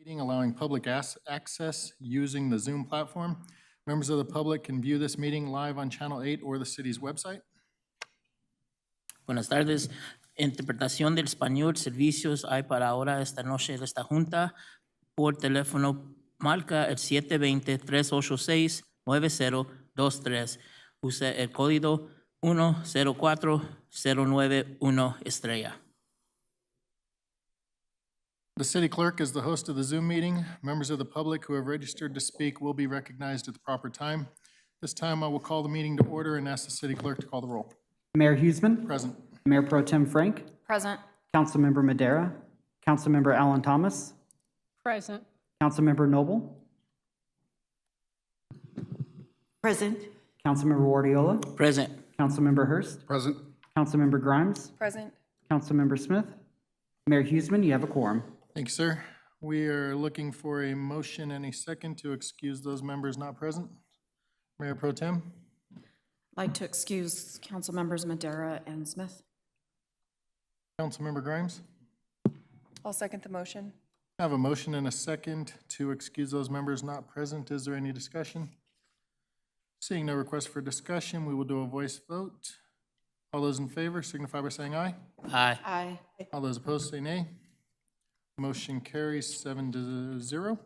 meeting allowing public access using the Zoom platform. Members of the public can view this meeting live on Channel 8 or the city's website. Buenas tardes. Interpretación del español, servicios hay para ahora esta noche de esta junta. Por teléfono, marca el 720-386-9023. Use el código 104091 estrella. The city clerk is the host of the Zoom meeting. Members of the public who have registered to speak will be recognized at the proper time. This time, I will call the meeting to order and ask the city clerk to call the roll. Mayor Huseman. Present. Mayor Pro Tem Frank. Present. Councilmember Madera. Councilmember Allen Thomas. Present. Councilmember Noble. Present. Councilmember Guardiola. Present. Councilmember Hurst. Present. Councilmember Grimes. Present. Councilmember Smith. Mayor Huseman, you have a quorum. Thank you, sir. We are looking for a motion and a second to excuse those members not present. Mayor Pro Tem. I'd like to excuse council members Madera and Smith. Councilmember Grimes. I'll second the motion. I have a motion and a second to excuse those members not present. Is there any discussion? Seeing no request for discussion, we will do a voice vote. All those in favor signify by saying aye. Aye. Aye. All those opposed say nay. Motion carries 7-0.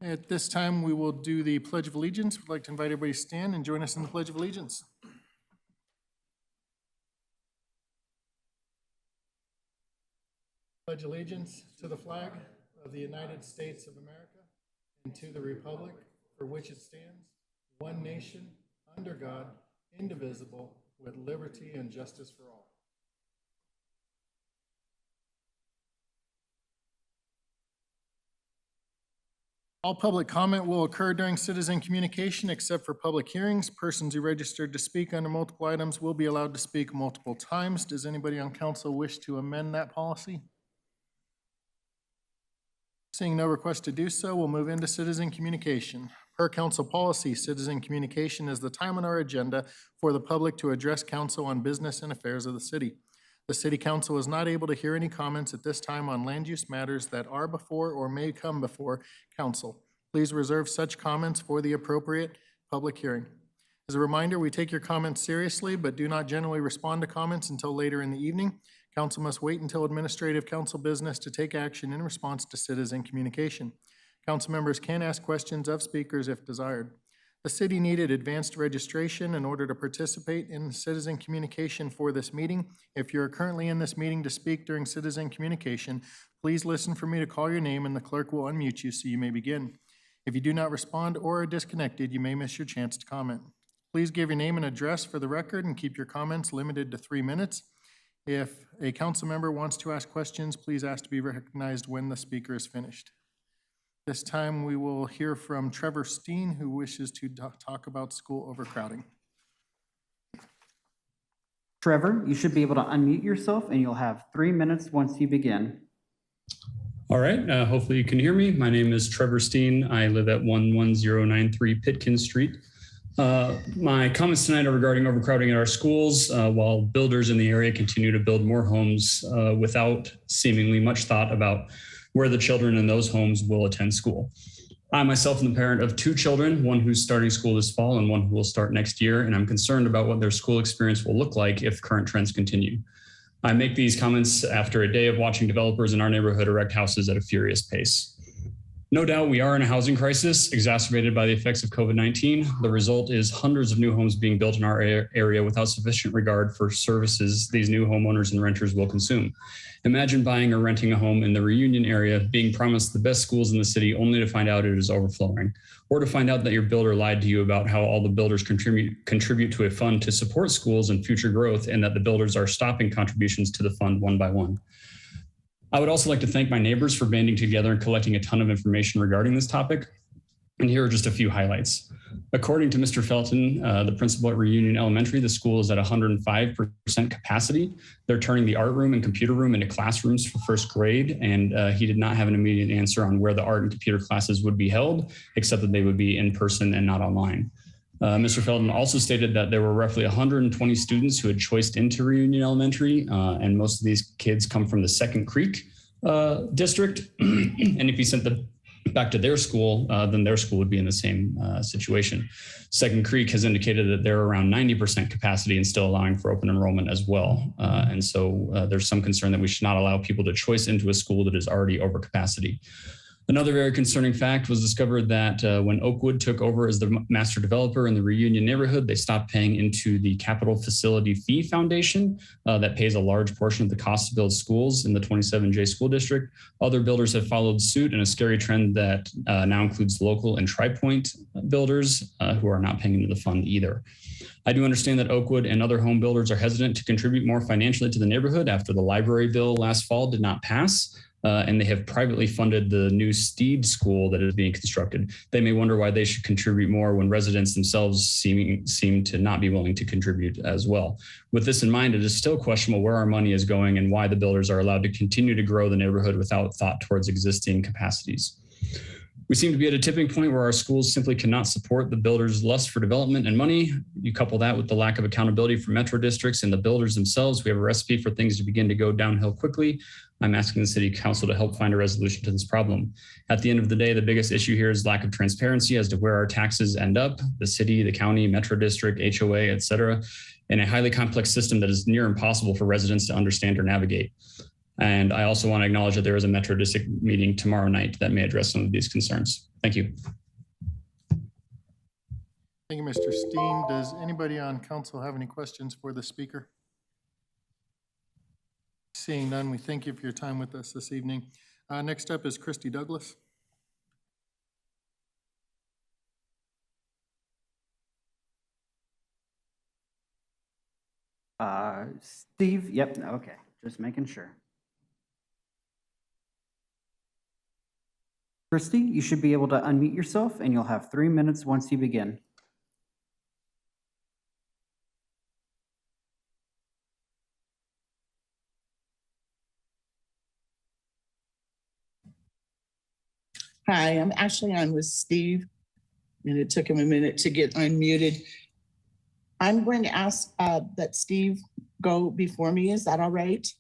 At this time, we will do the Pledge of Allegiance. We'd like to invite everybody to stand and join us in the Pledge of Allegiance. Pledge allegiance to the flag of the United States of America and to the republic for which it stands, one nation, under God, indivisible, with liberty and justice for all. All public comment will occur during citizen communication except for public hearings. Persons who registered to speak under multiple items will be allowed to speak multiple times. Does anybody on council wish to amend that policy? Seeing no request to do so, we'll move into citizen communication. Per council policy, citizen communication is the time on our agenda for the public to address council on business and affairs of the city. The city council is not able to hear any comments at this time on land use matters that are before or may come before council. Please reserve such comments for the appropriate public hearing. As a reminder, we take your comments seriously, but do not generally respond to comments until later in the evening. Council must wait until administrative council business to take action in response to citizen communication. Council members can ask questions of speakers if desired. The city needed advanced registration in order to participate in citizen communication for this meeting. If you're currently in this meeting to speak during citizen communication, please listen for me to call your name and the clerk will unmute you so you may begin. If you do not respond or are disconnected, you may miss your chance to comment. Please give your name and address for the record and keep your comments limited to 3 minutes. If a council member wants to ask questions, please ask to be recognized when the speaker is finished. This time we will hear from Trevor Steen, who wishes to talk about school overcrowding. Trevor, you should be able to unmute yourself and you'll have 3 minutes once you begin. All right, hopefully you can hear me. My name is Trevor Steen. I live at 11093 Pitkin Street. My comments tonight are regarding overcrowding at our schools while builders in the area continue to build more homes without seemingly much thought about where the children in those homes will attend school. I myself am the parent of 2 children, one who's starting school this fall and one who will start next year, and I'm concerned about what their school experience will look like if current trends continue. I make these comments after a day of watching developers in our neighborhood erect houses at a furious pace. No doubt we are in a housing crisis exacerbated by the effects of COVID-19. The result is hundreds of new homes being built in our area without sufficient regard for services these new homeowners and renters will consume. Imagine buying or renting a home in the Reunion area, being promised the best schools in the city only to find out it is overflowing, or to find out that your builder lied to you about how all the builders contribute to a fund to support schools and future growth, and that the builders are stopping contributions to the fund one by one. I would also like to thank my neighbors for banding together and collecting a ton of information regarding this topic. And here are just a few highlights. According to Mr. Felton, the principal at Reunion Elementary, the school is at 105% capacity. They're turning the art room and computer room into classrooms for first grade, and he did not have an immediate answer on where the art and computer classes would be held, except that they would be in person and not online. Mr. Felton also stated that there were roughly 120 students who had choiced into Reunion Elementary, and most of these kids come from the Second Creek, district. And if you sent them back to their school, then their school would be in the same situation. Second Creek has indicated that they're around 90% capacity and still allowing for open enrollment as well. And so there's some concern that we should not allow people to choice into a school that is already over capacity. Another very concerning fact was discovered that when Oakwood took over as the master developer in the Reunion neighborhood, they stopped paying into the Capital Facility Fee Foundation that pays a large portion of the cost to build schools in the 27J school district. Other builders have followed suit, and a scary trend that now includes local and Tri-Point builders who are not paying into the fund either. I do understand that Oakwood and other home builders are hesitant to contribute more financially to the neighborhood after the library bill last fall did not pass. And they have privately funded the new Steed school that is being constructed. They may wonder why they should contribute more when residents themselves seem to not be willing to contribute as well. With this in mind, it is still questionable where our money is going and why the builders are allowed to continue to grow the neighborhood without thought towards existing capacities. We seem to be at a tipping point where our schools simply cannot support the builders' lust for development and money. You couple that with the lack of accountability for metro districts and the builders themselves, we have a recipe for things to begin to go downhill quickly. I'm asking the city council to help find a resolution to this problem. At the end of the day, the biggest issue here is lack of transparency as to where our taxes end up, the city, the county, metro district, HOA, et cetera, in a highly complex system that is near impossible for residents to understand or navigate. And I also want to acknowledge that there is a Metro District meeting tomorrow night that may address some of these concerns. Thank you. Thank you, Mr. Steen. Does anybody on council have any questions for the speaker? Seeing none, we thank you for your time with us this evening. Next up is Christy Douglas. Steve, yep, okay, just making sure. Christy, you should be able to unmute yourself and you'll have 3 minutes once you begin. Hi, I'm actually on with Steve, and it took him a minute to get unmuted. I'm going to ask that Steve go before me. Is that all right?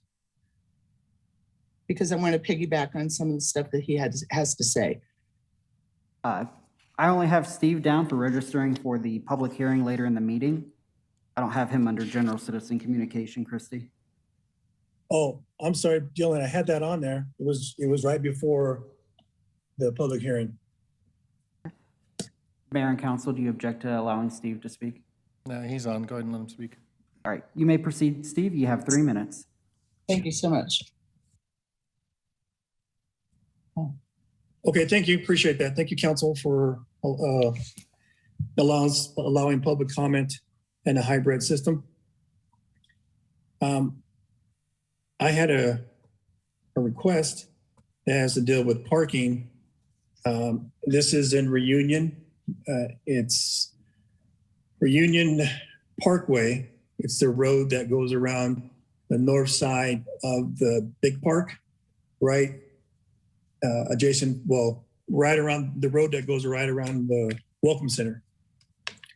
Because I want to piggyback on some of the stuff that he has to say. I only have Steve down for registering for the public hearing later in the meeting. I don't have him under general citizen communication, Christy. Oh, I'm sorry, Jillian, I had that on there. It was right before the public hearing. Mayor and council, do you object to allowing Steve to speak? No, he's on. Go ahead and let him speak. All right, you may proceed, Steve. You have 3 minutes. Thank you so much. Okay, thank you. Appreciate that. Thank you, council, for allowing public comment in a hybrid system. I had a request that has to deal with parking. This is in Reunion. It's Reunion Parkway. It's the road that goes around the north side of the big park, right? Right around the road that goes right around the Welcome Center.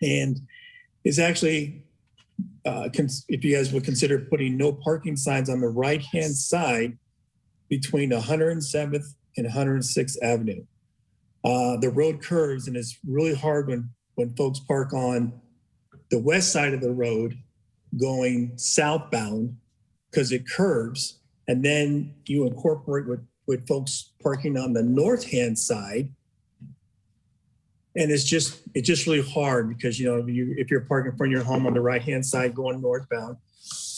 And it's actually, if you guys would consider putting no parking signs on the right-hand side between 107th and 106th Avenue. The road curves, and it's really hard when folks park on the west side of the road going southbound because it curves, and then you incorporate with folks parking on the north-hand side. And it's just really hard because, if you're parking in front of your home on the right-hand side going northbound,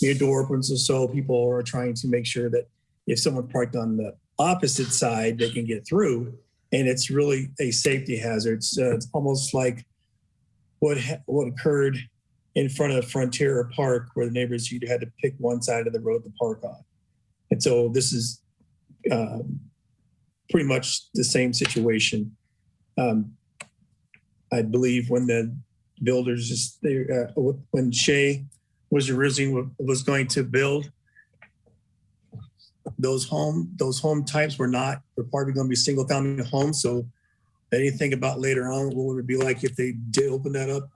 your door opens, so people are trying to make sure that if someone parked on the opposite side, they can get through. And it's really a safety hazard. It's almost like what occurred in front of Frontier Park, where the neighbors, you had to pick one side of the road to park on. And so this is pretty much the same situation. I believe when the builders, when Shea was originally going to build, those home types were probably going to be single family homes. So anything about later on, what would it be like if they did open that up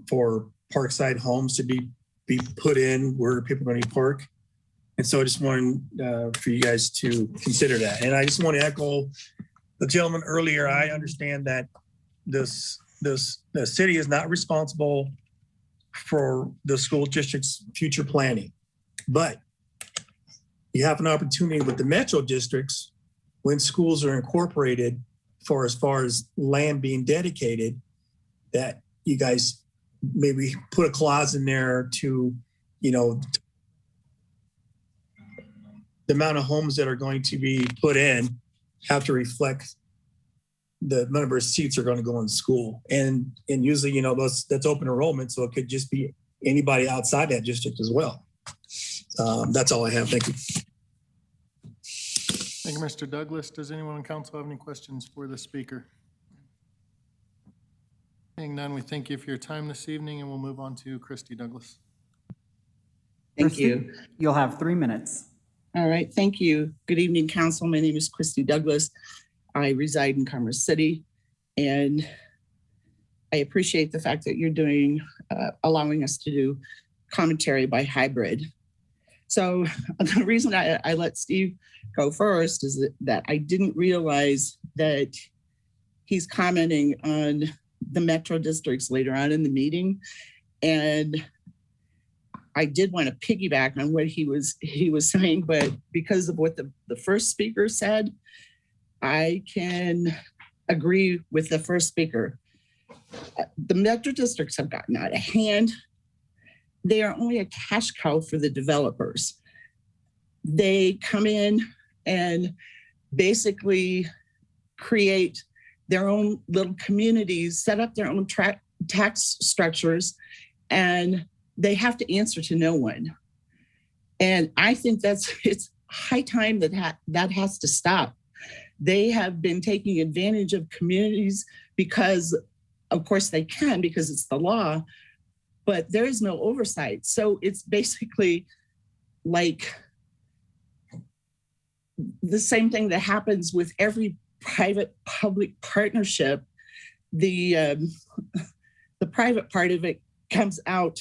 for parkside homes to be put in where people are going to park? And so I just wanted for you guys to consider that. And I just want to echo the gentleman earlier. I understand that the city is not responsible for the school district's future planning, but you have an opportunity with the metro districts when schools are incorporated for as far as land being dedicated, that you guys maybe put a clause in there to, you know, the amount of homes that are going to be put in have to reflect the number of seats are going to go in school. And usually, you know, that's open enrollment, so it could just be anybody outside that district as well. That's all I have. Thank you. Thank you, Mr. Douglas. Does anyone on council have any questions for the speaker? Seeing none, we thank you for your time this evening, and we'll move on to Christy Douglas. Thank Christy, you. You'll have 3 minutes. All right, thank you. Good evening, council. My name is Christy Douglas. I reside in Commerce City, and I appreciate the fact that you're allowing us to do commentary by hybrid. So the reason I let Steve go first is that I didn't realize that he's commenting on the metro districts later on in the meeting. And I did want to piggyback on what he was saying, but because of what the first speaker said, I can agree with the first speaker. The metro districts have gotten out of hand. They are only a cash cow for the developers. They come in and basically create their own little communities, set up their own tax structures, and they have to answer to no one. And I think it's high time that has to stop. They have been taking advantage of communities because, of course, they can because it's the law, but there is no oversight. So it's basically like the same thing that happens with every private-public partnership. The private part of it comes out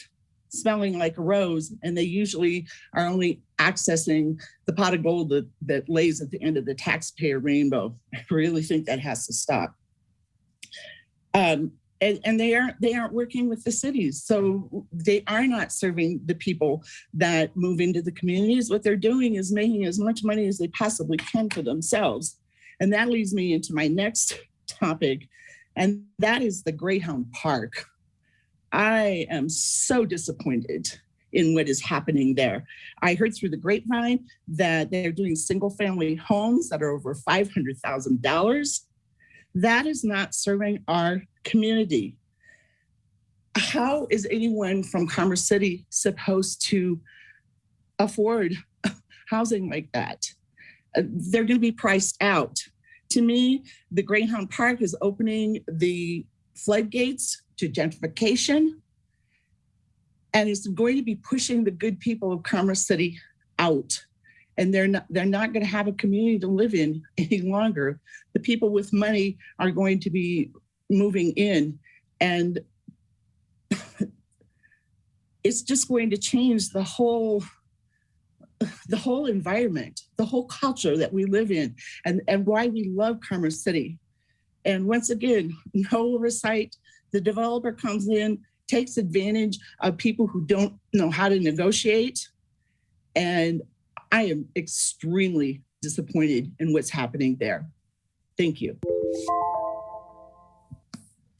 smelling like a rose, and they usually are only accessing the pot of gold that lays at the end of the taxpayer rainbow. I really think that has to stop. And they aren't working with the cities, so they are not serving the people that move into the communities. What they're doing is making as much money as they possibly can for themselves. And that leads me into my next topic, and that is the Greyhound Park. I am so disappointed in what is happening there. I heard through the grapevine that they're doing single-family homes that are over $500,000. That is not serving our community. How is anyone from Commerce City supposed to afford housing like that? They're going to be priced out. To me, the Greyhound Park is opening the floodgates to gentrification, and it's going to be pushing the good people of Commerce City out. And they're not going to have a community to live in any longer. The people with money are going to be moving in, and it's just going to change the whole environment, the whole culture that we live in, and why we love Commerce City. And once again, no oversight. The developer comes in, takes advantage of people who don't know how to negotiate. And I am extremely disappointed in what's happening there. Thank you.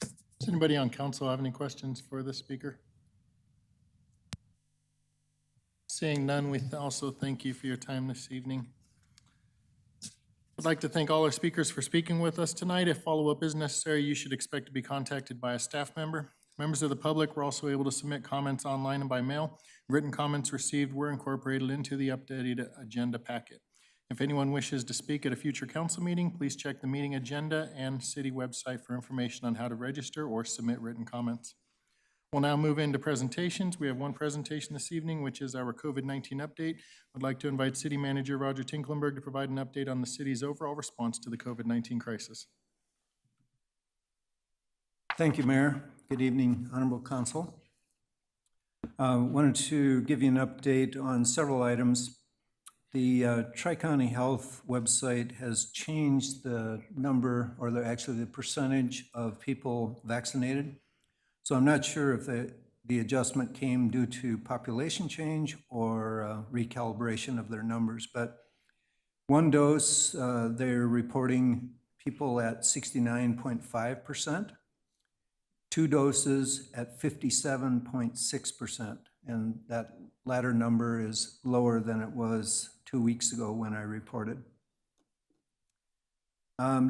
Does anybody on council have any questions for the speaker? Seeing none, we also thank you for your time this evening. I'd like to thank all our speakers for speaking with us tonight. If follow-up is necessary, you should expect to be contacted by a staff member. Members of the public were also able to submit comments online and by mail. Written comments received were incorporated into the updated agenda packet. If anyone wishes to speak at a future council meeting, please check the meeting agenda and city website for information on how to register or submit written comments. We'll now move into presentations. We have one presentation this evening, which is our COVID-19 update. I'd like to invite City Manager Roger Tinklenberg to provide an update on the city's overall response to the COVID-19 crisis. Thank you, Mayor. Good evening, Honorable Council. Wanted to give you an update on several items. The Tri-County Health website has changed the number, or actually the percentage of people vaccinated. So I'm not sure if the adjustment came due to population change or recalibration of their numbers. But one dose, they're reporting people at 69.5%. 2 doses at 57.6%. And that latter number is lower than it was 2 weeks ago when I reported.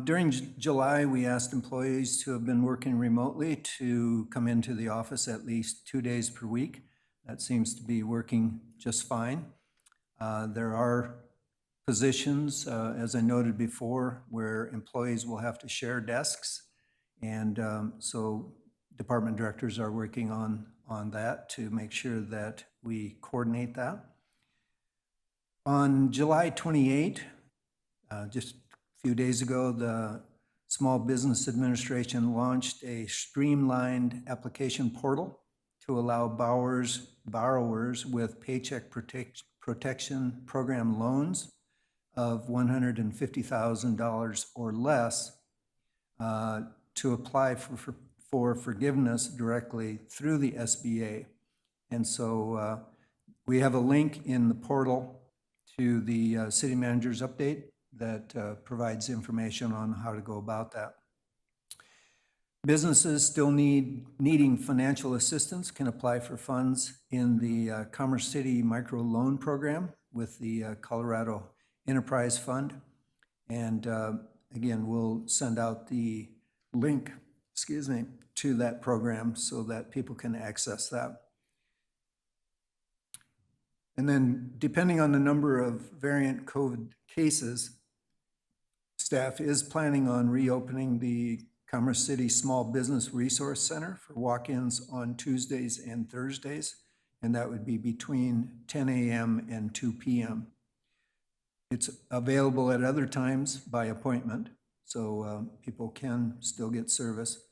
During July, we asked employees who have been working remotely to come into the office at least 2 days per week. That seems to be working just fine. There are positions, as I noted before, where employees will have to share desks. And so department directors are working on that to make sure that we coordinate that. On July 28, just a few days ago, the Small Business Administration launched a streamlined application portal to allow borrowers with Paycheck Protection Program loans of $150,000 or less to apply for forgiveness directly through the SBA. And so we have a link in the portal to the city manager's update that provides information on how to go about that. Businesses still needing financial assistance can apply for funds in the Commerce City Micro Loan Program with the Colorado Enterprise Fund. And again, we'll send out the link, to that program so that people can access that. And then depending on the number of variant COVID cases, staff is planning on reopening the Commerce City Small Business Resource Center for walk-ins on Tuesdays and Thursdays, and that would be between 10 a.m. and 2 p.m. It's available at other times by appointment, so people can still get service.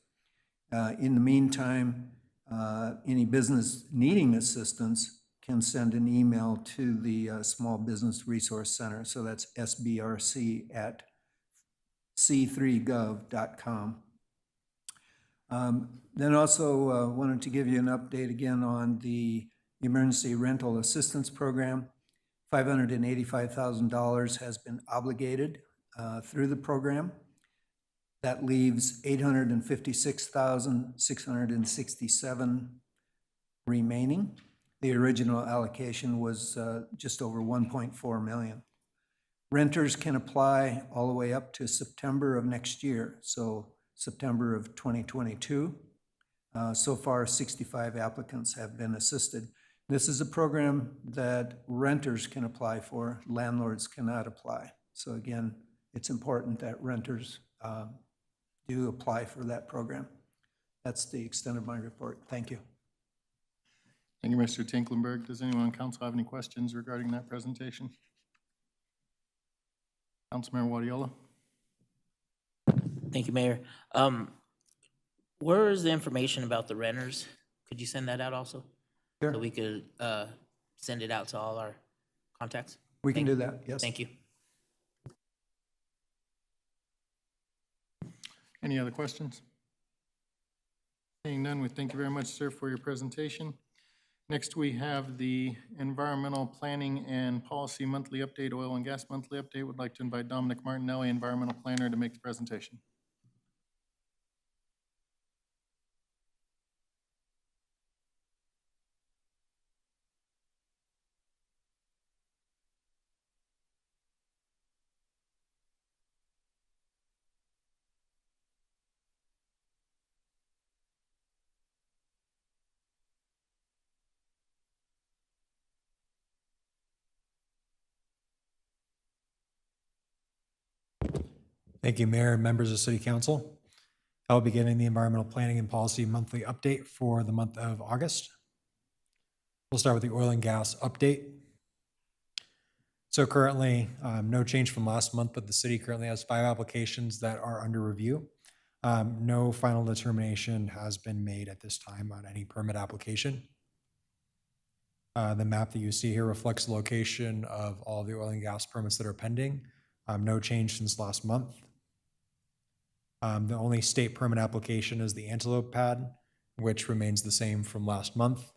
In the meantime, any business needing assistance can send an email to the Small Business Resource Center. So that's sbrc@c3gov.com. Then also wanted to give you an update again on the Emergency Rental Assistance Program. $585,000 has been obligated through the program. That leaves $856,667 remaining. The original allocation was just over $1.4 million. Renters can apply all the way up to September of next year, so September of 2022. So far, 65 applicants have been assisted. This is a program that renters can apply for, landlords cannot apply. So again, it's important that renters do apply for that program. That's the extent of my report. Thank you. Thank you, Mr. Tinklenberg. Does anyone on council have any questions regarding that presentation? Councilmember Wadiola. Thank you, Mayor. Where is the information about the renters? Could you send that out also? Sure. So we could send it out to all our contacts? We can do that, yes. Thank you. Any other questions? Seeing none, we thank you very much, sir, for your presentation. Next, we have the Environmental Planning and Policy Monthly Update, Oil and Gas Monthly Update. Would like to invite Dominic Martinelli, Environmental Planner, to make the presentation. Thank you, Mayor and members of City Council. I'll be giving the Environmental Planning and Policy Monthly Update for the month of August. We'll start with the oil and gas update. So currently, no change from last month, but the city currently has 5 applications that are under review. No final determination has been made at this time on any permit application. The map that you see here reflects the location of all the oil and gas permits that are pending. No change since last month. The only state permit application is the Antelope pad, which remains the same from last month.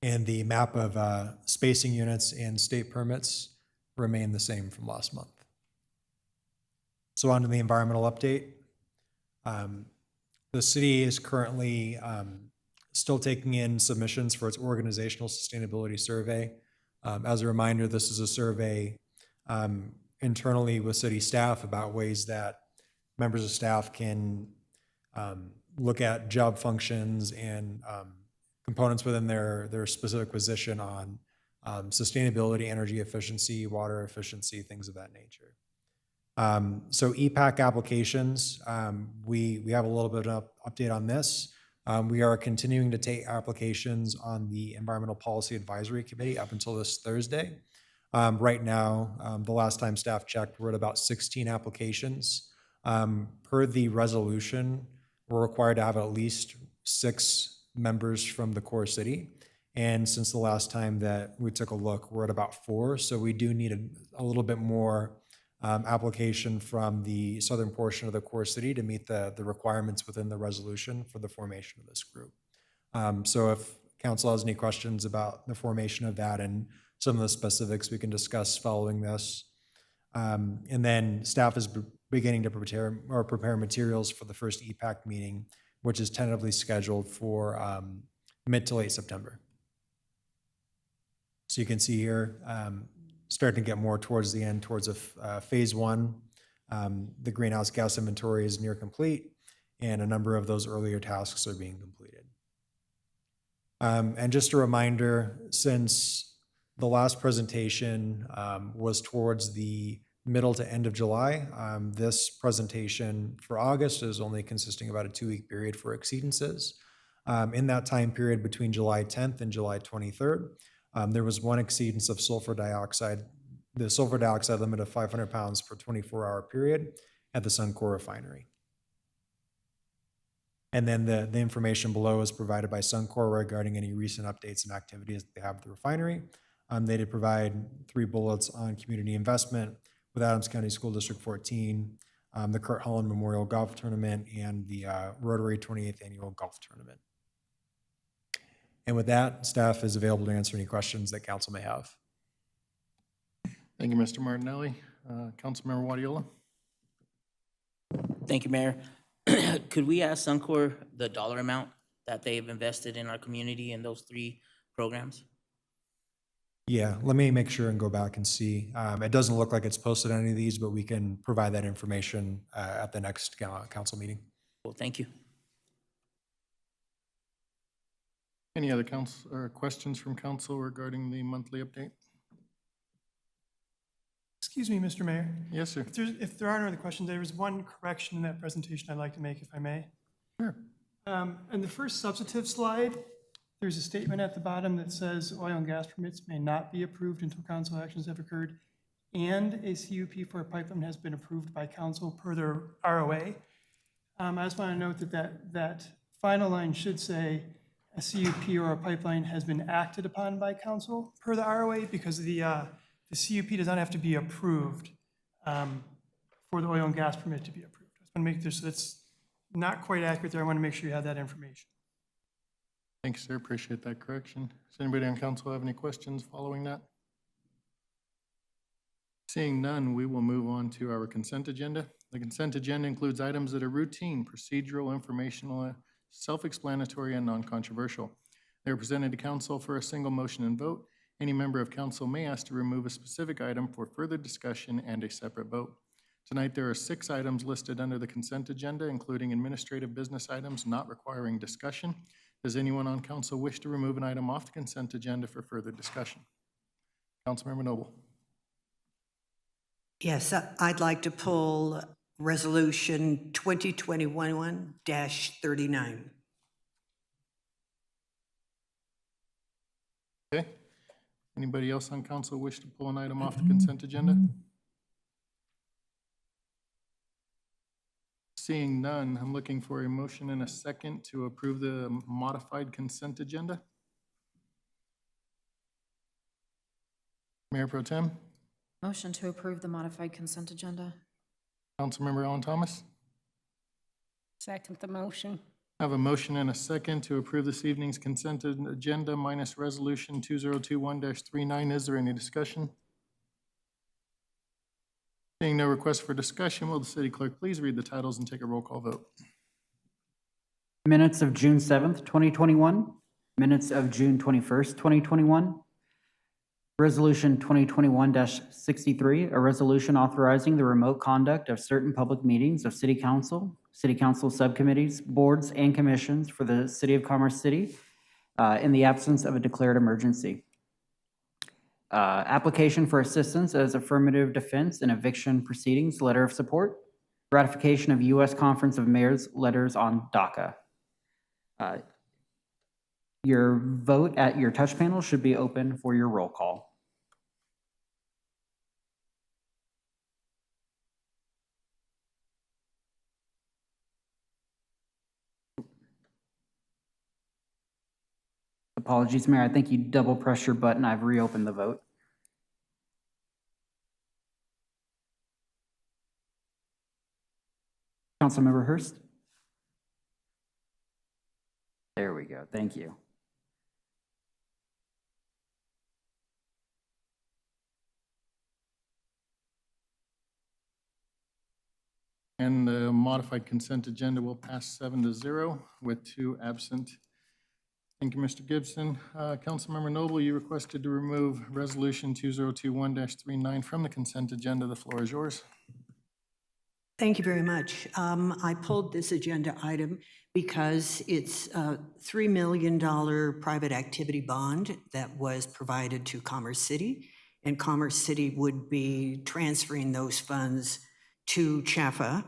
And the map of spacing units and state permits remain the same from last month. So on to the environmental update. The city is currently still taking in submissions for its organizational sustainability survey. As a reminder, this is a survey internally with city staff about ways that members of staff can look at job functions and components within their specific position on sustainability, energy efficiency, water efficiency, things of that nature. So EPAC applications, we have a little bit of update on this. We are continuing to take applications on the Environmental Policy Advisory Committee up until this Thursday. Right now, the last time staff checked, we're at about 16 applications. Per the resolution, we're required to have at least 6 members from the core city. And since the last time that we took a look, we're at about 4. So we do need a little bit more application from the southern portion of the core city to meet the requirements within the resolution for the formation of this group. So if council has any questions about the formation of that and some of the specifics, we can discuss following this. And then staff is beginning to prepare materials for the first EPAC meeting, which is tentatively scheduled for mid to late September. So you can see here, starting to get more towards the end, towards phase 1. The greenhouse gas inventory is near complete, and a number of those earlier tasks are being completed. And just a reminder, since the last presentation was towards the middle to end of July, this presentation for August is only consisting of about a 2-week period for exceedances. In that time period between July 10th and July 23rd, there was one exceedance of sulfur dioxide, the sulfur dioxide limit of 500 pounds per 24-hour period at the Suncor refinery. And then the information below is provided by Suncor regarding any recent updates and activities that they have at the refinery. They did provide 3 bullets on community investment with Adams County School District 14, the Kurt Holland Memorial Golf Tournament, and the Rotary 28th Annual Golf Tournament. And with that, staff is available to answer any questions that council may have. Thank you, Mr. Martinelli. Councilmember Wadiola. Thank you, Mayor. Could we ask Suncor the dollar amount that they've invested in our community in those 3 programs? Yeah, let me make sure and go back and see. It doesn't look like it's posted on any of these, but we can provide that information at the next council meeting. Well, thank you. Any other council or questions from council regarding the monthly update? Excuse me, Mr. Mayor. Yes, sir. If there are no other questions, there was one correction in that presentation I'd like to make, if I may. Sure. In the first substantive slide, there's a statement at the bottom that says oil and gas permits may not be approved until council actions have occurred and a CUP for a pipeline has been approved by council per their ROA. I just want to note that final line should say a CUP or a pipeline has been acted upon by council per the ROA, because the CUP does not have to be approved for the oil and gas permit to be approved. I just want to make this, so that's not quite accurate there. I want to make sure you have that information. Thanks, sir. Appreciate that correction. Does anybody on council have any questions following that? Seeing none, we will move on to our consent agenda. The consent agenda includes items that are routine, procedural, informational, self-explanatory, and non-controversial. They are presented to council for a single motion and vote. Any member of council may ask to remove a specific item for further discussion and a separate vote. Tonight, there are 6 items listed under the consent agenda, including administrative business items not requiring discussion. Does anyone on council wish to remove an item off the consent agenda for further discussion? Councilmember Noble. Yes, I'd like to pull Resolution 2021-39. Okay. Anybody else on council wish to pull an item off the consent agenda? Seeing none, I'm looking for a motion and a second to approve the modified consent agenda. Mayor Pro Tem, Motion to approve the modified consent agenda. Councilmember Alan Thomas. Second the motion. I have a motion and a second to approve this evening's consent agenda minus Resolution 2021-39. Is there any discussion? Seeing no request for discussion, will the city clerk please read the titles and take a roll call vote? Minutes of June 7th, 2021. Minutes of June 21st, 2021. Resolution 2021-63, a resolution authorizing the remote conduct of certain public meetings of City Council subcommittees, boards, and commissions for the City of Commerce City in the absence of a declared emergency. Application for assistance as affirmative defense in eviction proceedings, letter of support. Ratification of U.S. Conference of Mayors letters on DACA. Your vote at your touch panel should be open for your roll call. Apologies, Mayor, I think you double pressed your button. I've reopened the vote. Councilmember Hurst? There we go, thank you. And the modified consent agenda will pass 7-0 with 2 absent. Thank you, Mr. Gibson. Councilmember Noble, you requested to remove Resolution 2021-39 from the consent agenda. The floor is yours. Thank you very much. I pulled this agenda item because it's a $3 million private activity bond that was provided to Commerce City, and Commerce City would be transferring those funds to CHAFA.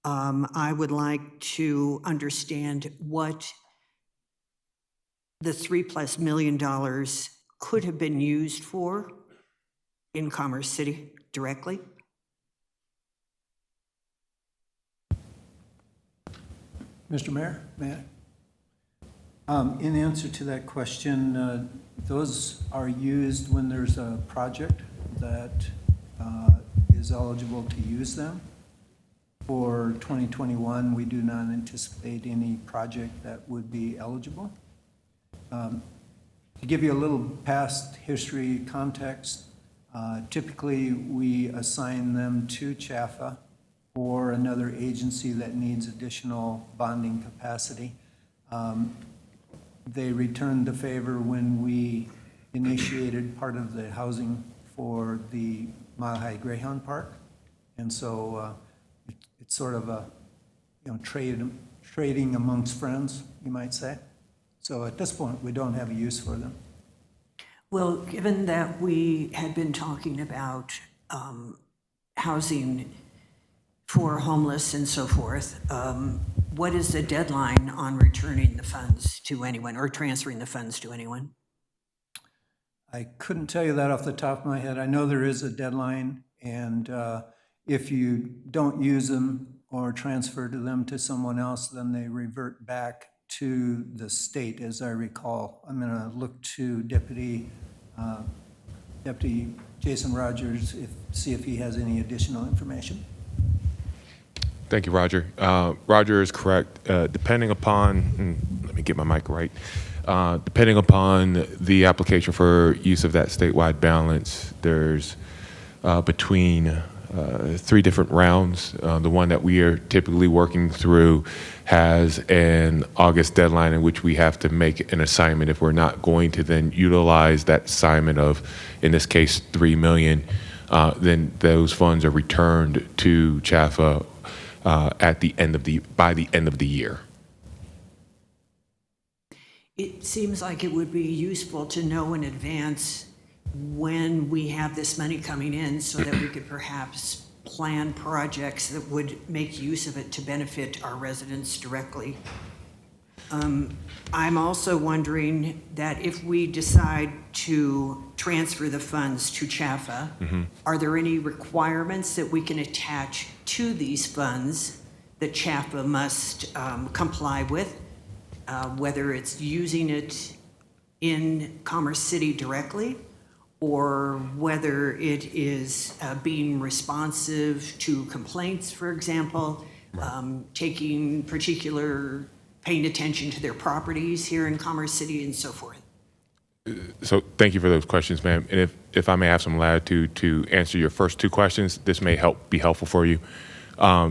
I would like to understand what the $3+ million could have been used for in Commerce City directly. Mr. Mayor, may I? In answer to that question, those are used when there's a project that is eligible to use them. For 2021, we do not anticipate any project that would be eligible. To give you a little past history context, typically we assign them to CHAFA or another agency that needs additional bonding capacity. They returned the favor when we initiated part of the housing for the Mile High Greyhound Park. And so it's sort of a, trading amongst friends, you might say. So at this point, we don't have a use for them. Well, given that we had been talking about housing for homeless and so forth, what is the deadline on returning the funds to anyone or transferring the funds to anyone? I couldn't tell you that off the top of my head. I know there is a deadline, and if you don't use them or transfer to them to someone else, then they revert back to the state, as I recall. I'm going to look to Deputy Jason Rogers, see if he has any additional information. Thank you, Roger. Roger is correct. Depending upon, let me get my mic right. Depending upon the application for use of that statewide balance, there's between 3 different rounds. The one that we are typically working through has an August deadline in which we have to make an assignment. If we're not going to then utilize that assignment of, in this case, $3 million, then those funds are returned to CHAFA by the end of the year. It seems like it would be useful to know in advance when we have this money coming in so that we could perhaps plan projects that would make use of it to benefit our residents directly. I'm also wondering that if we decide to transfer the funds to CHAFA, are there any requirements that we can attach to these funds that CHAFA must comply with, whether it's using it in Commerce City directly or whether it is being responsive to complaints, for example, taking particular, paying attention to their properties here in Commerce City and so forth. So thank you for those questions, ma'am. And if I may have some latitude to answer your first two questions, this may be helpful for you.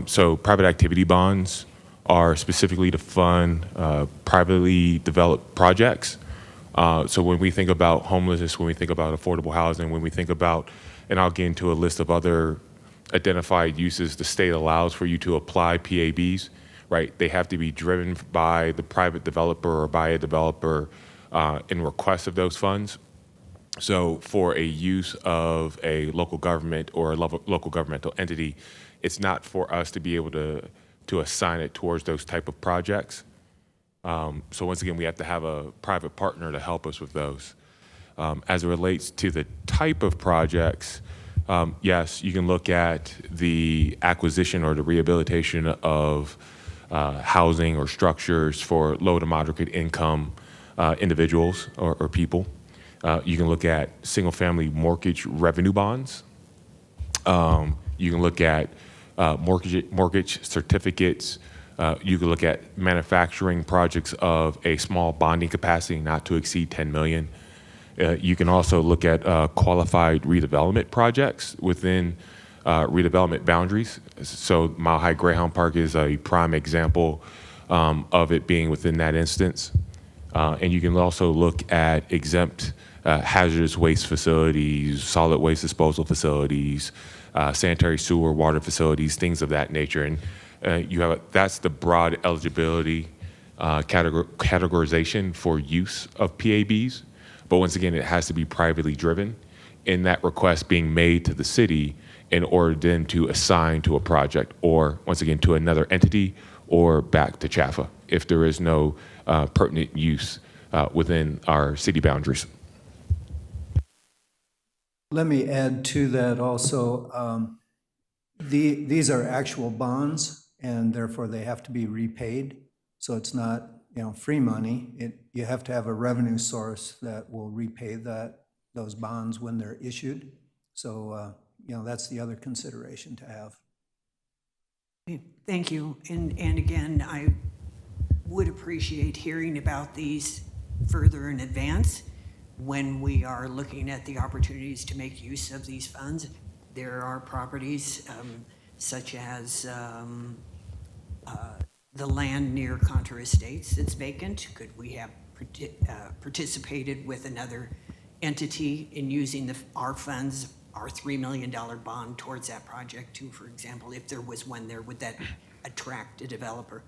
So private activity bonds are specifically to fund privately developed projects. So when we think about homelessness, when we think about affordable housing, when we think about, and I'll get into a list of other identified uses the state allows for you to apply PABs, right? They have to be driven by the private developer or by a developer in request of those funds. So for a use of a local government or a local governmental entity, it's not for us to be able to assign it towards those type of projects. So once again, we have to have a private partner to help us with those. As it relates to the type of projects, yes, you can look at the acquisition or the rehabilitation of housing or structures for low to moderate income individuals or people. You can look at single-family mortgage revenue bonds. You can look at mortgage certificates. You can look at manufacturing projects of a small bonding capacity not to exceed 10 million. You can also look at qualified redevelopment projects within redevelopment boundaries. So Mile High Greyhound Park is a prime example of it being within that instance. And you can also look at exempt hazardous waste facilities, solid waste disposal facilities, sanitary sewer, water facilities, things of that nature. And that's the broad eligibility categorization for use of PABs. But once again, it has to be privately driven in that request being made to the city in order then to assign to a project or once again to another entity or back to CHAFA if there is no pertinent use within our city boundaries. Let me add to that also. These are actual bonds, and therefore they have to be repaid. So it's not, free money. You have to have a revenue source that will repay those bonds when they're issued. So, that's the other consideration to have. Thank you. And again, I would appreciate hearing about these further in advance when we are looking at the opportunities to make use of these funds. There are properties such as the land near Contour Estates that's vacant. Could we have participated with another entity in using our funds, our $3 million bond towards that project too, for example, if there was one there, would that attract a developer?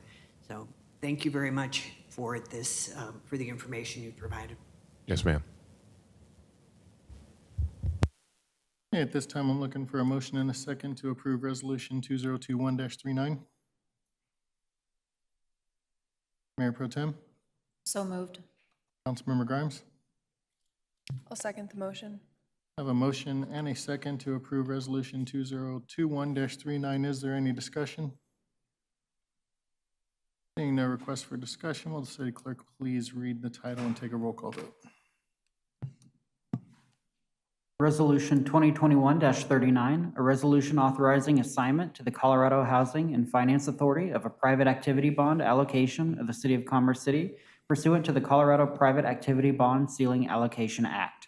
So thank you very much for this, for the information you've provided. Yes, ma'am. Okay, at this time, I'm looking for a motion and a second to approve Resolution 2021-39. Mayor Pro Tem, So moved. Councilmember Grimes. I'll second the motion. I have a motion and a second to approve Resolution 2021-39. Is there any discussion? Seeing no request for discussion, will the city clerk please read the title and take a roll call vote? Resolution 2021-39, a resolution authorizing assignment to the Colorado Housing and Finance Authority of a private activity bond allocation of the City of Commerce City pursuant to the Colorado Private Activity Bond Ceiling Allocation Act.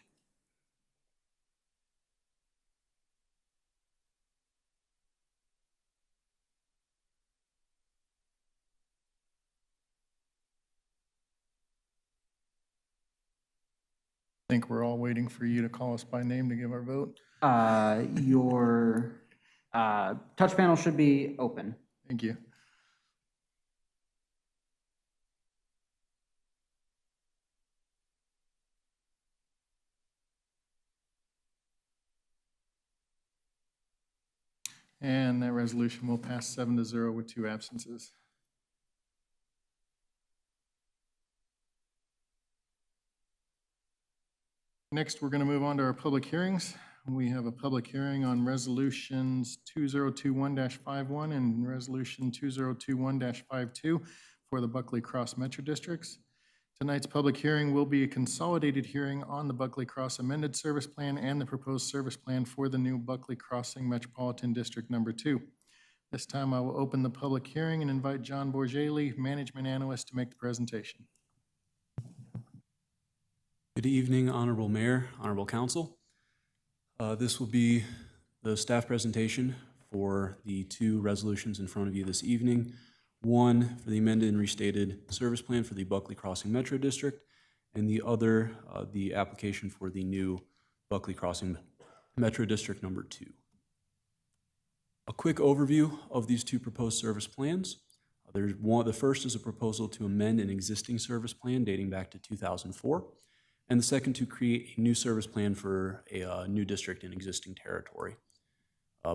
I think we're all waiting for you to call us by name to give our vote. Your touch panel should be open. Thank you. And that resolution will pass 7-0 with 2 absences. Next, we're going to move on to our public hearings. We have a public hearing on resolutions 2021-51 and resolution 2021-52 for the Buckley Cross Metro Districts. Tonight's public hearing will be a consolidated hearing on the Buckley Cross amended service plan and the proposed service plan for the new Buckley Crossing Metropolitan District Number 2. This time I will open the public hearing and invite John Borgelli, Management Analyst, to make the presentation. Good evening, Honorable Mayor, Honorable Council. This will be the staff presentation for the two resolutions in front of you this evening. One for the amended and restated service plan for the Buckley Crossing Metro District, and the other, the application for the new Buckley Crossing Metro District Number 2. A quick overview of these two proposed service plans. The first is a proposal to amend an existing service plan dating back to 2004, and the second to create a new service plan for a new district in existing territory.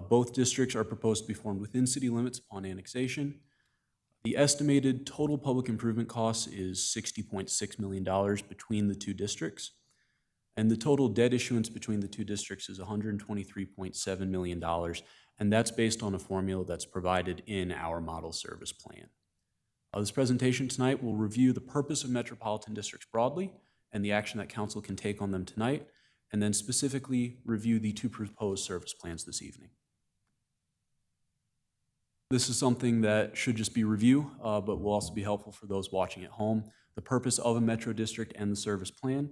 Both districts are proposed to be formed within city limits upon annexation. The estimated total public improvement cost is $60.6 million between the two districts, and the total debt issuance between the two districts is $123.7 million, and that's based on a formula that's provided in our model service plan. This presentation tonight will review the purpose of metropolitan districts broadly and the action that council can take on them tonight, and then specifically review the two proposed service plans this evening. This is something that should just be review, but will also be helpful for those watching at home. The purpose of a metro district and the service plan.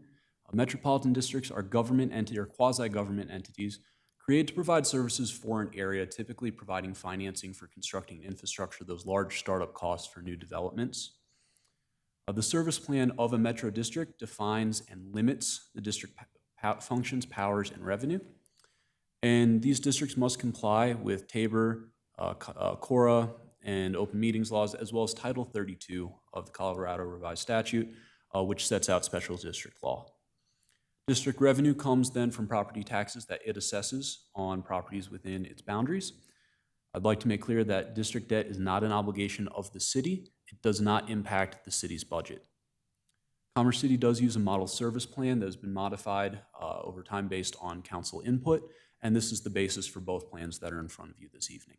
Metropolitan districts are government entity or quasi-government entities created to provide services for an area, typically providing financing for constructing infrastructure, those large startup costs for new developments. The service plan of a metro district defines and limits the district functions, powers, and revenue. And these districts must comply with Tabor, CORA, and open meetings laws, as well as Title 32 of the Colorado Revised Statute, which sets out special district law. District revenue comes then from property taxes that it assesses on properties within its boundaries. I'd like to make clear that district debt is not an obligation of the city. It does not impact the city's budget. Commerce City does use a model service plan that has been modified over time based on council input, and this is the basis for both plans that are in front of you this evening.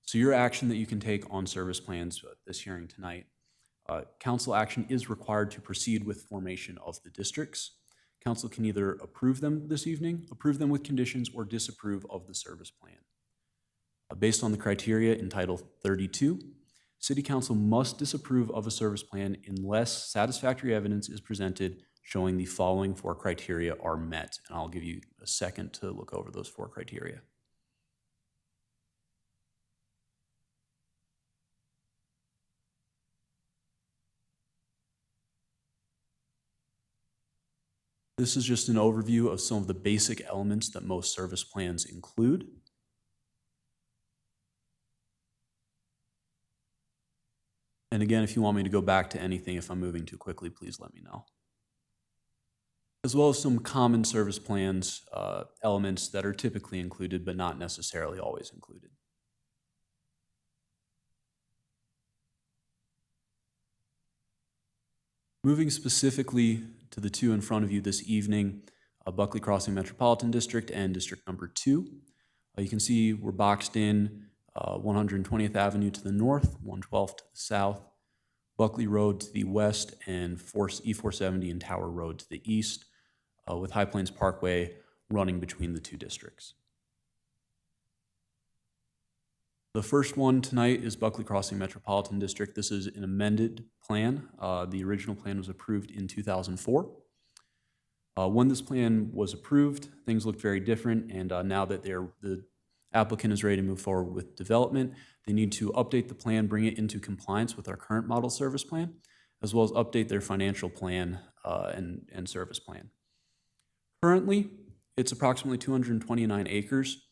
So your action that you can take on service plans this hearing tonight, council action is required to proceed with formation of the districts. Council can either approve them this evening, approve them with conditions, or disapprove of the service plan. Based on the criteria in Title 32, City Council must disapprove of a service plan unless satisfactory evidence is presented showing the following four criteria are met. And I'll give you a second to look over those four criteria. This is just an overview of some of the basic elements that most service plans include. And again, if you want me to go back to anything, if I'm moving too quickly, please let me know. As well as some common service plans, elements that are typically included, but not necessarily always included. Moving specifically to the two in front of you this evening, Buckley Crossing Metropolitan District and District Number 2. You can see we're boxed in 120th Avenue to the north, 112th to the south, Buckley Road to the west, and E470 and Tower Road to the east, with High Plains Parkway running between the two districts. The first one tonight is Buckley Crossing Metropolitan District. This is an amended plan. The original plan was approved in 2004. When this plan was approved, things looked very different, and now that the applicant is ready to move forward with development, they need to update the plan, bring it into compliance with our current model service plan, as well as update their financial plan and service plan. Currently, it's approximately 229 acres.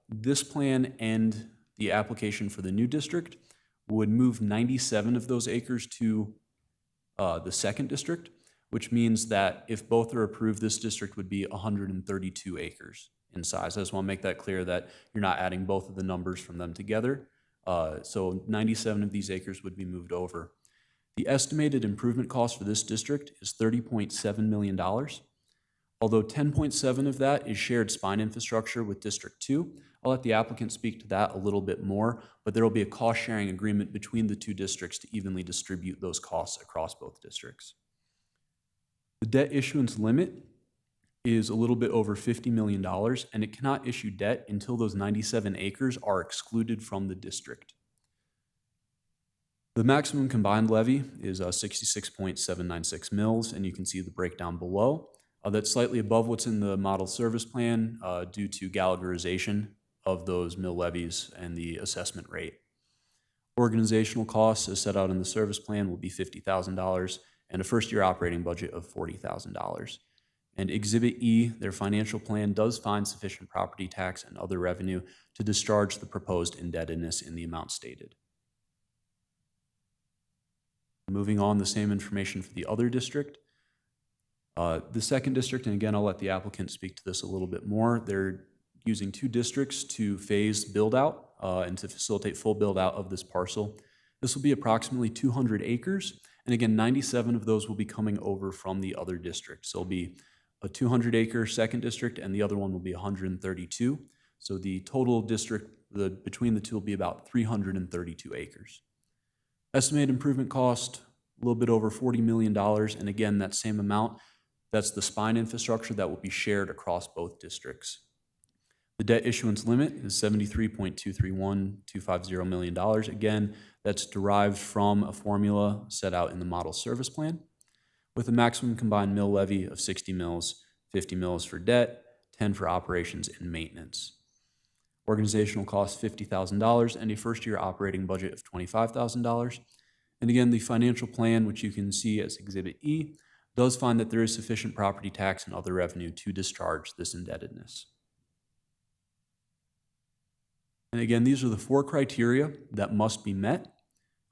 This plan and the application for the new district would move 97 of those acres to the second district, which means that if both are approved, this district would be 132 acres in size. I just want to make that clear that you're not adding both of the numbers from them together. So 97 of these acres would be moved over. The estimated improvement cost for this district is $30.7 million. Although 10.7 of that is shared spine infrastructure with District 2, I'll let the applicant speak to that a little bit more, but there will be a cost-sharing agreement between the two districts to evenly distribute those costs across both districts. The debt issuance limit is a little bit over $50 million, and it cannot issue debt until those 97 acres are excluded from the district. The maximum combined levy is 66.796 mils, and you can see the breakdown below. That's slightly above what's in the model service plan due to Gallagherization of those mill levies and the assessment rate. Organizational costs as set out in the service plan will be $50,000 and a first-year operating budget of $40,000. And Exhibit E, their financial plan, does find sufficient property tax and other revenue to discharge the proposed indebtedness in the amount stated. Moving on, the same information for the other district. The second district, and again, I'll let the applicant speak to this a little bit more. They're using two districts to phase build out and to facilitate full build out of this parcel. This will be approximately 200 acres. And again, 97 of those will be coming over from the other district. So it'll be a 200-acre second district, and the other one will be 132. So the total district between the two will be about 332 acres. Estimated improvement cost, a little bit over $40 million. And again, that same amount, that's the spine infrastructure that will be shared across both districts. The debt issuance limit is $73.231250 million. Again, that's derived from a formula set out in the model service plan with a maximum combined mill levy of 60 mils, 50 mils for debt, 10 for operations and maintenance. Organizational cost $50,000 and a first-year operating budget of $25,000. And again, the financial plan, which you can see as Exhibit E, does find that there is sufficient property tax and other revenue to discharge this indebtedness. And again, these are the four criteria that must be met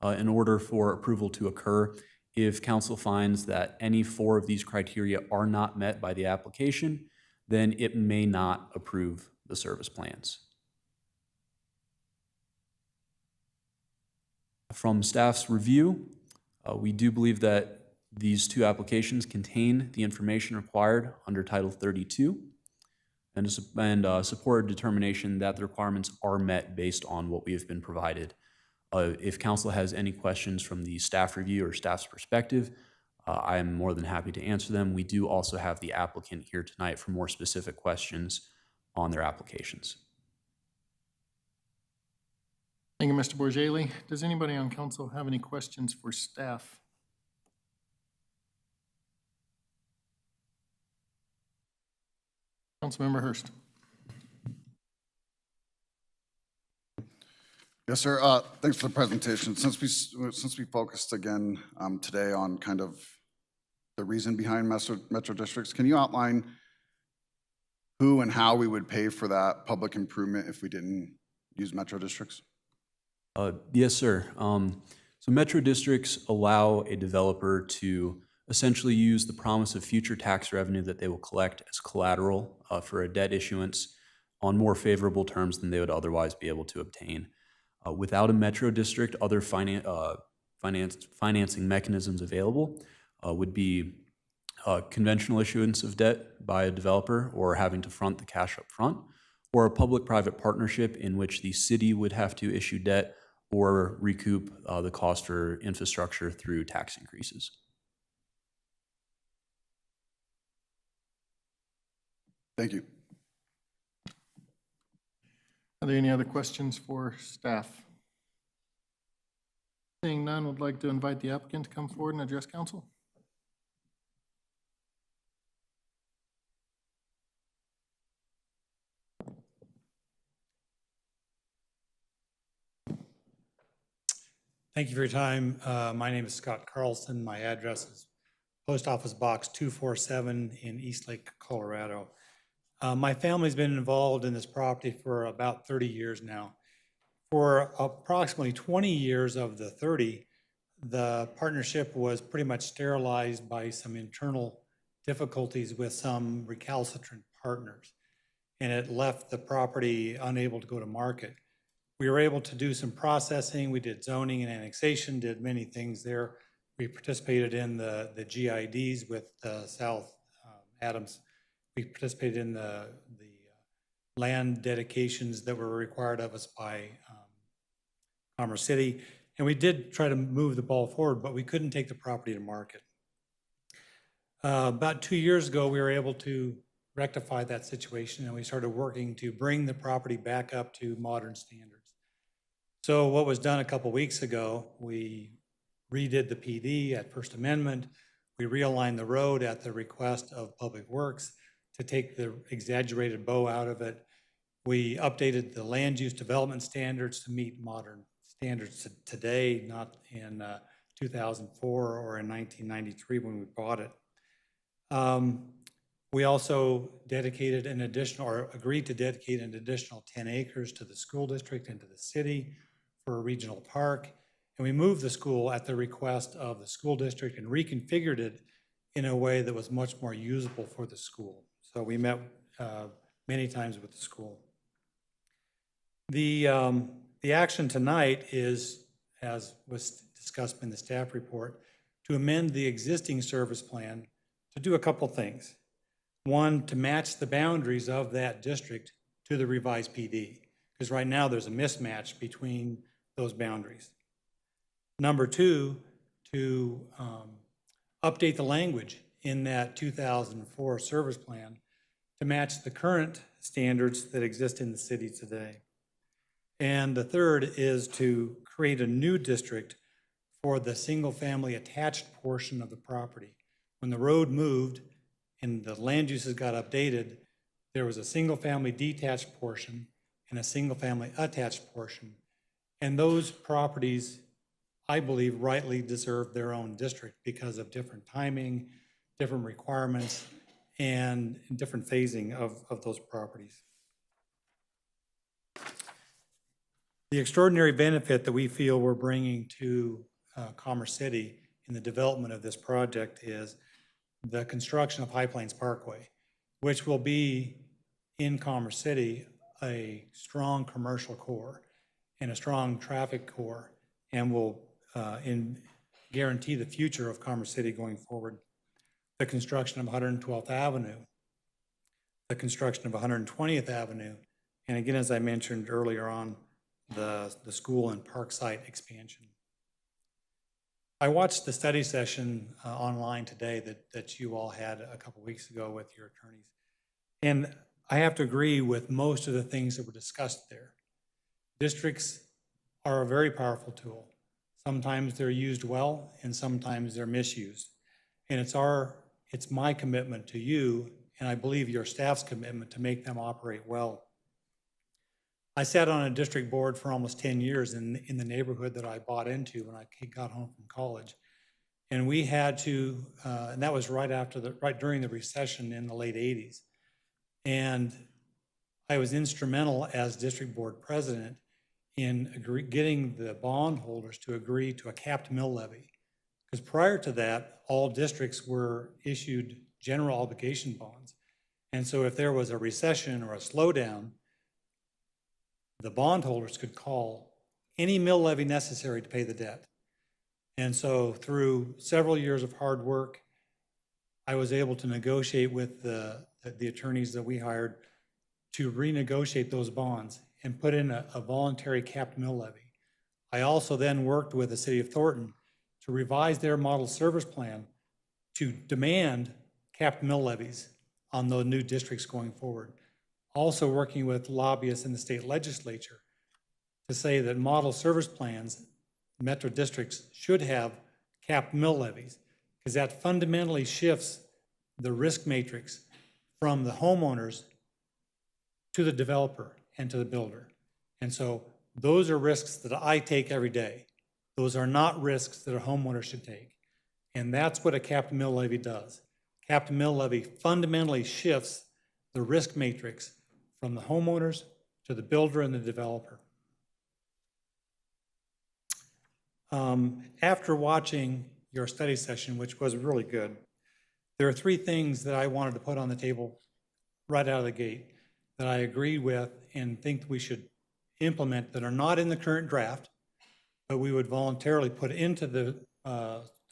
in order for approval to occur. If council finds that any four of these criteria are not met by the application, then it may not approve the service plans. From staff's review, we do believe that these two applications contain the information required under Title 32 and support a determination that the requirements are met based on what we have been provided. If council has any questions from the staff review or staff's perspective, I am more than happy to answer them. We do also have the applicant here tonight for more specific questions on their applications. Thank you, Mr. Borgelli. Does anybody on council have any questions for staff? Councilmember Hurst. Yes, sir. Thanks for the presentation. Since we focused again today on kind of the reason behind metro districts, can you outline who and how we would pay for that public improvement if we didn't use metro districts? Yes, sir. So metro districts allow a developer to essentially use the promise of future tax revenue that they will collect as collateral for a debt issuance on more favorable terms than they would otherwise be able to obtain. Without a metro district, other financing mechanisms available would be conventional issuance of debt by a developer or having to front the cash up front, or a public-private partnership in which the city would have to issue debt or recoup the cost for infrastructure through tax increases. Thank you. Are there any other questions for staff? Seeing none, would like to invite the applicant to come forward and address council. Thank you for your time. My name is Scott Carlson. My address is Post Office Box 247 in Eastlake, Colorado. My family's been involved in this property for about 30 years now. For approximately 20 years of the 30, the partnership was pretty much sterilized by some internal difficulties with some recalcitrant partners, and it left the property unable to go to market. We were able to do some processing. We did zoning and annexation, did many things there. We participated in the GIDs with South Adams We participated in the land dedications that were required of us by Commerce City. And we did try to move the ball forward, but we couldn't take the property to market. About 2 years ago, we were able to rectify that situation, and we started working to bring the property back up to modern standards. So what was done a couple weeks ago, we redid the PD at First Amendment. We realigned the road at the request of Public Works to take the exaggerated bow out of it. We updated the land use development standards to meet modern standards today, not in 2004 or in 1993 when we bought it. We also dedicated an additional, or agreed to dedicate an additional 10 acres to the school district and to the city for a regional park. And we moved the school at the request of the school district and reconfigured it in a way that was much more usable for the school. So we met many times with the school. The action tonight is, as was discussed in the staff report, to amend the existing service plan to do a couple things. One, to match the boundaries of that district to the revised PD, because right now there's a mismatch between those boundaries. Number two, to update the language in that 2004 service plan to match the current standards that exist in the city today. And the third is to create a new district for the single-family attached portion of the property. When the road moved and the land uses got updated, there was a single-family detached portion and a single-family attached portion. And those properties, I believe, rightly deserve their own district because of different timing, different requirements, and different phasing of those properties. The extraordinary benefit that we feel we're bringing to Commerce City in the development of this project is the construction of High Plains Parkway, which will be in Commerce City a strong commercial core and a strong traffic core, and will guarantee the future of Commerce City going forward. The construction of 112th Avenue, the construction of 120th Avenue, and again, as I mentioned earlier on, the school and park site expansion. I watched the study session online today that you all had a couple weeks ago with your attorneys. And I have to agree with most of the things that were discussed there. Districts are a very powerful tool. Sometimes they're used well and sometimes they're misused. And it's my commitment to you, and I believe your staff's commitment, to make them operate well. I sat on a district board for almost 10 years in the neighborhood that I bought into when I got home from college. And we had to, and that was right during the recession in the late 80s. And I was instrumental as district board president in getting the bondholders to agree to a capped mill levy. Because prior to that, all districts were issued general obligation bonds. And so if there was a recession or a slowdown, the bondholders could call any mill levy necessary to pay the debt. And so through several years of hard work, I was able to negotiate with the attorneys that we hired to renegotiate those bonds and put in a voluntary capped mill levy. I also then worked with the city of Thornton to revise their model service plan to demand capped mill levies on the new districts going forward. Also working with lobbyists in the state legislature to say that model service plans, metro districts, should have capped mill levies, because that fundamentally shifts the risk matrix from the homeowners to the developer and to the builder. And so those are risks that I take every day. Those are not risks that a homeowner should take. And that's what a capped mill levy does. Capped mill levy fundamentally shifts the risk matrix from the homeowners to the builder and the developer. After watching your study session, which was really good, there are three things that I wanted to put on the table right out of the gate that I agree with and think we should implement that are not in the current draft, but we would voluntarily put into the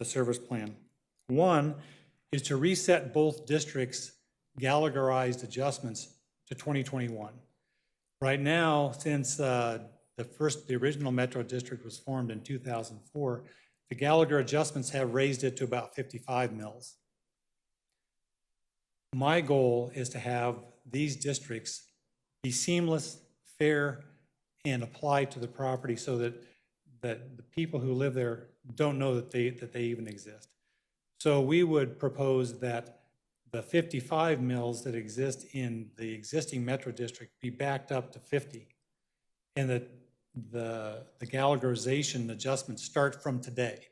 service plan. One is to reset both districts Gallagherized adjustments to 2021. Right now, since the original Metro District was formed in 2004, the Gallagher adjustments have raised it to about 55 mils. My goal is to have these districts be seamless, fair, and apply to the property so that the people who live there don't know that they even exist. So we would propose that the 55 mills that exist in the existing Metro District be backed up to 50, and that the Gallagherization adjustments start from today.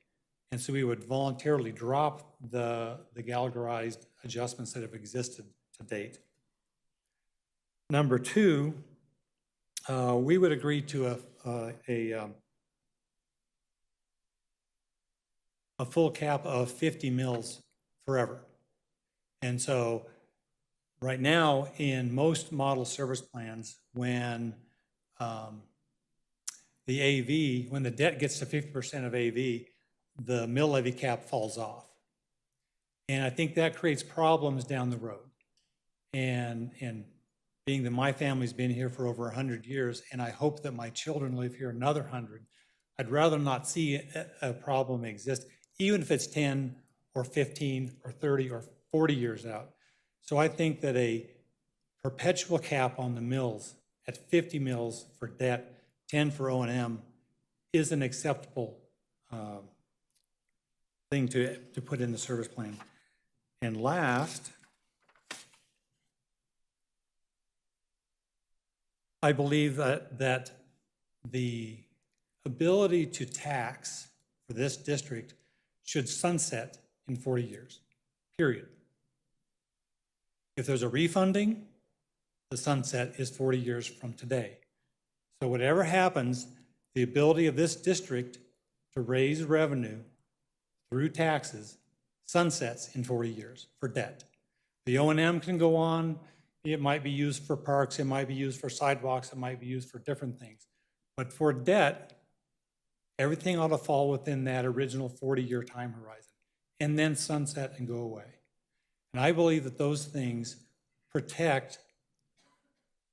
And so we would voluntarily drop the Gallagherized adjustments that have existed to date. Number two, we would agree to a full cap of 50 mils forever. And so right now, in most model service plans, when the AV, when the debt gets to 50% of AV, the mill levy cap falls off. And I think that creates problems down the road. And being that my family's been here for over 100 years, and I hope that my children live here another 100, I'd rather not see a problem exist, even if it's 10 or 15 or 30 or 40 years out. So I think that a perpetual cap on the mills at 50 mils for debt, 10 for O&M, is an acceptable thing to put in the service plan. And last, I believe that the ability to tax for this district should sunset in 40 years, period. If there's a refunding, the sunset is 40 years from today. So whatever happens, the ability of this district to raise revenue through taxes sunsets in 40 years for debt. The O&M can go on. It might be used for parks. It might be used for sidewalks. It might be used for different things. But for debt, everything ought to fall within that original 40-year time horizon and then sunset and go away. And I believe that those things protect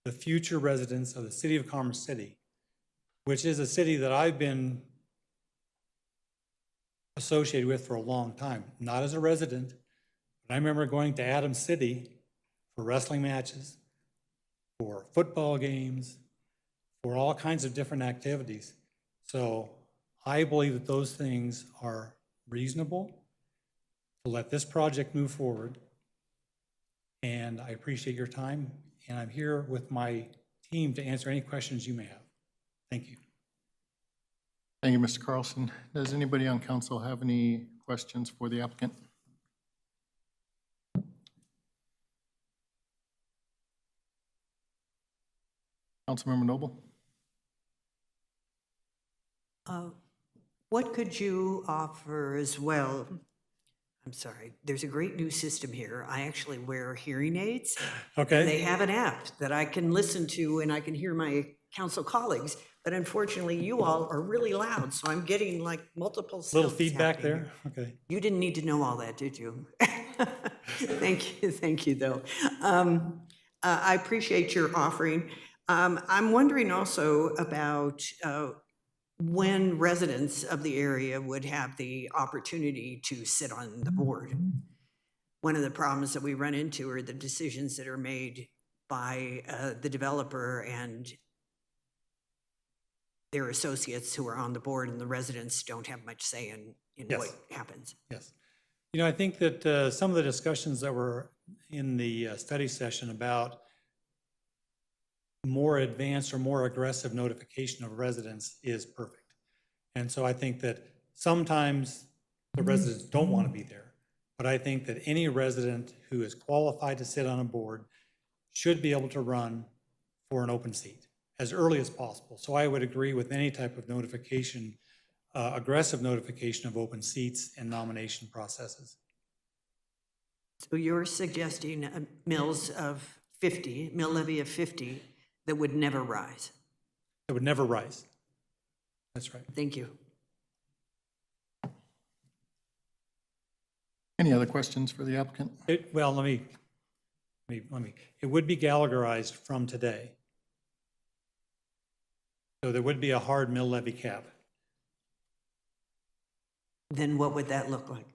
the future residents of the city of Commerce City, which is a city that I've been associated with for a long time, not as a resident, but I remember going to Adams City for wrestling matches, for football games, for all kinds of different activities. So I believe that those things are reasonable to let this project move forward. And I appreciate your time, and I'm here with my team to answer any questions you may have. Thank you. Thank you, Mr. Carlson. Does anybody on council have any questions for the applicant? Councilmember Noble? What could you offer as well? I'm sorry, there's a great new system here. I actually wear hearing aids. Okay. And they have an app that I can listen to and I can hear my council colleagues, but unfortunately you all are really loud, so I'm getting like multiple Little sounds feedback happening there? Okay. You didn't need to know all that, did you? Thank you though. I appreciate your offering. I'm wondering also about when residents of the area would have the opportunity to sit on the board. One of the problems that we run into are the decisions that are made by the developer and their associates who are on the board, and the residents don't have much say in Yes. what happens. Yes. You know, I think that some of the discussions that were in the study session about more advanced or more aggressive notification of residents is perfect. And so I think that sometimes the residents don't want to be there, but I think that any resident who is qualified to sit on a board should be able to run for an open seat as early as possible. So I would agree with any type of notification, aggressive notification of open seats and nomination processes. So you're suggesting a mills of 50, mill levy of 50 that would never rise? It would never rise. That's right. Thank you. Any other questions for the applicant? Well, let me it would be Gallagherized from today. So there would be a hard mill levy cap. Then what would that look like?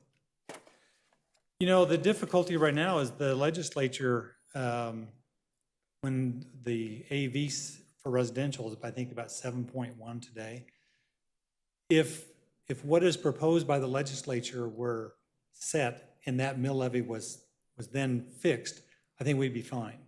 You know, the difficulty right now is the legislature, when the AVs for residential is, I think, about 7.1 today. If what is proposed by the legislature were set and that mill levy was then fixed, I think we'd be fine.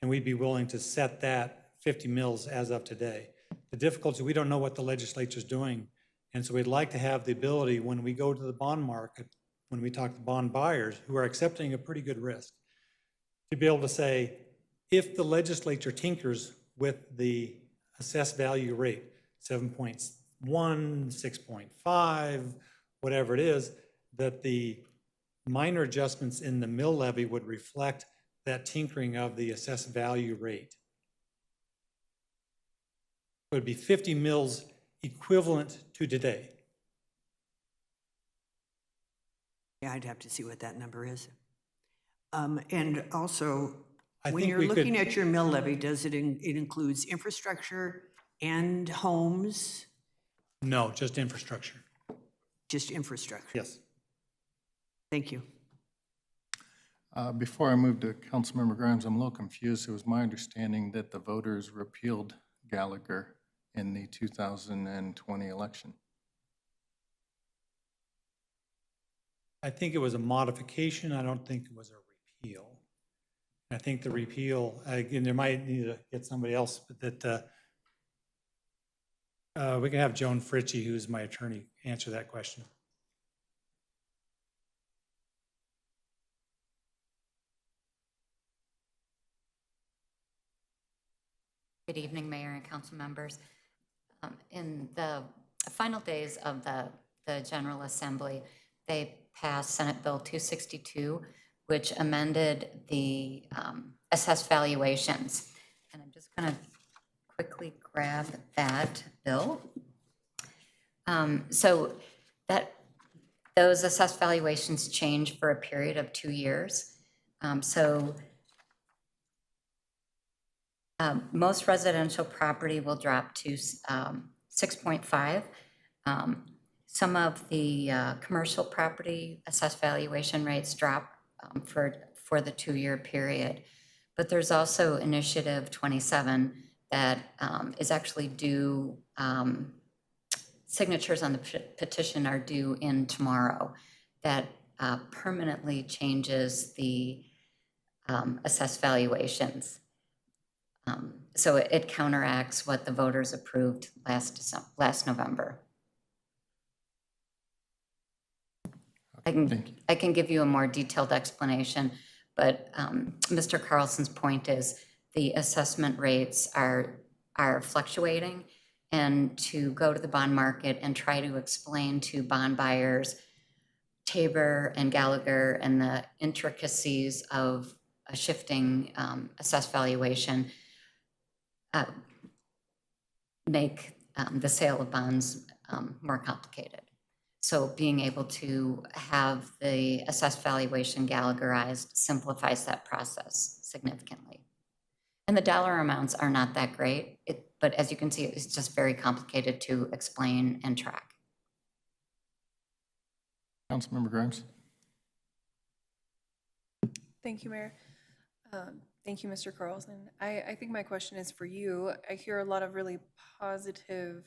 And we'd be willing to set that 50 mills as of today. The difficulty, we don't know what the legislature's doing. And so we'd like to have the ability, when we go to the bond market, when we talk to bond buyers who are accepting a pretty good risk, to be able to say, if the legislature tinkers with the assessed value rate, 7.1, 6.5, whatever it is, that the minor adjustments in the mill levy would reflect that tinkering of the assessed value rate. It would be 50 mills equivalent to today. Yeah, I'd have to see what that number is. And also, I when think you're we looking could- at your mill levy, does it includes infrastructure and homes? No, just infrastructure. Just infrastructure? Yes. Thank you. Before I move to Councilmember Grimes, I'm a little confused. It was my understanding that the voters repealed Gallagher in the 2020 election. I think it was a modification. I don't think it was a repeal. I think the repeal, again, there might need to get somebody else, but that we can have Joan Fritchie, who's my attorney, answer that question. Good evening, Mayor and council members. In the final days of the General Assembly, they passed Senate Bill 262, which amended the assessed valuations. And I'm just going to quickly grab that bill. So those assessed valuations change for a period of 2 years. Most residential property will drop to 6.5. Some of the commercial property assessed valuation rates drop for the 2-year period. But there's also Initiative 27 that is actually due, signatures on the petition are due in tomorrow, that permanently changes the assessed valuations. So it counteracts what the voters approved last November. I can give you a more detailed explanation, but Mr. Carlson's point is the assessment rates are fluctuating, and to go to the bond market and try to explain to bond buyers Tabor and Gallagher and the intricacies of a shifting assessed valuation make the sale of bonds more complicated. So being able to have the assessed valuation Gallagherized simplifies that process significantly. And the dollar amounts are not that great, but as you can see, it's just very complicated to explain and track. Councilmember Grimes. Thank you, Mayor. Thank you, Mr. Carlson. I think my question is for you. I hear a lot of really positive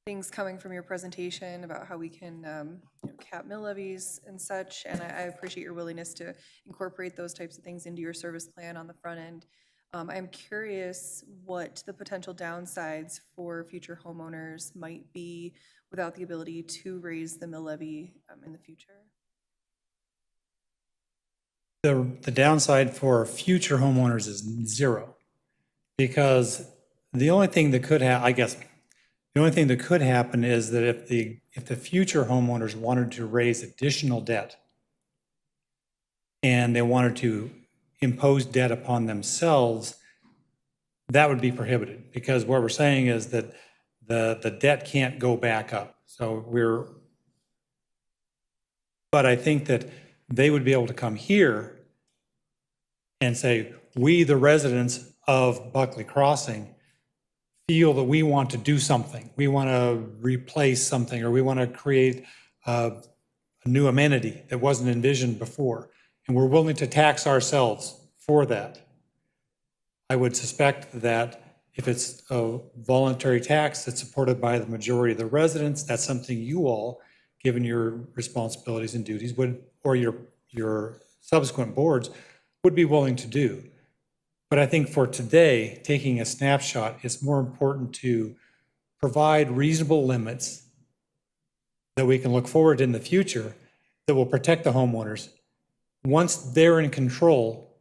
things coming from your presentation about how we can cap mill levies and such, and I appreciate your willingness to incorporate those types of things into your service plan on the front end. I'm curious what the potential downsides for future homeowners might be without the ability to raise the mill levy in the future. The downside for future homeowners is zero, because the only thing that could happen, I guess, the only thing that could happen is that if the future homeowners wanted to raise additional debt and they wanted to impose debt upon themselves, that would be prohibited, because what we're saying is that the debt can't go back up. But I think that they would be able to come here and say, we, the residents of Buckley Crossing, feel that we want to do something. We want to replace something, or we want to create a new amenity that wasn't envisioned before, and we're willing to tax ourselves for that. I would suspect that if it's a voluntary tax that's supported by the majority of the residents, that's something you all, given your responsibilities and duties, would, or your subsequent boards, would be willing to do. But I think for today, taking a snapshot, it's more important to provide reasonable limits that we can look forward to in the future that will protect the homeowners. Once they're in control,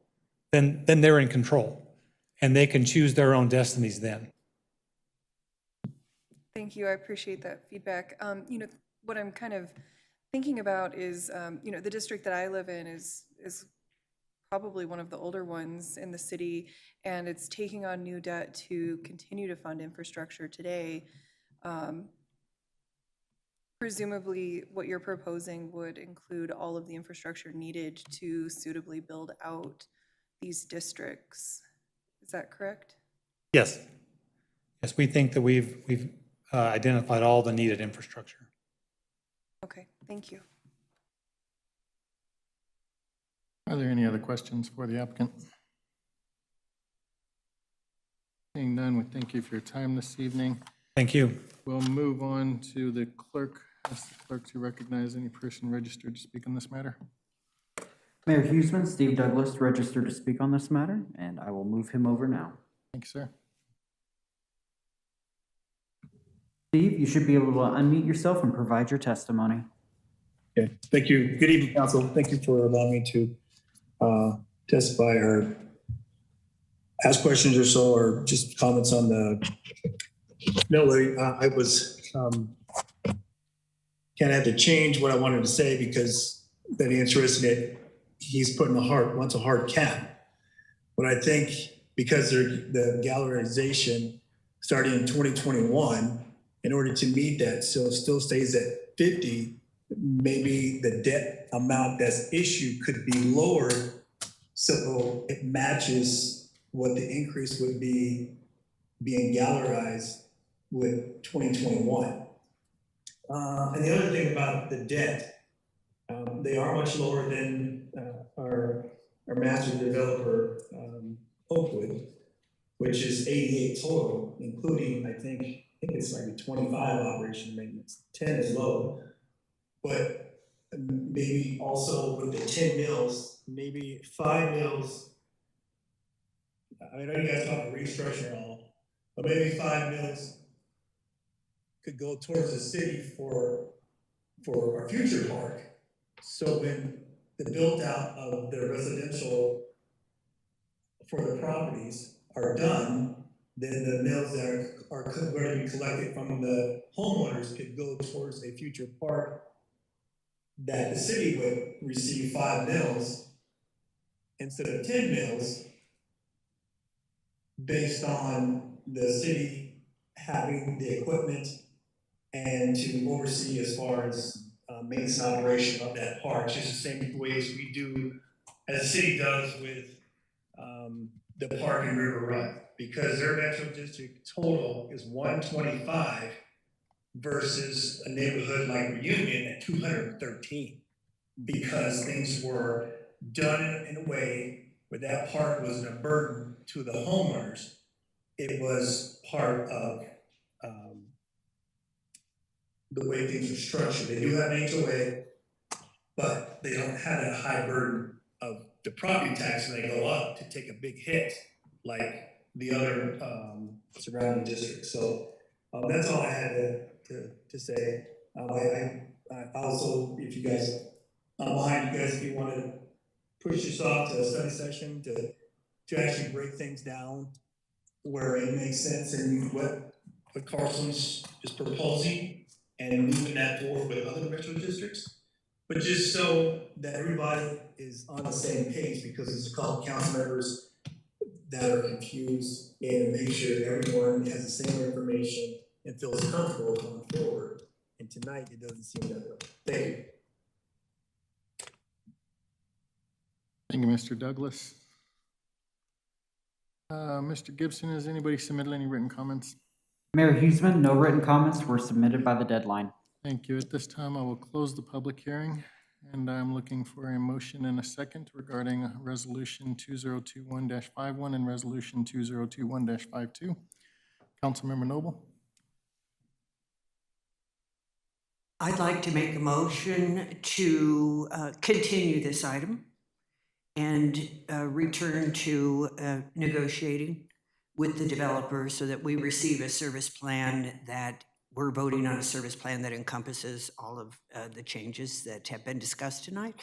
then they're in control, and they can choose their own destinies then. Thank you. I appreciate that feedback. What I'm kind of thinking about is, the district that I live in is probably one of the older ones in the city, and it's taking on new debt to continue to fund infrastructure today. Presumably, what you're proposing would include all of the infrastructure needed to suitably build out these districts. Is that correct? Yes. Yes, we think that we've identified all the needed infrastructure. Okay, thank you. Are there any other questions for the applicant? Seeing none, we thank you for your time this evening. Thank you. We'll move on to the clerk. Ask the clerk to recognize any person registered to speak on this matter. Mayor Huseman, Steve Douglas, registered to speak on this matter, and I will move him over now. Thank you, sir. Steve, you should be able to unmute yourself and provide your testimony. Okay, thank you. Good evening, council. Thank you for allowing me to testify or ask questions or so, or just comments on the mill levy. I was kind of had to change what I wanted to say because that interested it. He's putting wants a hard cap. But I think because the gallerization starting in 2021, in order to meet that, so it still stays at 50, maybe the debt amount that's issued could be lowered so it matches what the increase would be being gallerized with 2021. And the other thing about the debt, they are much lower than our master developer, Oakwood, which is 88 total, including, I think it's like a 25 operation and maintenance. 10 is low. But maybe also with the 10 mills, maybe 5 mills. I know you guys talk about restructuring and all, but maybe 5 mills could go towards the city for our future park. So when the build out of the residential for the properties are done, then the mills that are going to be collected from the homeowners could go towards a future park that the city would receive 5 mills instead of 10 mills based on the city having the equipment and to oversee as far as maintenance and operation of that park, just the same ways we do, as the city does with the park in River Run, because their metro district total is 125 versus a neighborhood like Reunion at 213, because things were done in a way where that park wasn't a burden to the homeowners. It was part of the way things are structured. They do have an HOA, but they don't have a high burden of the property tax when they go up to take a big hit like the other surrounding districts. So that's all I had to say. I also, if you guys don't mind, if you want to push this off to a study session to actually break things down where it makes sense and what Carson's is proposing and moving that forward with other metro districts. But just so that everybody is on the same page, because there's a couple council members that are confused, and make sure everyone has the same information and feels comfortable going forward. And tonight, it doesn't seem that way. Thank you. Thank you, Mr. Douglas. Mr. Gibson, has anybody submitted any written comments? Mayor Huseman, no written comments were submitted by the deadline. Thank you. At this time, I will close the public hearing, and I'm looking for a motion and a second regarding Resolution 2021-51 and Resolution 2021-52. Councilmember Noble? I'd like to make a motion to continue this item and return to negotiating with the developer so that we receive a service plan that we're voting on a service plan that encompasses all of the changes that have been discussed tonight,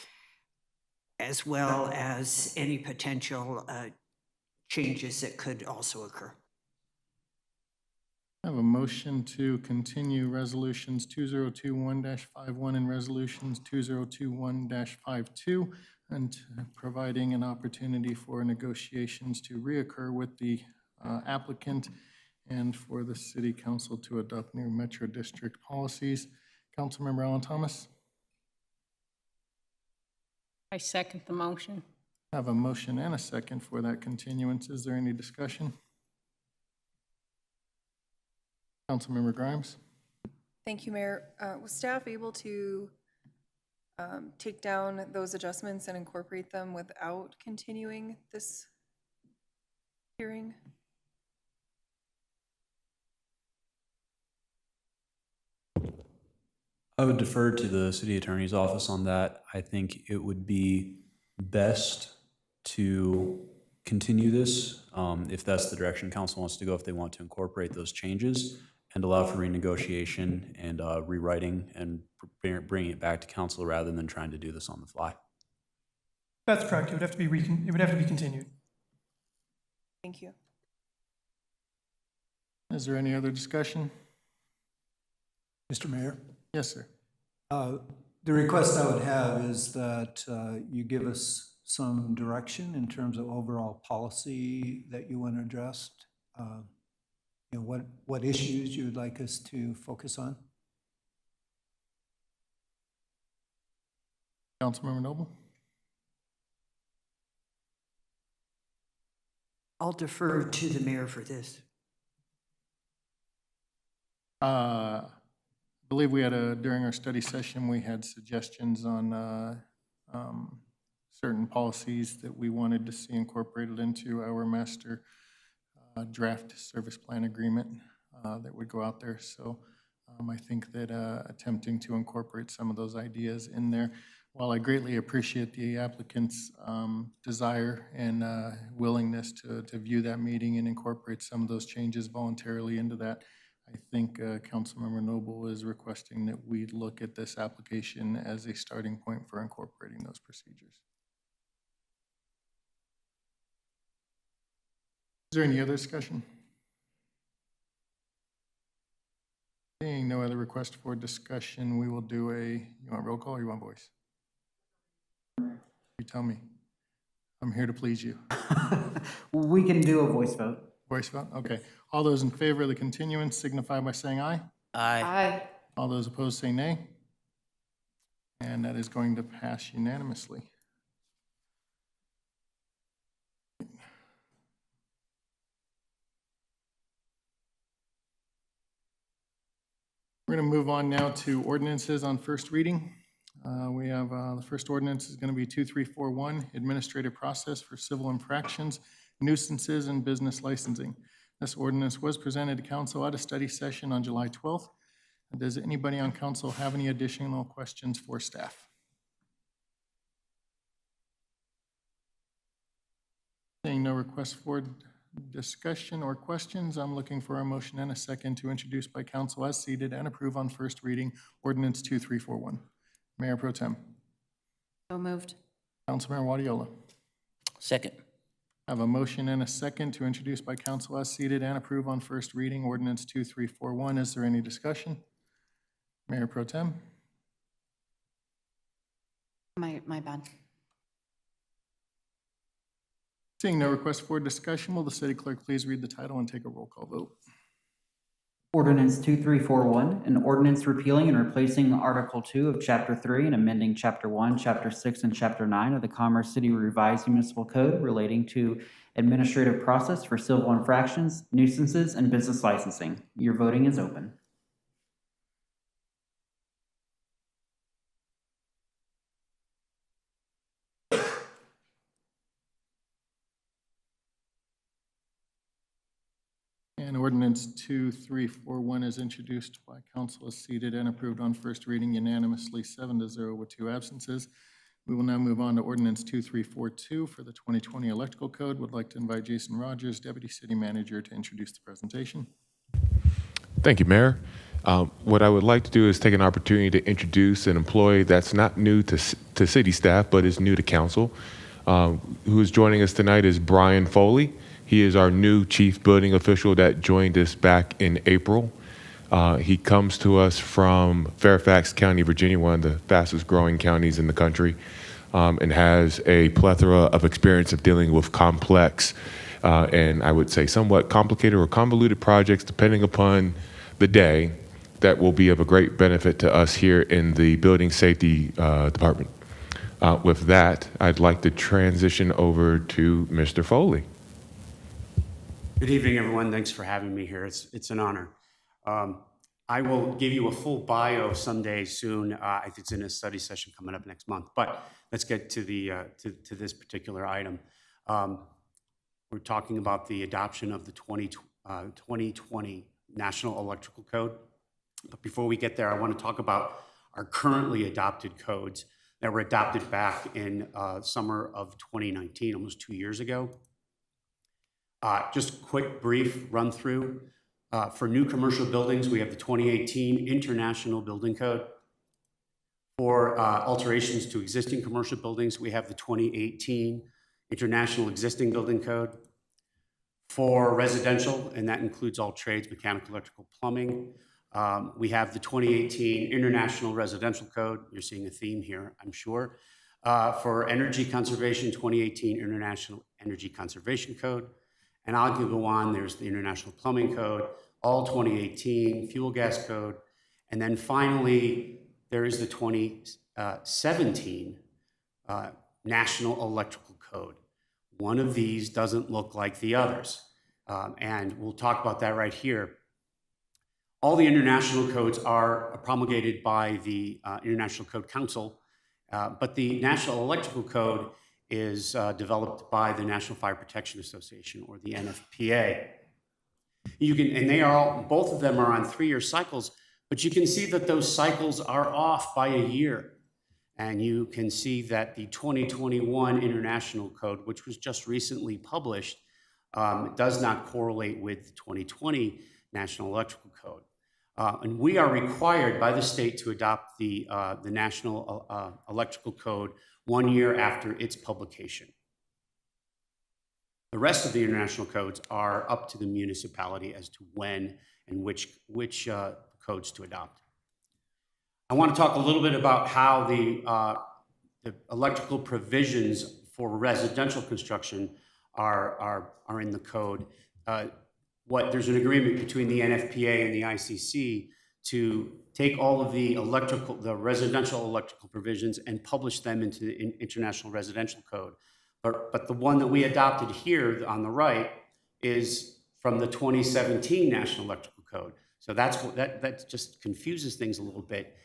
as well as any potential changes that could also occur. I have a motion to continue Resolutions 2021-51 and Resolutions 2021-52 and providing an opportunity for negotiations to reoccur with the applicant and for the City Council to adopt new Metro District policies. Councilmember Alan Thomas? I second the motion. I have a motion and a second for that continuance. Is there any discussion? Councilmember Grimes? Thank you, Mayor. Was staff able to take down those adjustments and incorporate them without continuing this hearing? I would defer to the city attorney's office on that. I think it would be best to continue this, if that's the direction council wants to go, if they want to incorporate those changes and allow for renegotiation and rewriting and bringing it back to council rather than trying to do this on the fly. That's correct. It would have to be continued. Thank you. Is there any other discussion? Mr. Mayor? Yes, sir. The request I would have is that you give us some direction in terms of overall policy that you want to address. You know, what issues you would like us to focus on? Councilmember Noble? I'll defer to the mayor for this. I believe we had during our study session, we had suggestions on certain policies that we wanted to see incorporated into our master draft service plan agreement that would go out there. So I think that attempting to incorporate some of those ideas in there, while I greatly appreciate the applicant's desire and willingness to view that meeting and incorporate some of those changes voluntarily into that, I think Councilmember Noble is requesting that we look at this application as a starting point for incorporating those procedures. Is there any other discussion? Seeing no other request for discussion, we will do you want roll call or you want voice? You tell me. I'm here to please you. We can do a voice vote. Voice vote? Okay. All those in favor of the continuance signify by saying aye. Aye. Aye. All those opposed say nay. And that is going to pass unanimously. We're going to move on now to ordinances on first reading. We have the first ordinance is going to be 2341, Administrative Process for Civil Infractions, Nuisances, and Business Licensing. This ordinance was presented to council at a study session on July 12th. Does anybody on council have any additional questions for staff? Seeing no requests for discussion or questions, I'm looking for a motion and a second to introduce by council as seated and approve on first reading ordinance 2341. Mayor Pro Tem. So moved. Councilmember Wadiola. Second. I have a motion and a second to introduce by council as seated and approve on first reading ordinance 2341. Is there any discussion? Mayor Pro Tem. My bad. Seeing no request for discussion, will the city clerk please read the title and take a roll call vote? Ordinance 2341, an ordinance repealing and replacing Article 2 of Chapter 3 and amending Chapter 1, Chapter 6, and Chapter 9 of the Commerce City Revised Municipal Code relating to administrative process for civil infractions, nuisances, and business licensing. Your voting is open. And ordinance 2341 is introduced by council, is seated and approved on first reading unanimously, 7-0 with 2 absences. We will now move on to ordinance 2342 for the 2020 electrical code. Would like to invite Jason Rogers, Deputy City Manager, to introduce the presentation. Thank you, Mayor. What I would like to do is take an opportunity to introduce an employee that's not new to city staff, but is new to council. Who is joining us tonight is Brian Foley. He is our new chief building official that joined us back in April. He comes to us from Fairfax County, Virginia, one of the fastest growing counties in the country, and has a plethora of experience of dealing with complex and I would say somewhat complicated or convoluted projects, depending upon the day, that will be of a great benefit to us here in the Building Safety Department. With that, I'd like to transition over to Mr. Foley. Good evening, everyone. Thanks for having me here. It's an honor. I will give you a full bio someday soon. I think it's in a study session coming up next month. But let's get to the to this particular item. We're talking about the adoption of the 2020 National Electrical Code. But before we get there, I want to talk about our currently adopted codes that were adopted back in summer of 2019, almost 2 years ago. Just quick, brief run through. For new commercial buildings, we have the 2018 International Building Code. For alterations to existing commercial buildings, we have the 2018 International Existing Building Code. For residential, and that includes all trades, mechanical, electrical, plumbing, we have the 2018 International Residential Code. You're seeing a theme here, I'm sure. For energy conservation, 2018 International Energy Conservation Code. And I'll go on, there's the International Plumbing Code, all 2018, Fuel Gas Code. And then finally, there is the 2017 National Electrical Code. One of these doesn't look like the others. And we'll talk about that right here. All the international codes are promulgated by the International Code Council, but the National Electrical Code is developed by the National Fire Protection Association, or the NFPA. And they are all, both of them are on 3-year cycles, but you can see that those cycles are off by a year. And you can see that the 2021 International Code, which was just recently published, does not correlate with the 2020 National Electrical Code. And we are required by the state to adopt the National Electrical Code 1 year after its publication. The rest of the international codes are up to the municipality as to when and which codes to adopt. I want to talk a little bit about how the electrical provisions for residential construction are in the code. There's an agreement between the NFPA and the ICC to take all of the residential electrical provisions and publish them into the International Residential Code. But the one that we adopted here on the right is from the 2017 National Electrical Code. So that just confuses things a little bit,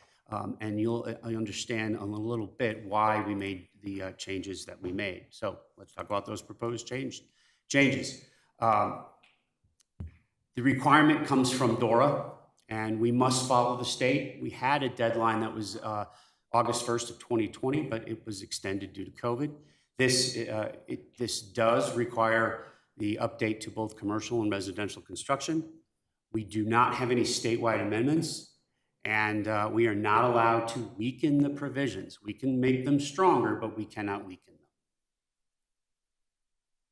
and you'll understand in a little bit why we made the changes that we made. So let's talk about those proposed changes. The requirement comes from DORA, and we must follow the state. We had a deadline that was August 1st of 2020, but it was extended due to COVID. This does require the update to both commercial and residential construction. We do not have any statewide amendments, and we are not allowed to weaken the provisions. We can make them stronger, but we cannot weaken them.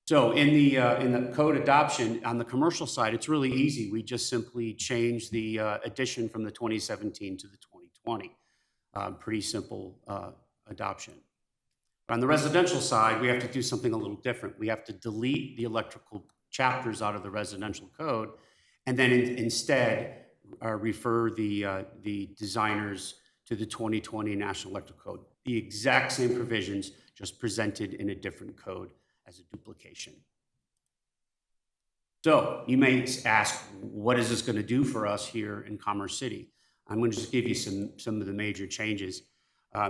So in the code adoption, on the commercial side, it's really easy. We just simply change the addition from the 2017 to the 2020. Pretty simple adoption. But on the residential side, we have to do something a little different. We have to delete the electrical chapters out of the residential code, and then instead refer the designers to the 2020 National Electrical Code. The exact same provisions, just presented in a different code as a duplication. So you may ask, what is this going to do for us here in Commerce City? I'm going to just give you some of the major changes.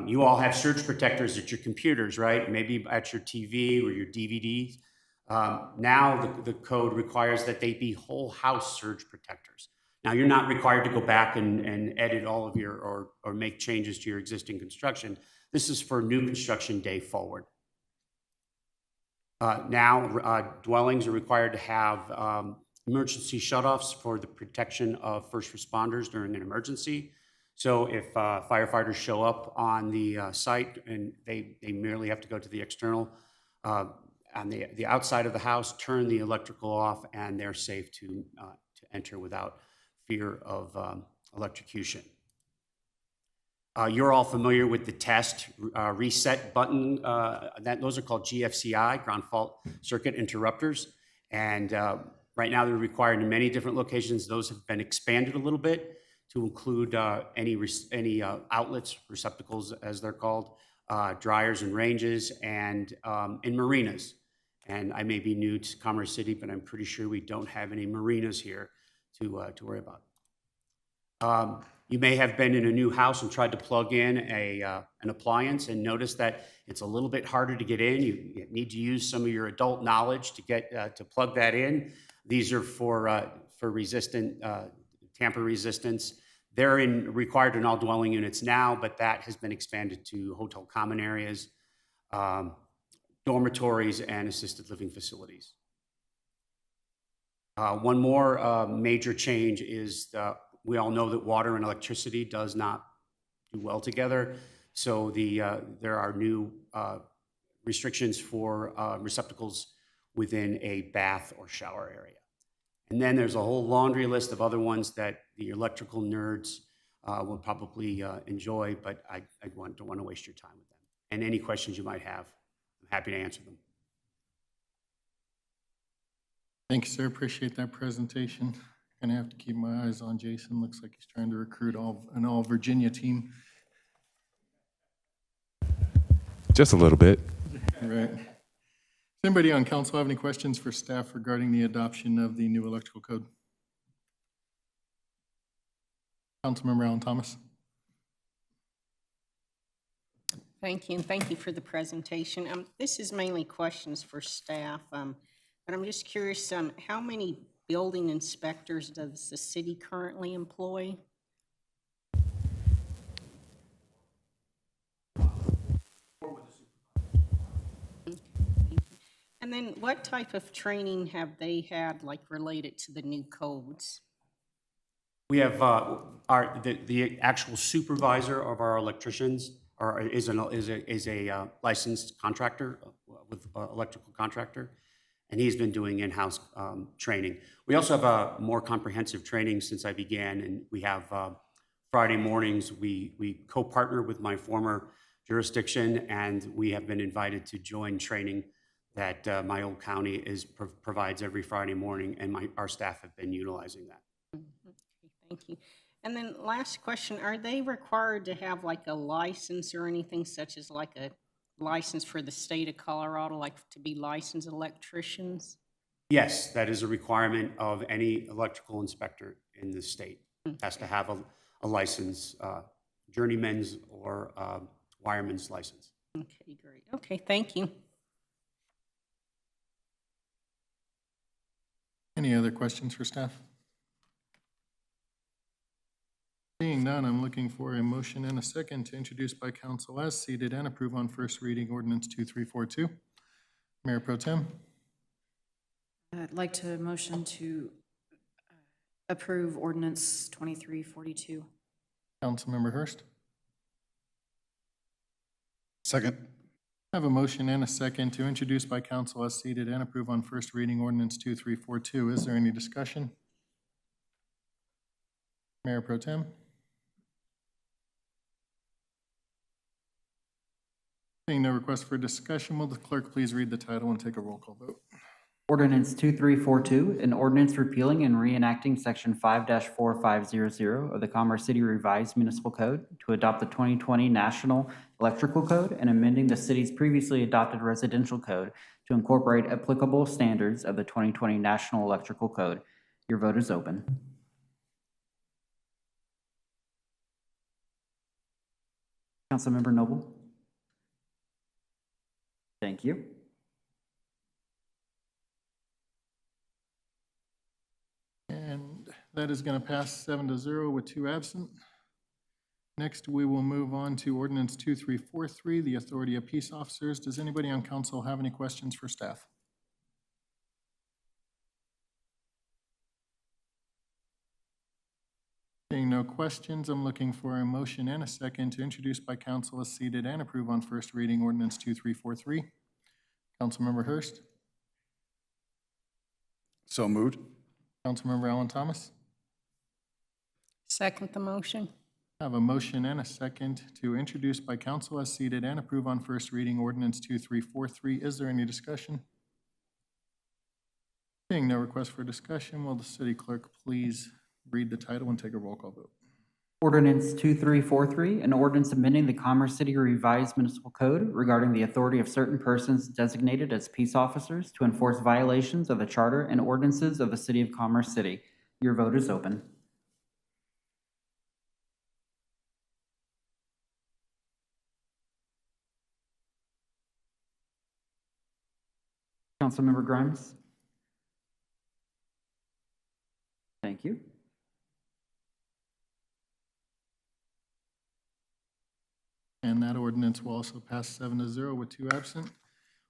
You all have surge protectors at your computers, right? Maybe at your TV or your DVDs. Now the code requires that they be whole house surge protectors. Now you're not required to go back and edit all of your or make changes to your existing construction. This is for new construction day forward. Now dwellings are required to have emergency shutoffs for the protection of first responders during an emergency. So if firefighters show up on the site and they merely have to go to the external, on the outside of the house, turn the electrical off, and they're safe to enter without fear of electrocution. You're all familiar with the test reset button. Those are called GFCI, ground fault circuit interrupters. And right now they're required in many different locations. Those have been expanded a little bit to include any outlets, receptacles as they're called, dryers and ranges, and in marinas. And I may be new to Commerce City, but I'm pretty sure we don't have any marinas here to worry about. You may have been in a new house and tried to plug in an appliance and noticed that it's a little bit harder to get in. You need to use some of your adult knowledge to get to plug that in. These are for resistant tamper resistance. They're required in all dwelling units now, but that has been expanded to hotel common areas, dormitories, and assisted living facilities. One more major change is we all know that water and electricity does not do well together. So there are new restrictions for receptacles within a bath or shower area. And then there's a whole laundry list of other ones that the electrical nerds will probably enjoy, but I don't want to waste your time with them. And any questions you might have, I'm happy to answer them. Thank you, sir. Appreciate that presentation. Gonna have to keep my eyes on Jason. Looks like he's trying to recruit an all Virginia team. Just a little bit. Right. Does anybody on council have any questions for staff regarding the adoption of the new electrical code? Councilmember Alan Thomas. Thank you, and thank you for the presentation. This is mainly questions for staff, but I'm just curious, how many building inspectors does the city currently employ? And then what type of training have they had, like, related to the new codes? We have the actual supervisor of our electricians is a licensed contractor with electrical contractor, and he's been doing in-house training. We also have a more comprehensive training since I began, and we have Friday mornings. We co-partner with my former jurisdiction, and we have been invited to join training that my old county provides every Friday morning, and our staff have been utilizing that. Okay, thank you. And then last question, are they required to have like a license or anything such as like a license for the state of Colorado, like to be licensed electricians? Yes, that is a requirement of any electrical inspector in the state. Has to have a license, journeyman's or wireman's license. Okay, great. Okay, thank you. Any other questions for staff? Seeing none, I'm looking for a motion and a second to introduce by council as seated and approve on first reading ordinance 2342. Mayor Pro Tem. I'd like to motion to approve ordinance 2342. Councilmember Hurst. Second. I have a motion and a second to introduce by council as seated and approve on first reading ordinance 2342. Is there any discussion? Mayor Pro Tem. Seeing no request for discussion, will the clerk please read the title and take a roll call vote? Ordinance 2342, an ordinance repealing and reenacting Section 5-4500 of the Commerce City Revised Municipal Code to adopt the 2020 National Electrical Code and amending the city's previously adopted residential code to incorporate applicable standards of the 2020 National Electrical Code. Your vote is open. Councilmember Noble? Thank you. And that is going to pass 7-0 with 2 absent. Next, we will move on to Ordinance 2343, the authority of peace officers. Does anybody on council have any questions for staff? Seeing no questions, I'm looking for a motion and a second to introduce by council as seated and approve on first reading Ordinance 2343. Councilmember Hurst. So moved. Councilmember Allen Thomas. Second the motion. I have a motion and a second to introduce by council as seated and approve on first reading Ordinance 2343. Is there any discussion? Seeing no request for discussion, will the city clerk please read the title and take a roll call vote? Ordinance 2343, an ordinance amending the Commerce City Revised Municipal Code regarding the authority of certain persons designated as peace officers to enforce violations of the charter and ordinances of the City of Commerce City. Your vote is open. Councilmember Grimes? Thank you. And that ordinance will also pass 7-0 with 2 absent.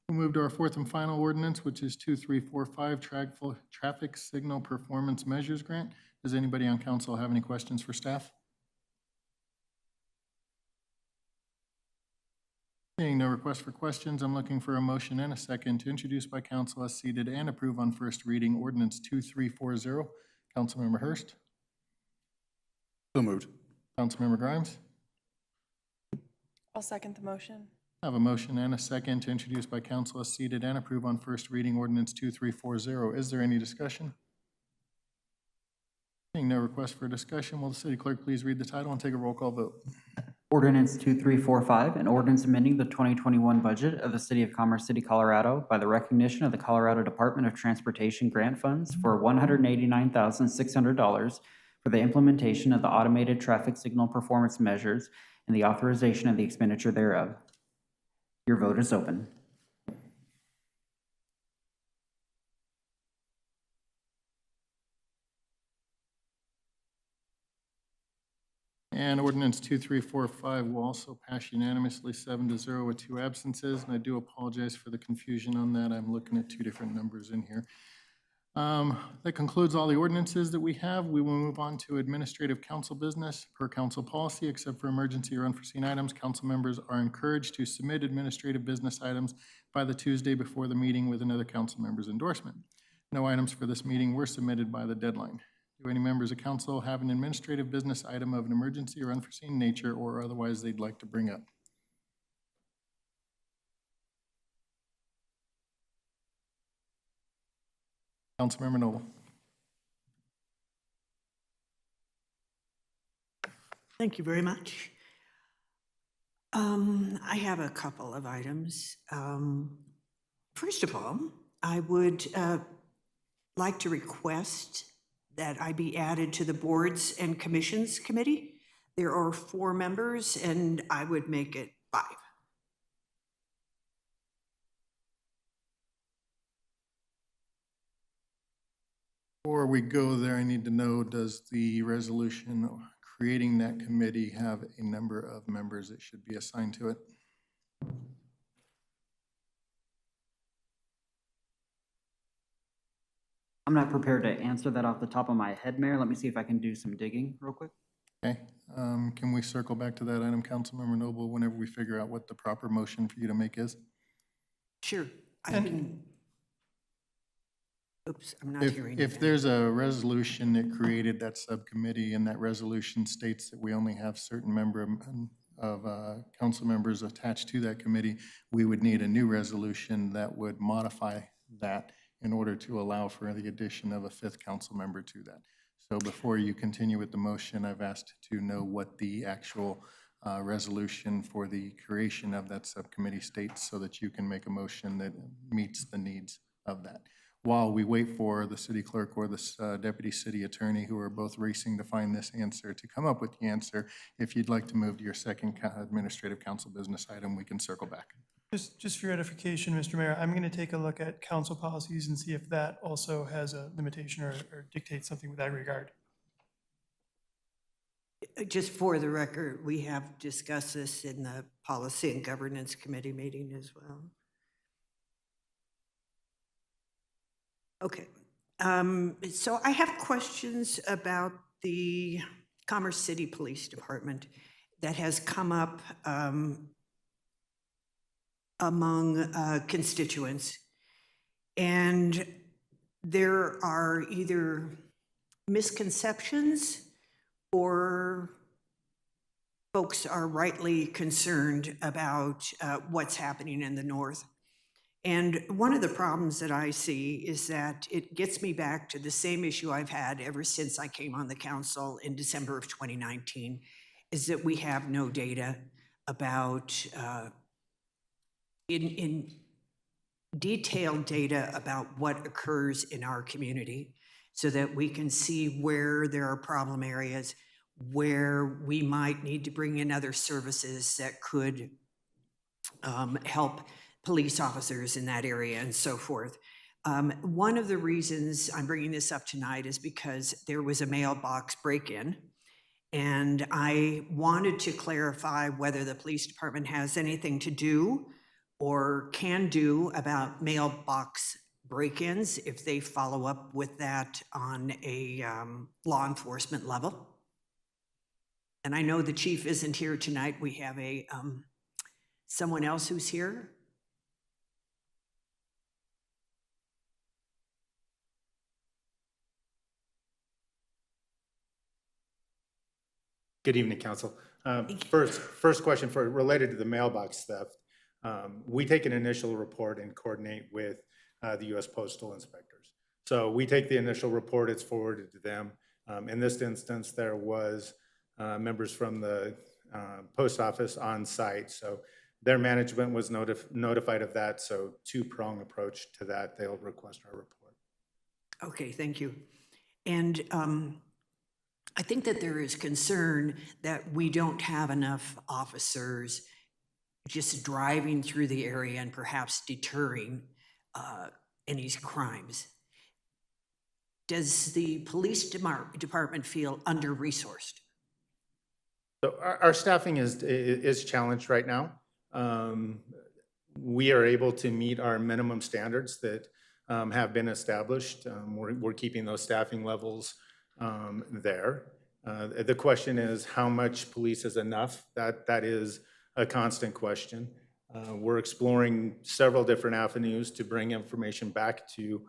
We'll move to our fourth and final ordinance, which is 2345, Traffic Signal Performance Measures Grant. Does anybody on council have any questions for staff? Seeing no request for questions, I'm looking for a motion and a second to introduce by council as seated and approve on first reading Ordinance 2340. Councilmember Hurst. So moved. Councilmember Grimes. I'll second the motion. I have a motion and a second to introduce by council as seated and approve on first reading Ordinance 2340. Is there any discussion? Seeing no request for discussion, will the city clerk please read the title and take a roll call vote? Ordinance 2345, an ordinance amending the 2021 budget of the City of Commerce City, Colorado by the recognition of the Colorado Department of Transportation grant funds for $189,600 for the implementation of the automated traffic signal performance measures and the authorization of the expenditure thereof. Your vote is open. And Ordinance 2345 will also pass unanimously 7-0 with 2 absences. And I do apologize for the confusion on that. I'm looking at 2 different numbers in here. That concludes all the ordinances that we have. We will move on to administrative council business. Per council policy, except for emergency or unforeseen items, council members are encouraged to submit administrative business items by the Tuesday before the meeting with another council member's endorsement. No items for this meeting were submitted by the deadline. Do any members of council have an administrative business item of an emergency or unforeseen nature or otherwise they'd like to bring up? Councilmember Noble. Thank you very much. I have a couple of items. First of all, I would like to request that I be added to the Boards and Commissions Committee. There are 4 members, and I would make it 5. Before we go there, I need to know, does the resolution creating that committee have a number of members that should be assigned to it? I'm not prepared to answer that off the top of my head, Mayor. Let me see if I can do some digging real quick. Okay, can we circle back to that item, Councilmember Noble, whenever we figure out what the proper motion for you to make is? Sure. Oops, I'm not hearing If there's a resolution that created that subcommittee and that resolution states that we only have certain council members attached to that committee, we would need a new resolution that would modify that in order to allow for the addition of a fifth council member to that. So before you continue with the motion, I've asked to know what the actual resolution for the creation of that subcommittee states so that you can make a motion that meets the needs of that. While we wait for the city clerk or the deputy city attorney, who are both racing to find this answer, to come up with the answer, if you'd like to move to your second administrative council business item, we can circle back. Just for your edification, Mr. Mayor, I'm going to take a look at council policies and see if that also has a limitation or dictates something with that regard. Just for the record, we have discussed this in the Policy and Governance Committee meeting as well. Okay. So I have questions about the Commerce City Police Department that has come up among constituents. And there are either misconceptions or folks are rightly concerned about what's happening in the north. And one of the problems that I see is that it gets me back to the same issue I've had ever since I came on the council in December of 2019, is that we have no data about, in detailed data about what occurs in our community, so that we can see where there are problem areas, where we might need to bring in other services that could help police officers in that area and so forth. One of the reasons I'm bringing this up tonight is because there was a mailbox break-in, and I wanted to clarify whether the police department has anything to do or can do about mailbox break-ins if they follow up with that on a law enforcement level. And I know the chief isn't here tonight. We have a someone else who's here. Good evening, Council. First question related to the mailbox theft. We take an initial report and coordinate with the U.S. Postal Inspectors. So we take the initial report, it's forwarded to them. In this instance, there was members from the post office on site, so their management was notified of that. So two-prong approach to that, they'll request our report. Okay, thank you. And I think that there is concern that we don't have enough officers just driving through the area and perhaps deterring any crimes. Does the police department feel under-resourced? So our staffing is challenged right now. We are able to meet our minimum standards that have been established. We're keeping those staffing levels there. The question is, how much police is enough? That is a constant question. We're exploring several different avenues to bring information back to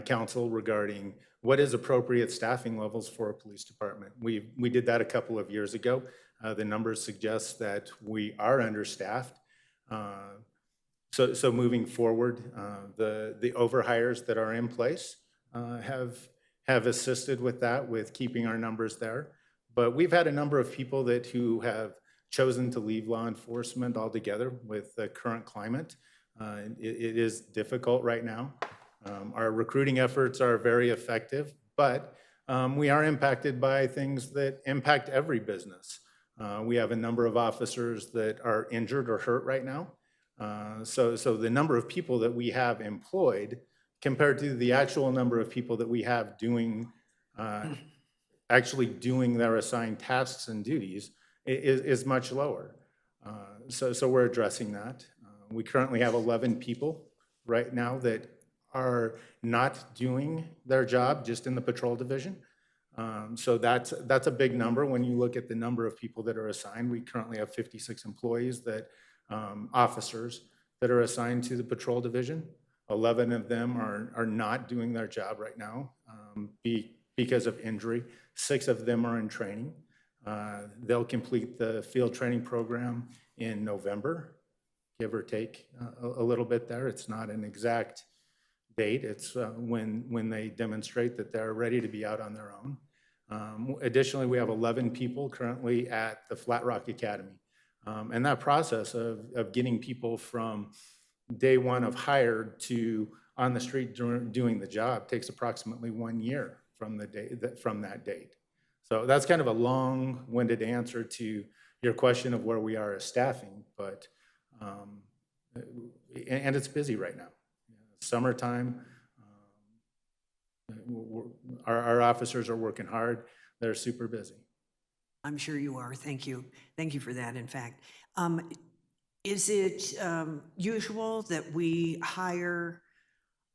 council regarding what is appropriate staffing levels for a police department. We did that a couple of years ago. The numbers suggest that we are understaffed. So moving forward, the overhires that are in place have assisted with that, with keeping our numbers there. But we've had a number of people who have chosen to leave law enforcement altogether with the current climate. It is difficult right now. Our recruiting efforts are very effective, but we are impacted by things that impact every business. We have a number of officers that are injured or hurt right now. So the number of people that we have employed compared to the actual number of people that we have actually doing their assigned tasks and duties is much lower. So we're addressing that. We currently have 11 people right now that are not doing their job just in the patrol division. So that's a big number when you look at the number of people that are assigned. We currently have 56 employees officers that are assigned to the patrol division. 11 of them are not doing their job right now because of injury. 6 of them are in training. They'll complete the field training program in November, give or take a little bit there. It's not an exact date. It's when they demonstrate that they're ready to be out on their own. Additionally, we have 11 people currently at the Flat Rock Academy. And that process of getting people from day one of hired to on the street doing the job takes approximately 1 year from that date. So that's kind of a long-winded answer to your question of where we are as staffing, but and it's busy right now. Summertime, our officers are working hard. They're super busy. I'm sure you are. Thank you. Thank you for that, in fact. Is it usual that we hire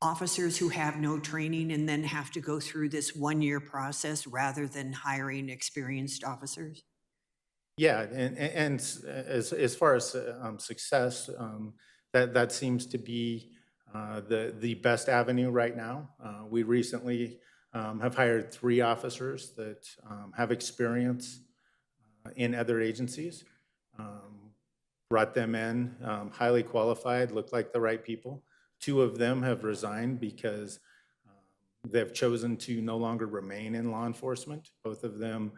officers who have no training and then have to go through this 1-year process rather than hiring experienced officers? Yeah, and as far as success, that seems to be the best avenue right now. We recently have hired 3 officers that have experience in other agencies, brought them in, highly qualified, looked like the right people. 2 of them have resigned because they've chosen to no longer remain in law enforcement. Both of them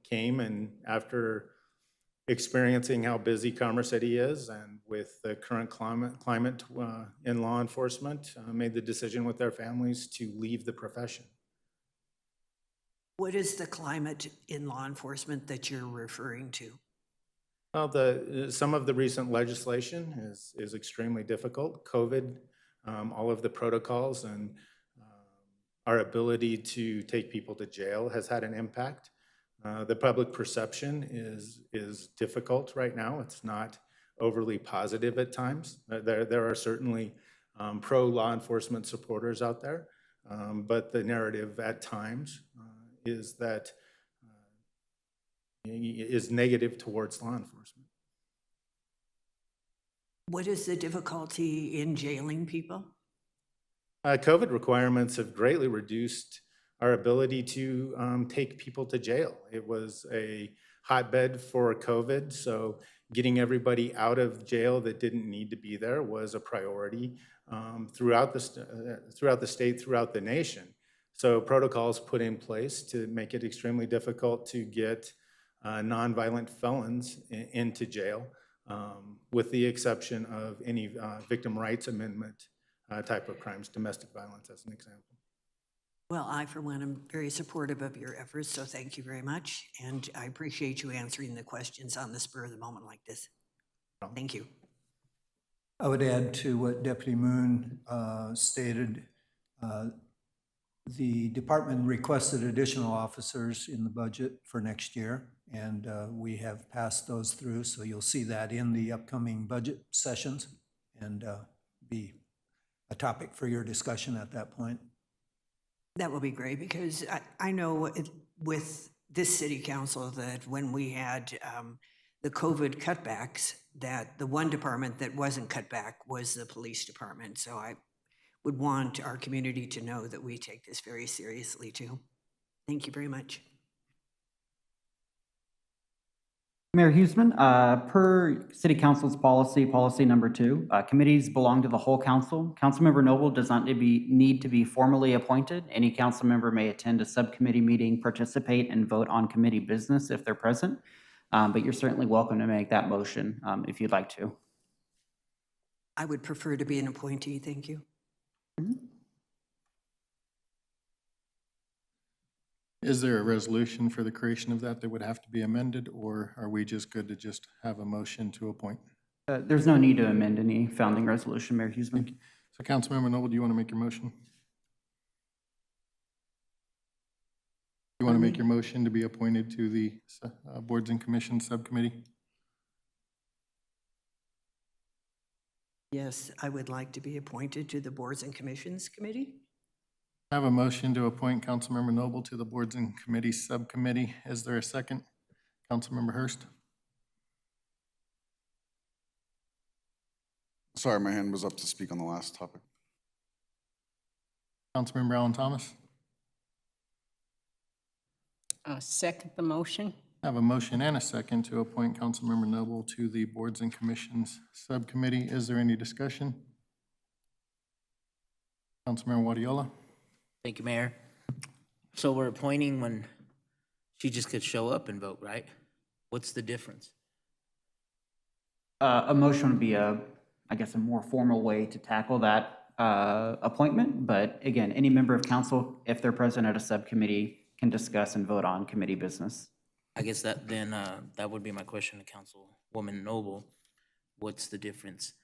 came, and after experiencing how busy Commerce City is and with the current climate in law enforcement, made the decision with their families to leave the profession. What is the climate in law enforcement that you're referring to? Well, some of the recent legislation is extremely difficult. COVID, all of the protocols and our ability to take people to jail has had an impact. The public perception is difficult right now. It's not overly positive at times. There are certainly pro-law enforcement supporters out there, but the narrative at times is that is negative towards law enforcement. What is the difficulty in jailing people? COVID requirements have greatly reduced our ability to take people to jail. It was a hotbed for COVID, so getting everybody out of jail that didn't need to be there was a priority throughout the state, throughout the nation. So protocols put in place to make it extremely difficult to get nonviolent felons into jail, with the exception of any victim rights amendment type of crimes, domestic violence as an example. Well, I, for one, am very supportive of your efforts, so thank you very much. And I appreciate you answering the questions on the spur of the moment like this. Thank you. I would add to what Deputy Moon stated. The department requested additional officers in the budget for next year, and we have passed those through, so you'll see that in the upcoming budget sessions and be a topic for your discussion at that point. That will be great, because I know with this city council that when we had the COVID cutbacks, that the one department that wasn't cut back was the police department. So I would want our community to know that we take this very seriously too. Thank you very much. Mayor Huseman, per City Council's policy number 2, committees belong to the whole council. Councilmember Noble does not need to be formally appointed. Any council member may attend a subcommittee meeting, participate, and vote on committee business if they're present. But you're certainly welcome to make that motion if you'd like to. I would prefer to be an appointee, thank you. Is there a resolution for the creation of that would have to be amended, or are we just good to just have a motion to appoint? There's no need to amend any founding resolution, Mayor Huseman. So Councilmember Noble, do you want to make your motion? You want to make your motion to be appointed to the Boards and Commissions Subcommittee? Yes, I would like to be appointed to the Boards and Commissions Committee. I have a motion to appoint Councilmember Noble to the Boards and Committees Subcommittee. Is there a second? Councilmember Hurst? Sorry, my hand was up to speak on the last topic. Councilmember Allen Thomas? Second the motion. I have a motion and a second to appoint Councilmember Noble to the Boards and Commissions Subcommittee. Is there any discussion? Councilmember Wadiola. Thank you, Mayor. So we're appointing when she just could show up and vote, right? What's the difference? A motion would be I guess, a more formal way to tackle that appointment. But again, any member of council, if they're present at a subcommittee, can discuss and vote on committee business. I guess that then, that would be my question to Councilwoman Noble. What's the difference?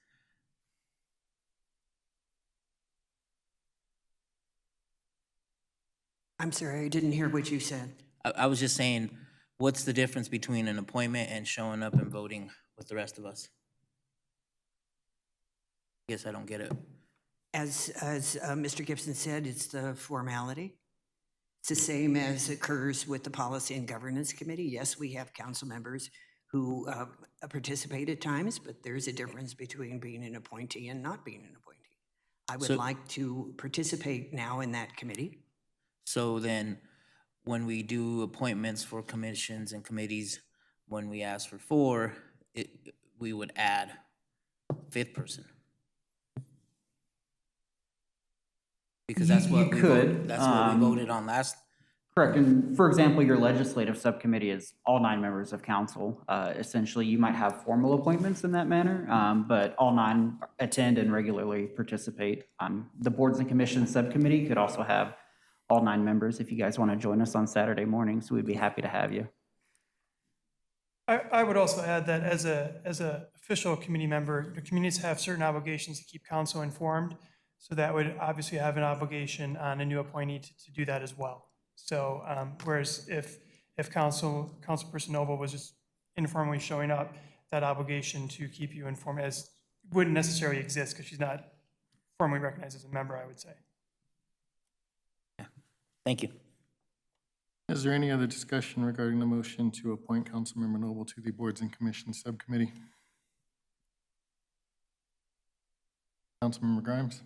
I'm sorry, I didn't hear what you said. I was just saying, what's the difference between an appointment and showing up and voting with the rest of us? Guess I don't get it. As Mr. Gibson said, it's the formality. It's the same as occurs with the Policy and Governance Committee. Yes, we have council members who participate at times, but there's a difference between being an appointee and not being an appointee. I would like to participate now in that committee. So then, when we do appointments for commissions and committees, when we ask for 4, we would add 5th person. Because that's what we voted on last. Correct. And for example, your legislative subcommittee is all 9 members of council. Essentially, you might have formal appointments in that manner, but all 9 attend and regularly participate. The boards and commissions subcommittee could also have all 9 members. If you guys want to join us on Saturday mornings, we'd be happy to have you. I would also add that as a official committee member, the committees have certain obligations to keep council informed. So that would obviously have an obligation on a new appointee to do that as well. So whereas if Councilperson Noble was just informally showing up, that obligation to keep you informed wouldn't necessarily exist because she's not formally recognized as a member, I would say. Thank you. Is there any other discussion regarding the motion to appoint Councilmember Noble to the Boards and Commissions Subcommittee? Councilmember Grimes.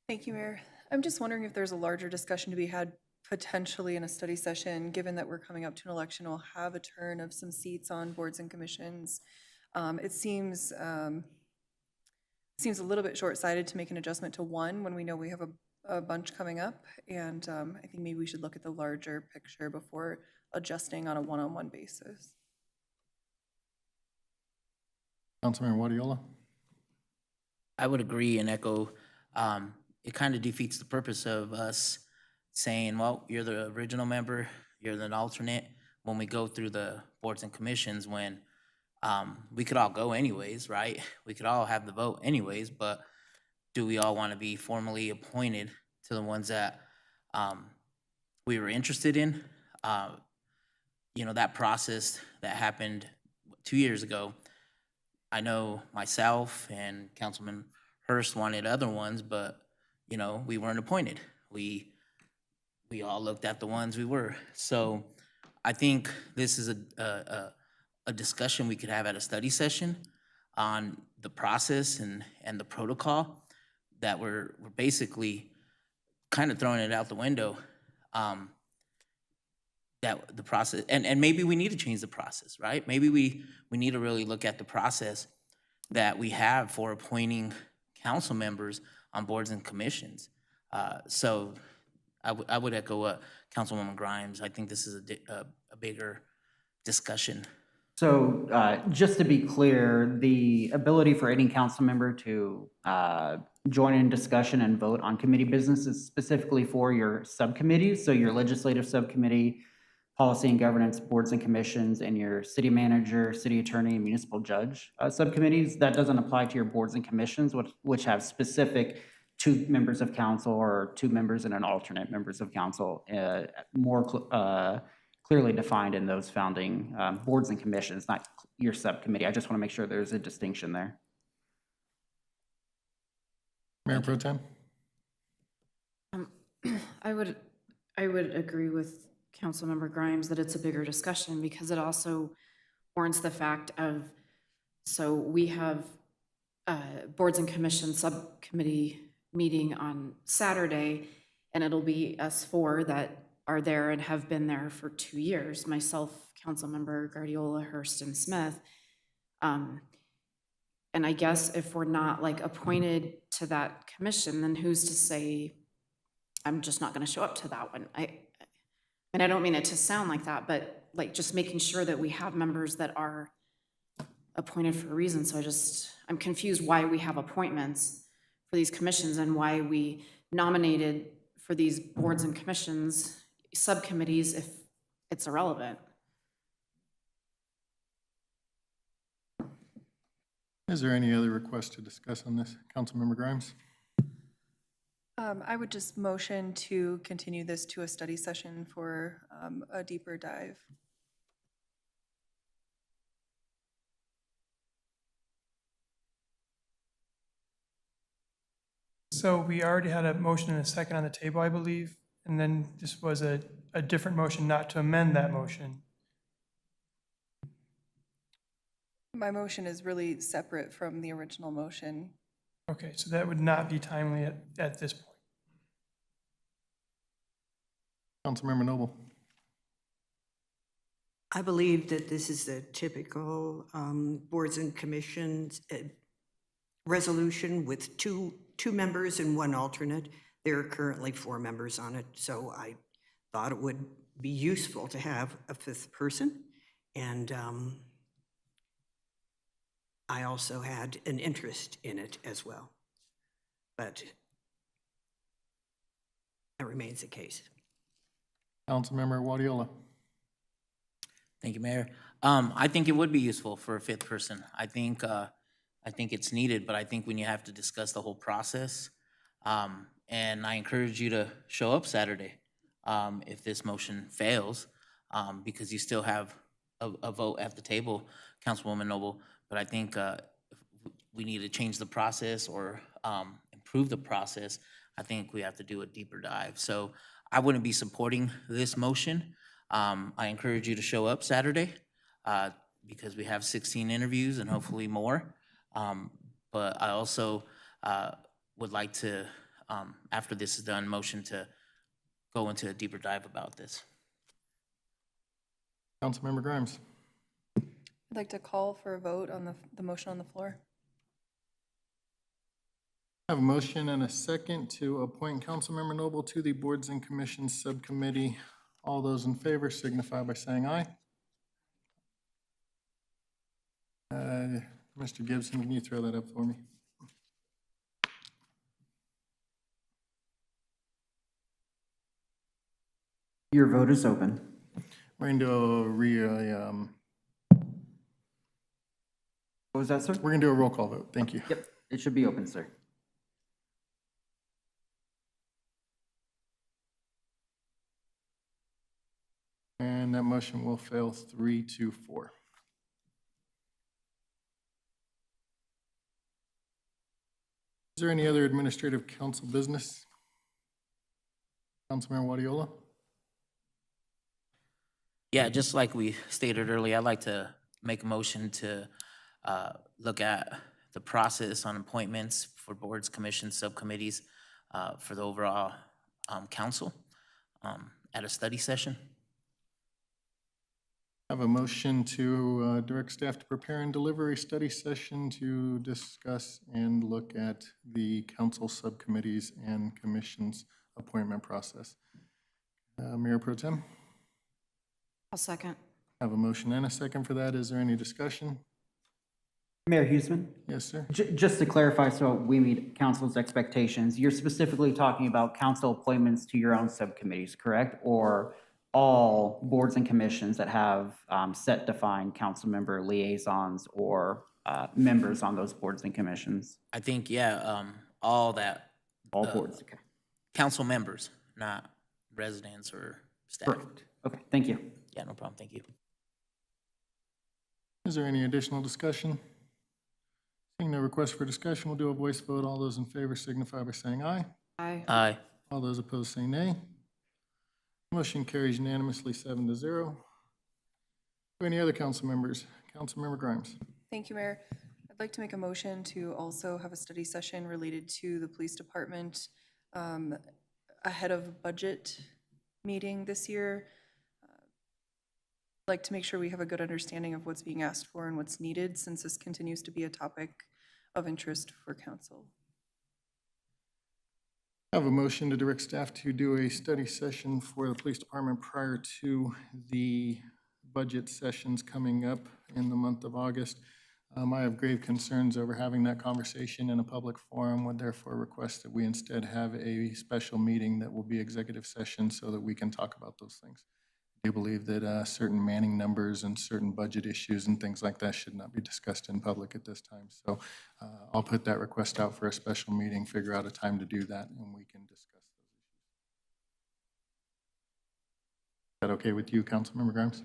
Thank you, Mayor. I'm just wondering if there's a larger discussion to be had potentially in a study session, given that we're coming up to an election, we'll have a turn of some seats on boards and commissions. It seems a little bit short-sighted to make an adjustment to 1 when we know we have a bunch coming up. And I think maybe we should look at the larger picture before adjusting on a one-on-one basis. Councilmember Wadiola. I would agree and echo. It kind of defeats the purpose of us saying, well, you're the original member, you're the alternate, when we go through the boards and commissions, when we could all go anyways, right? We could all have the vote anyways, but do we all want to be formally appointed to the ones that we were interested in? That process that happened 2 years ago, I know myself and Councilman Hurst wanted other ones, but we weren't appointed. We all looked at the ones we were. So I think this is a discussion we could have at a study session on the process and the protocol that we're basically kind of throwing it out the window. That the process, and maybe we need to change the process, right? Maybe we need to really look at the process that we have for appointing council members on boards and commissions. So I would echo what Councilwoman Grimes. I think this is a bigger discussion. So just to be clear, the ability for any council member to join in discussion and vote on committee business is specifically for your subcommittees. So your legislative subcommittee, policy and governance, boards and commissions, and your city manager, city attorney, and municipal judge subcommittees. That doesn't apply to your boards and commissions, which have specific 2 members of council or 2 members and an alternate members of council, more clearly defined in those founding boards and commissions, not your subcommittee. I just want to make sure there's a distinction there. Mayor Pro Tem. I would agree with Councilmember Grimes that it's a bigger discussion because it also warrants the fact of, so we have boards and commissions subcommittee meeting on Saturday, and it'll be us 4 that are there and have been there for 2 years, myself, Councilmember Guardiola, Hurst, and Smith. And I guess if we're not like appointed to that commission, then who's to say, I'm just not gonna show up to that one? And I don't mean it to sound like that, but like just making sure that we have members that are appointed for a reason. So I'm confused why we have appointments for these commissions and why we nominated for these boards and commissions, subcommittees, if it's irrelevant. Is there any other request to discuss on this? Councilmember Grimes? I would just motion to continue this to a study session for a deeper dive. So we already had a motion and a second on the table, I believe, and then this was a different motion not to amend that motion. My motion is really separate from the original motion. Okay, so that would not be timely at this point. Councilmember Noble? I believe that this is the typical boards and commissions resolution with two members and one alternate. There are currently 4 members on it, so I thought it would be useful to have a 5th person. And I also had an interest in it as well. But that remains the case. Councilmember Wadiola? Thank you, Mayor. I think it would be useful for a 5th person. I think it's needed, but I think when you have to discuss the whole process, and I encourage you to show up Saturday if this motion fails, because you still have a vote at the table, Councilwoman Noble. But I think if we need to change the process or improve the process, I think we have to do a deeper dive. So I wouldn't be supporting this motion. I encourage you to show up Saturday because we have 16 interviews and hopefully more. But I also would like to, after this is done, motion to go into a deeper dive about this. Councilmember Grimes? I'd like to call for a vote on the motion on the floor. I have a motion and a second to appoint Councilmember Noble to the Boards and Commissions Subcommittee. All those in favor signify by saying aye. Mr. Gibson, can you throw that up for me? Your vote is open. We're going to do What was that, sir? we're going to do a roll call vote. Thank you. Yep, it should be open, sir. And that motion will fail 3-4. Is there any other administrative council business? Councilmember Wadiola? Yeah, just like we stated earlier, I'd like to make a motion to look at the process on appointments for boards, commissions, subcommittees for the overall council at a study session. I have a motion to direct staff to prepare and deliver a study session to discuss and look at the council subcommittees and commissions appointment process. Mayor Pro Tem? I'll second. I have a motion and a second for that. Is there any discussion? Mayor Huseman? Yes, sir. Just to clarify, so we meet council's expectations, you're specifically talking about council appointments to your own subcommittees, correct? Or all boards and commissions that have set defined council member liaisons or members on those boards and commissions? I think, yeah, all that. All boards, okay. Council members, not residents or staff. Perfect. Okay, thank you. Yeah, no problem. Thank you. Is there any additional discussion? Seeing no request for discussion, we'll do a voice vote. All those in favor signify by saying aye. Aye. Aye. All those opposed say nay. Motion carries unanimously 7-0. Any other council members? Councilmember Grimes. Thank you, Mayor. I'd like to make a motion to also have a study session related to the police department ahead of budget meeting this year. I'd like to make sure we have a good understanding of what's being asked for and what's needed, since this continues to be a topic of interest for council. I have a motion to direct staff to do a study session for the police department prior to the budget sessions coming up in the month of August. I have grave concerns over having that conversation in a public forum, would therefore request that we instead have a special meeting that will be executive session so that we can talk about those things. I do believe that certain manning numbers and certain budget issues and things like that should not be discussed in public at this time. So I'll put that request out for a special meeting, figure out a time to do that, and we can discuss those issues. Is that okay with you, Councilmember Grimes?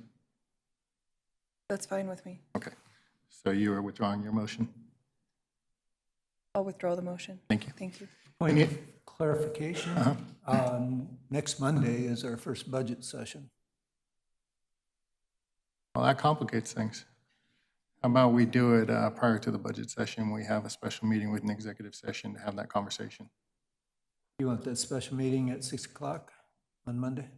That's fine with me. Okay. So you are withdrawing your motion? I'll withdraw the motion. Thank you. Thank you. Point of clarification. Next Monday is our first budget session. Well, that complicates things. How about we do it prior to the budget session? We have a special meeting with an executive session to have that conversation. You want that special meeting at 6 o'clock on Monday?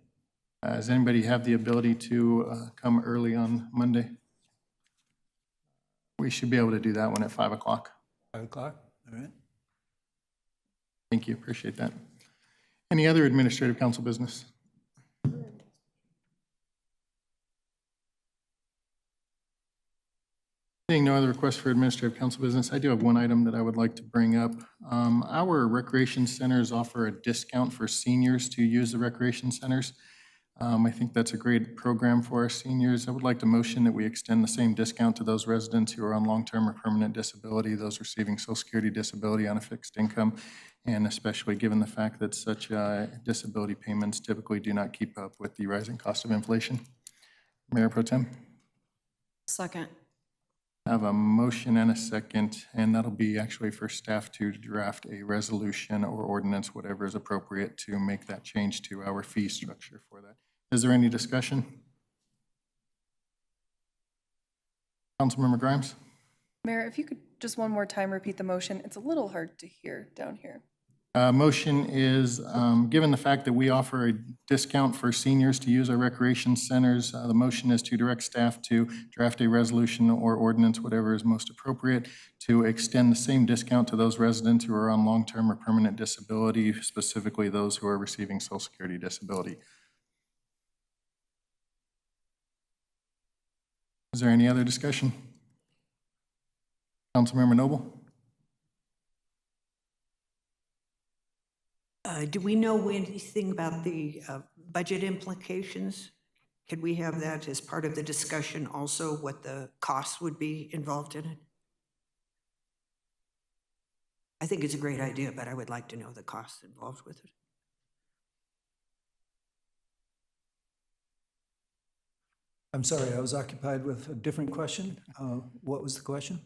Does anybody have the ability to come early on Monday? We should be able to do that one at 5 o'clock. 5 o'clock, all right. Thank you, appreciate that. Any other administrative council business? Seeing no other requests for administrative council business, I do have one item that I would like to bring up. Our recreation centers offer a discount for seniors to use the recreation centers. I think that's a great program for our seniors. I would like to motion that we extend the same discount to those residents who are on long-term or permanent disability, those receiving Social Security disability on a fixed income, and especially given the fact that such disability payments typically do not keep up with the rising cost of inflation. Mayor Pro Tem? Second. I have a motion and a second, and that'll be actually for staff to draft a resolution or ordinance, whatever is appropriate, to make that change to our fee structure for that. Is there any discussion? Councilmember Grimes? Mayor, if you could just one more time repeat the motion. It's a little hard to hear down here. Motion is, given the fact that we offer a discount for seniors to use our recreation centers, the motion is to direct staff to draft a resolution or ordinance, whatever is most appropriate, to extend the same discount to those residents who are on long-term or permanent disability, specifically those who are receiving Social Security disability. Is there any other discussion? Councilmember Noble? Do we know anything about the budget implications? Could we have that as part of the discussion also, what the costs would be involved in it? I think it's a great idea, but I would like to know the costs involved with it. I'm sorry, I was occupied with a different question. What was the question?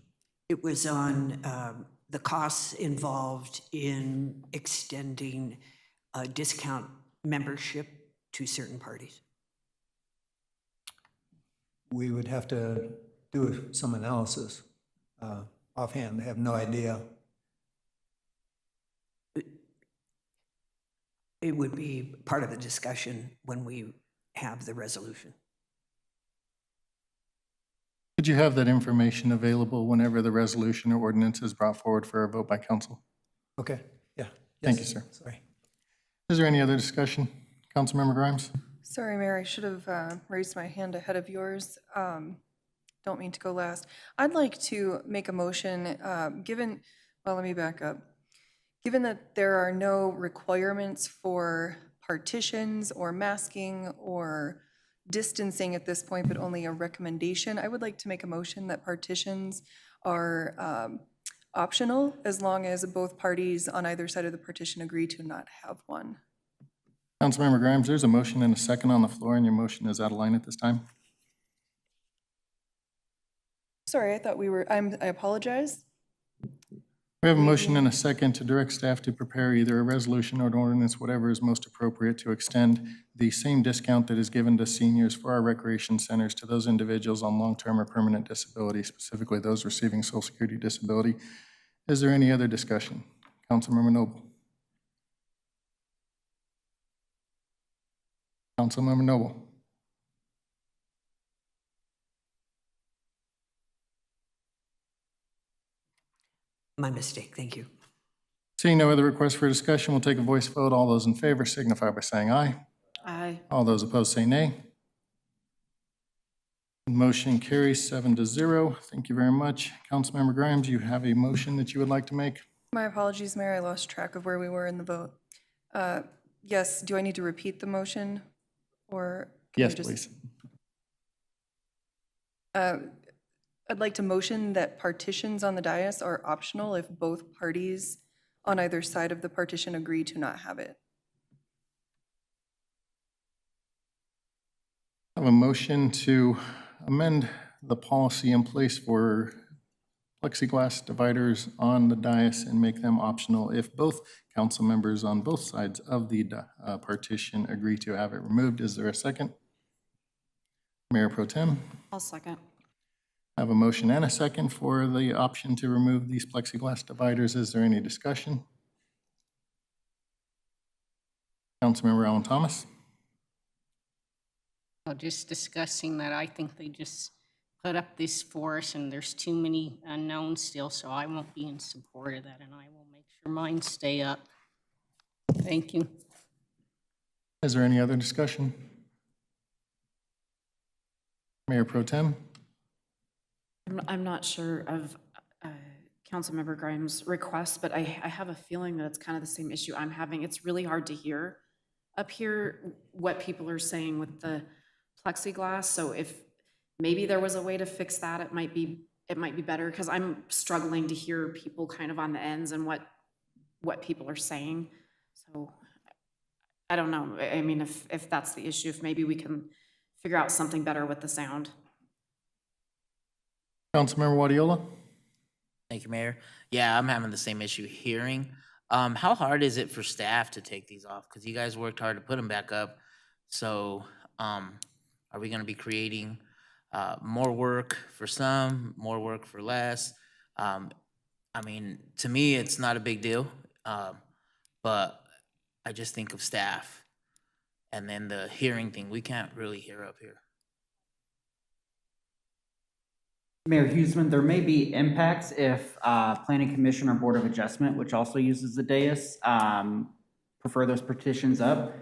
It was on the costs involved in extending discount membership to certain parties. We would have to do some analysis. Offhand, I have no idea. It would be part of the discussion when we have the resolution. Could you have that information available whenever the resolution or ordinance is brought forward for a vote by council? Okay, yeah. Thank Yes. you, sir. Sorry. Is there any other discussion? Councilmember Grimes? Sorry, Mayor, I should have raised my hand ahead of yours. Don't mean to go last. I'd like to make a motion, well, let me back up. Given that there are no requirements for partitions or masking or distancing at this point, but only a recommendation, I would like to make a motion that partitions are optional as long as both parties on either side of the partition agree to not have one. Councilmember Grimes, there's a motion and a second on the floor, and your motion is out of line at this time. Sorry, I thought we were, I apologize. We have a motion and a second to direct staff to prepare either a resolution or an ordinance, whatever is most appropriate, to extend the same discount that is given to seniors for our recreation centers to those individuals on long-term or permanent disability, specifically those receiving Social Security disability. Is there any other discussion? Councilmember Noble. Councilmember Noble. My mistake, thank you. Seeing no other requests for discussion, we'll take a voice vote. All those in favor signify by saying aye. Aye. All those opposed say nay. Motion carries 7-0. Thank you very much. Councilmember Grimes, you have a motion that you would like to make? My apologies, Mayor, I lost track of where we were in the vote. Yes, do I need to repeat the motion, or? can we Yes, just- please. I'd like to motion that partitions on the dais are optional if both parties on either side of the partition agree to not have it. I have a motion to amend the policy in place for plexiglass dividers on the dais and make them optional if both council members on both sides of the partition agree to have it removed. Is there a second? Mayor Pro Tem? I'll second. I have a motion and a second for the option to remove these plexiglass dividers. Is there any discussion? Councilmember Alan Thomas? Well, just discussing that, I think they just put up this for us, and there's too many unknowns still, so I won't be in support of that, and I will make sure mine stay up. Thank you. Is there any other discussion? Mayor Pro Tem? I'm not sure of Councilmember Grimes' request, but I have a feeling that it's kind of the same issue I'm having. It's really hard to hear up here what people are saying with the plexiglass. So if maybe there was a way to fix that, it might be better, because I'm struggling to hear people kind of on the ends and what people are saying. So I don't know. I mean, if that's the issue, if maybe we can figure out something better with the sound. Councilmember Wadiola? Thank you, Mayor. Yeah, I'm having the same issue hearing. How hard is it for staff to take these off? Because you guys worked hard to put them back up. So are we going to be creating more work for some, more work for less? I mean, to me, it's not a big deal, but I just think of staff. And then the hearing thing, we can't really hear up here. Mayor Huseman, there may be impacts if Planning Commission or Board of Adjustment, which also uses the dais, prefer those partitions up.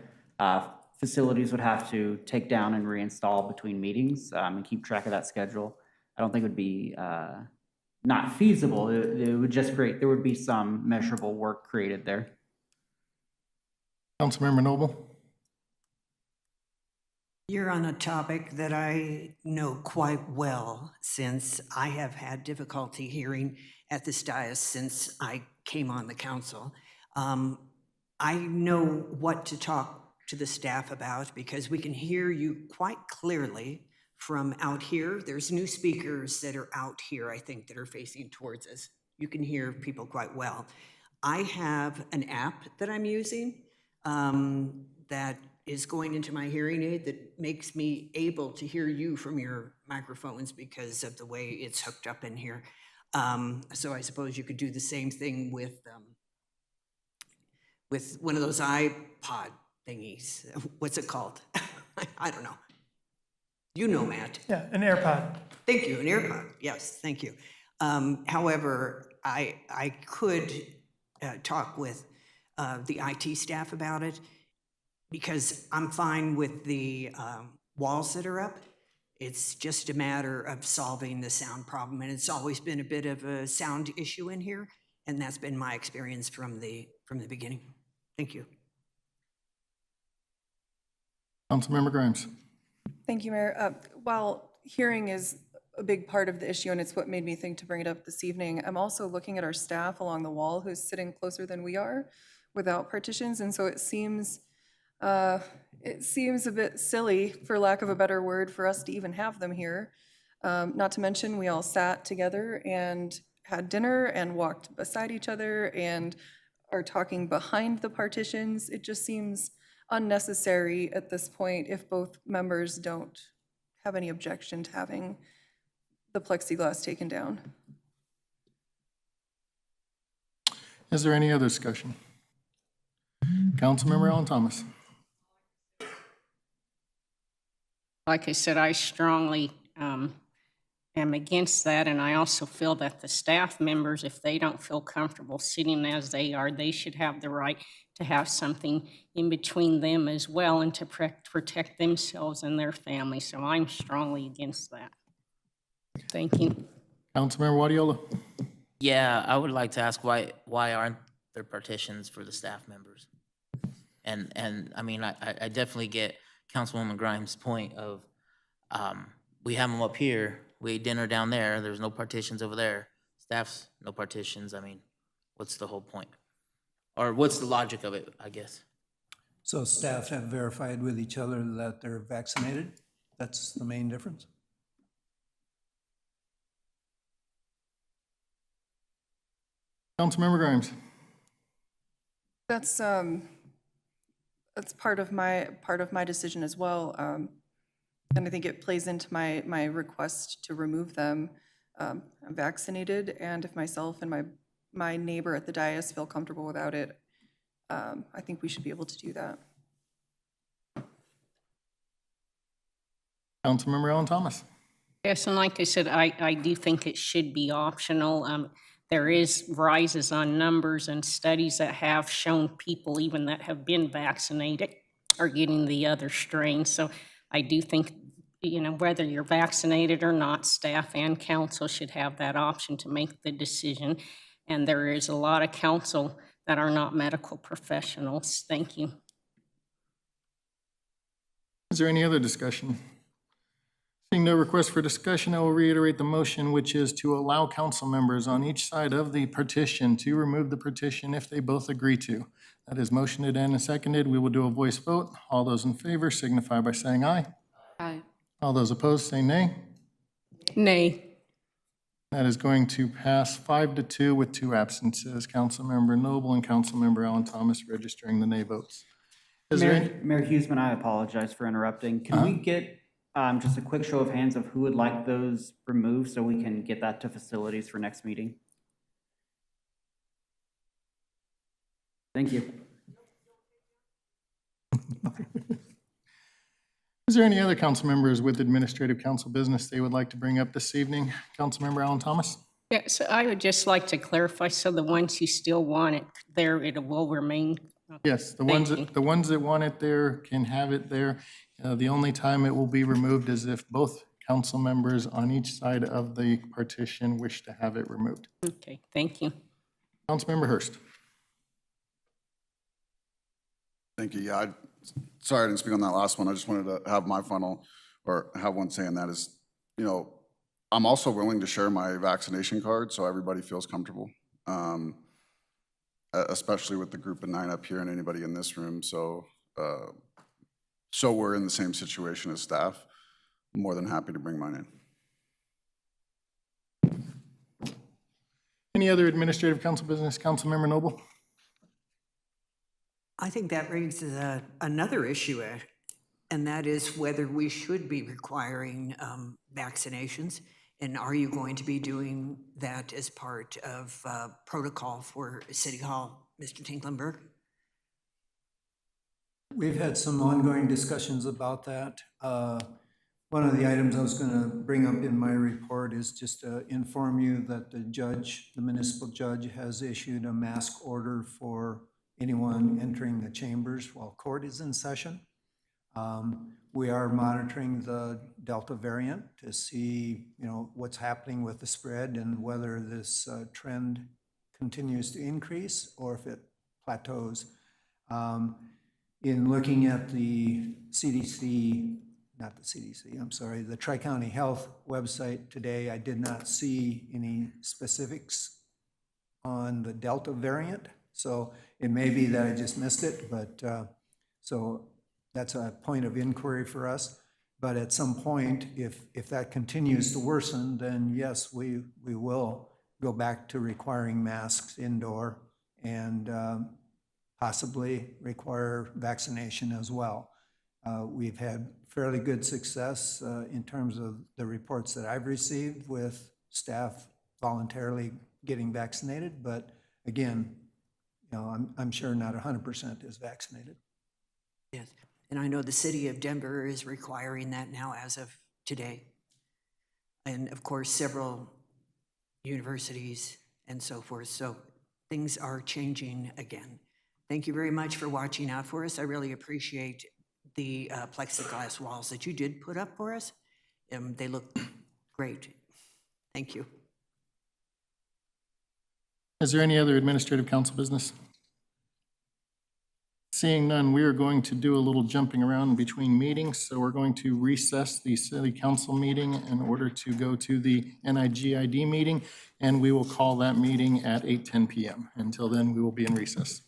Facilities would have to take down and reinstall between meetings and keep track of that schedule. I don't think it would be not feasible. It would just create, there would be some measurable work created there. Councilmember Noble? You're on a topic that I know quite well, since I have had difficulty hearing at this dais since I came on the council. I know what to talk to the staff about, because we can hear you quite clearly from out here. There's new speakers that are out here, I think, that are facing towards us. You can hear people quite well. I have an app that I'm using that is going into my hearing aid that makes me able to hear you from your microphones because of the way it's hooked up in here. So I suppose you could do the same thing with one of those iPod thingies. What's it called? I don't know. You know, Matt. Yeah, an AirPod. Thank you, an AirPod. Yes, thank you. However, I could talk with the IT staff about it, because I'm fine with the walls that are up. It's just a matter of solving the sound problem, and it's always been a bit of a sound issue in here, and that's been my experience from the beginning. Thank you. Councilmember Grimes? Thank you, Mayor. While hearing is a big part of the issue, and it's what made me think to bring it up this evening, I'm also looking at our staff along the wall who's sitting closer than we are without partitions, and so it seems a bit silly, for lack of a better word, for us to even have them here. Not to mention, we all sat together and had dinner and walked beside each other and are talking behind the partitions. It just seems unnecessary at this point if both members don't have any objection to having the plexiglass taken down. Is there any other discussion? Councilmember Alan Thomas? Like I said, I strongly am against that, and I also feel that the staff members, if they don't feel comfortable sitting as they are, they should have the right to have something in between them as well and to protect themselves and their families. So I'm strongly against that. Thank you. Councilmember Wadiola. Yeah, I would like to ask why aren't there partitions for the staff members? And I mean, I definitely get Councilwoman Grimes' point of we have them up here, we ate dinner down there, there's no partitions over there. Staff's no partitions. I mean, what's the whole point? Or what's the logic of it, I guess? So staff have verified with each other that they're vaccinated? That's the main difference? Councilmember Grimes. That's part of my decision as well. And I think it plays into my request to remove them. I'm vaccinated, and if myself and my neighbor at the dais feel comfortable without it, I think we should be able to do that. Councilmember Ellen Thomas. Yes, and like I said, I do think it should be optional. There is rises on numbers and studies that have shown people even that have been vaccinated are getting the other strain. So I do think, whether you're vaccinated or not, staff and council should have that option to make the decision. And there is a lot of council that are not medical professionals. Thank you. Is there any other discussion? Seeing no request for discussion, I will reiterate the motion, which is to allow council members on each side of the partition to remove the partition if they both agree to. That is motioned and seconded. We will do a voice vote. All those in favor signify by saying aye. Aye. All those opposed say nay. Nay. That is going to pass 5-2 with 2 absences. Councilmember Noble and Councilmember Allen Thomas registering the nay votes. Mayor Huseman, I apologize for interrupting. Can we get just a quick show of hands of who would like those removed so we can get that to facilities for next meeting? Thank you. Is there any other council members with administrative council business they would like to bring up this evening? Councilmember Allen Thomas? Yeah, so I would just like to clarify, so the ones who still want it there, it will remain. Yes, the ones that want it there can have it there. The only time it will be removed is if both council members on each side of the partition wish to have it removed. Okay, thank you. Councilmember Hurst. Thank you. Yeah, sorry I didn't speak on that last one. I just wanted to have my final, or have one saying that is, I'm also willing to share my vaccination card so everybody feels comfortable, especially with the group of 9 up here and anybody in this room. So we're in the same situation as staff. I'm more than happy to bring mine in. Any other administrative council business? Councilmember Noble? I think that raises another issue, and that is whether we should be requiring vaccinations. And are you going to be doing that as part of protocol for City Hall, Mr. Tinklenberg? We've had some ongoing discussions about that. One of the items I was going to bring up in my report is just to inform you that the municipal judge has issued a mask order for anyone entering the chambers while court is in session. We are monitoring the Delta variant to see, what's happening with the spread and whether this trend continues to increase or if it plateaus. In looking at the the Tri-County Health website today, I did not see any specifics on the Delta variant. So it may be that I just missed it, but so that's a point of inquiry for us. But at some point, if that continues to worsen, then yes, we will go back to requiring masks indoor and possibly require vaccination as well. We've had fairly good success in terms of the reports that I've received with staff voluntarily getting vaccinated, but again, I'm sure not 100% is vaccinated. Yes, and I know the city of Denver is requiring that now as of today. and of course, several universities and so forth. So things are changing again. Thank you very much for watching out for us. I really appreciate the plexiglass walls that you did put up for us. They look great. Thank you. Is there any other administrative council business? Seeing none, we are going to do a little jumping around between meetings. So we're going to recess the city council meeting in order to go to the NIGID meeting, and we will call that meeting at 8:10 p.m. Until then, we will be in recess.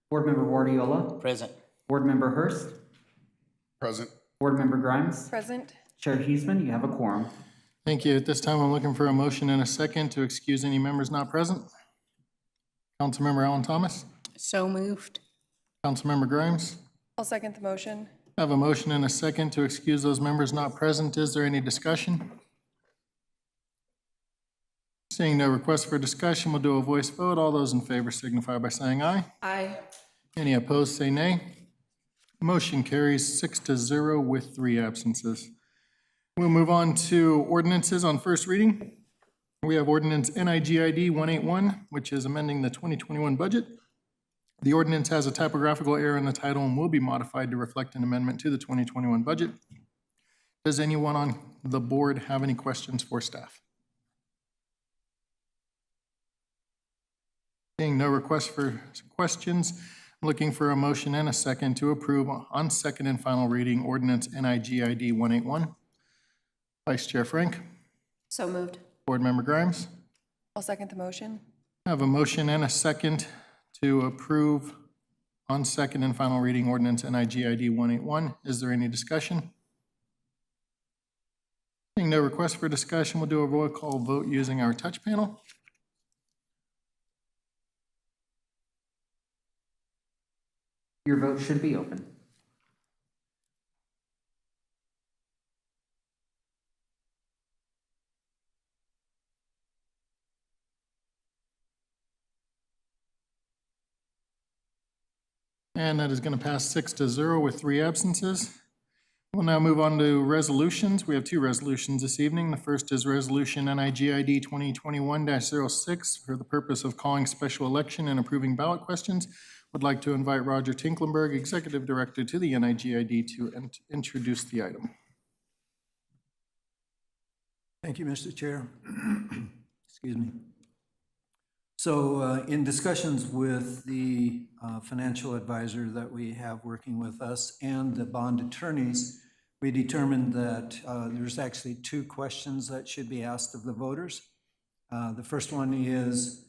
Board Member Guardiola, Present. Board Member Hurst, Present. Board Member Grimes, Present. Chair Huesman, you have a quorum. Thank you. At this time, I'm looking for a motion and a second to excuse any members not present. Councilmember Alan Thomas, So moved. Councilmember Grimes. I'll second the motion. I have a motion and a second to excuse those members not present. Is there any discussion? Seeing no request for discussion, we'll do a voice vote. All those in favor signify by saying aye. Aye. Any opposed, say nay. Motion carries 6-0 with 3 absences. We'll move on to ordinances on first reading. We have ordinance NIGID 181, which is amending the 2021 budget. The ordinance has a typographical error in the title and will be modified to reflect an amendment to the 2021 budget. Does anyone on the board have any questions for staff? Seeing no requests for questions, I'm looking for a motion and a second to approve on second and final reading ordinance NIGID 181. Vice Chair Frank. So moved. Board Member Grimes. I'll second the motion. I have a motion and a second to approve on second and final reading ordinance NIGID 181. Is there any discussion? Seeing no request for discussion, we'll do a roll call vote using our touch panel. Your vote should be open. And that is going to pass 6-0 with 3 absences. We'll now move on to resolutions. We have 2 resolutions this evening. The first is Resolution NIGID 2021-06 for the purpose of calling special election and approving ballot questions. Would like to invite Roger Tinklenberg, Executive Director to the NIGID, to introduce the item. Thank you, Mr. Chair. Excuse me. So in discussions with the financial advisor that we have working with us and the bond attorneys, we determined that there's actually 2 questions that should be asked of the voters. The first one is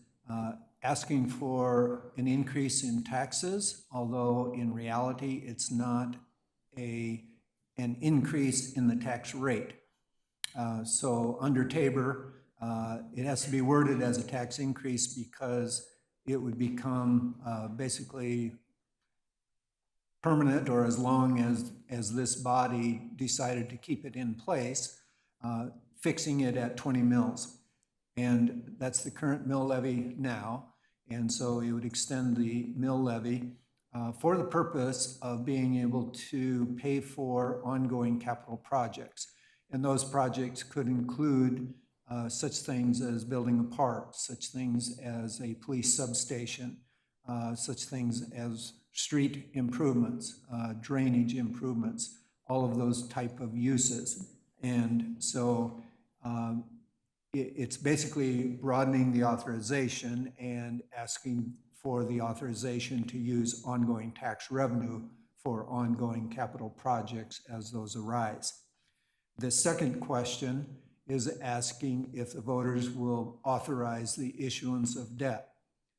asking for an increase in taxes, although in reality it's not an increase in the tax rate. So under Tabor, it has to be worded as a tax increase because it would become basically permanent, or as long as this body decided to keep it in place, fixing it at 20 mills. And that's the current mill levy now. And so it would extend the mill levy for the purpose of being able to pay for ongoing capital projects. And those projects could include such things as building a park, such things as a police substation, such things as street improvements, drainage improvements, all of those type of uses. And so it's basically broadening the authorization and asking for the authorization to use ongoing tax revenue for ongoing capital projects as those arise. The second question is asking if the voters will authorize the issuance of debt.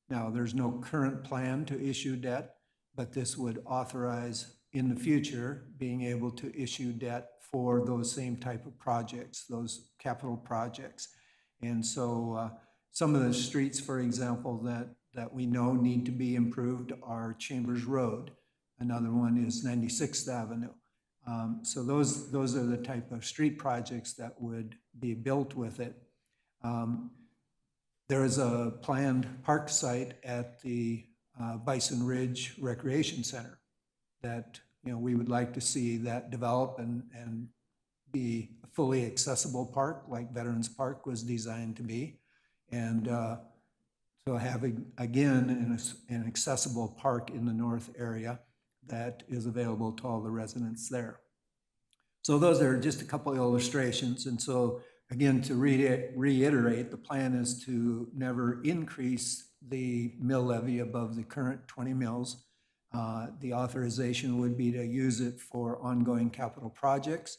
Now, there's no current plan to issue debt, but this would authorize in the future being able to issue debt for those same type of projects, those capital projects. And so some of the streets, for example, that we know need to be improved are Chambers Road. Another one is 96th Avenue. So those are the type of street projects that would be built with it. There is a planned park site at the Bison Ridge Recreation Center that we would like to see that develop and be a fully accessible park like Veterans Park was designed to be. And so having, again, an accessible park in the north area that is available to all the residents there. So those are just a couple of illustrations. And so again, to reiterate, the plan is to never increase the mill levy above the current 20 mills. The authorization would be to use it for ongoing capital projects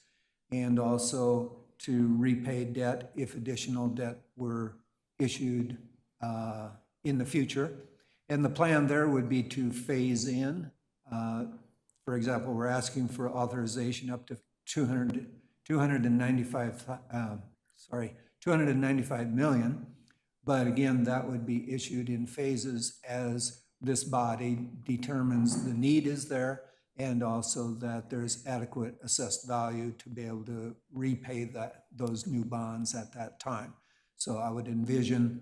and also to repay debt if additional debt were issued in the future. And the plan there would be to phase in. For example, we're asking for authorization up to 295 million. But again, that would be issued in phases as this body determines the need is there and also that there's adequate assessed value to be able to repay those new bonds at that time. So I would envision,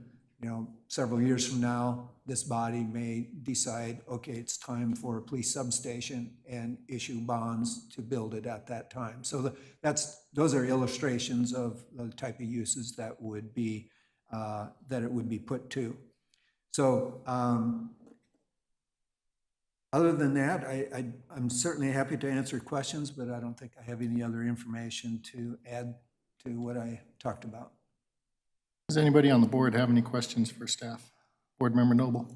several years from now, this body may decide, okay, it's time for a police substation and issue bonds to build it at that time. So those are illustrations of the type of uses that it would be put to. So other than that, I'm certainly happy to answer questions, but I don't think I have any other information to add to what I talked about. Does anybody on the board have any questions for staff? Board Member Noble.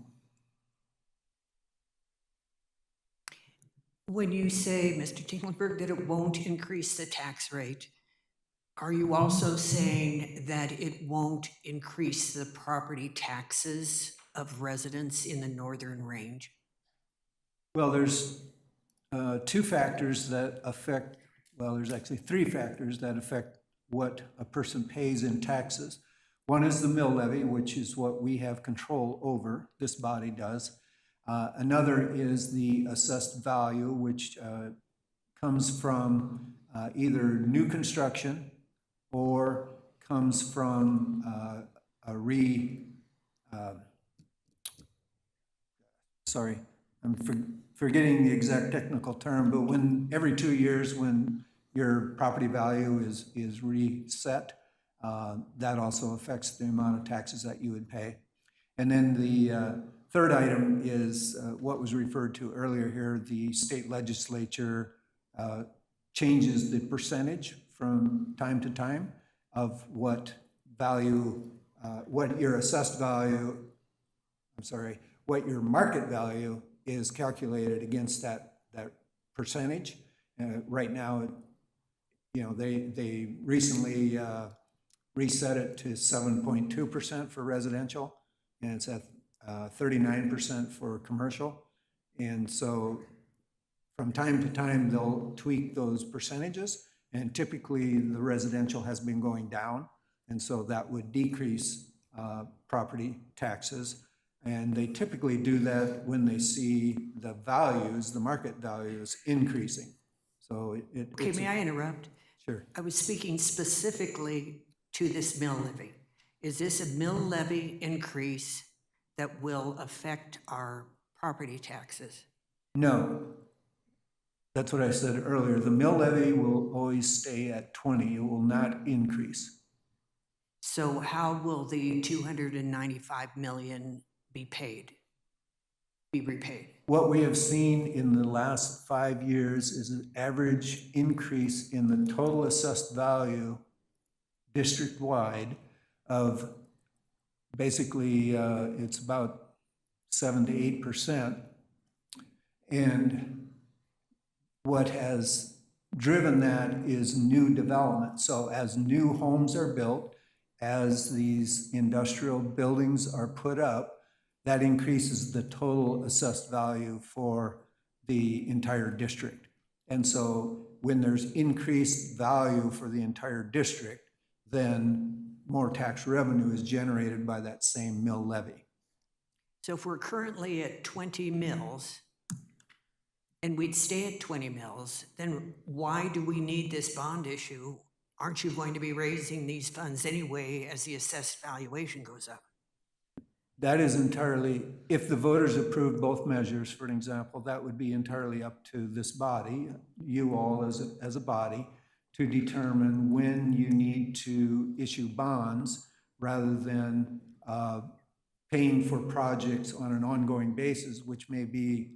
When you say, Mr. Tinklenberg, that it won't increase the tax rate, are you also saying that it won't increase the property taxes of residents in the northern range? Well, there's two factors that affect, well, there's actually three factors that affect what a person pays in taxes. One is the mill levy, which is what we have control over, this body does. Another is the assessed value, which comes from either new construction or comes from sorry, I'm forgetting the exact technical term, but when every 2 years when your property value is reset, that also affects the amount of taxes that you would pay. And then the third item is what was referred to earlier here. The state legislature changes the percentage from time to time of what value, what your assessed value, what your market value is calculated against that percentage. Right now, they recently reset it to 7.2% for residential, and it's at 39% for commercial. And so from time to time, they'll tweak those percentages, and typically the residential has been going down, and so that would decrease property taxes. And they typically do that when they see the values, the market values increasing. So Okay, may I interrupt? Sure. I was speaking specifically to this mill levy. Is this a mill levy increase that will affect our property taxes? No. That's what I said earlier. The mill levy will always stay at 20. It will not increase. So how will the 295 million be repaid? What we have seen in the last 5 years is an average increase in the total assessed value district-wide of basically, it's about 7 to 8%. And what has driven that is new development. So as new homes are built, as these industrial buildings are put up, that increases the total assessed value for the entire district. And so when there's increased value for the entire district, then more tax revenue is generated by that same mill levy. So if we're currently at 20 mills, and we'd stay at 20 mills, then why do we need this bond issue? Aren't you going to be raising these funds anyway as the assessed valuation goes up? That is entirely, if the voters approve both measures, for an example, that would be entirely up to this body, you all as a body, to determine when you need to issue bonds rather than paying for projects on an ongoing basis, which may be,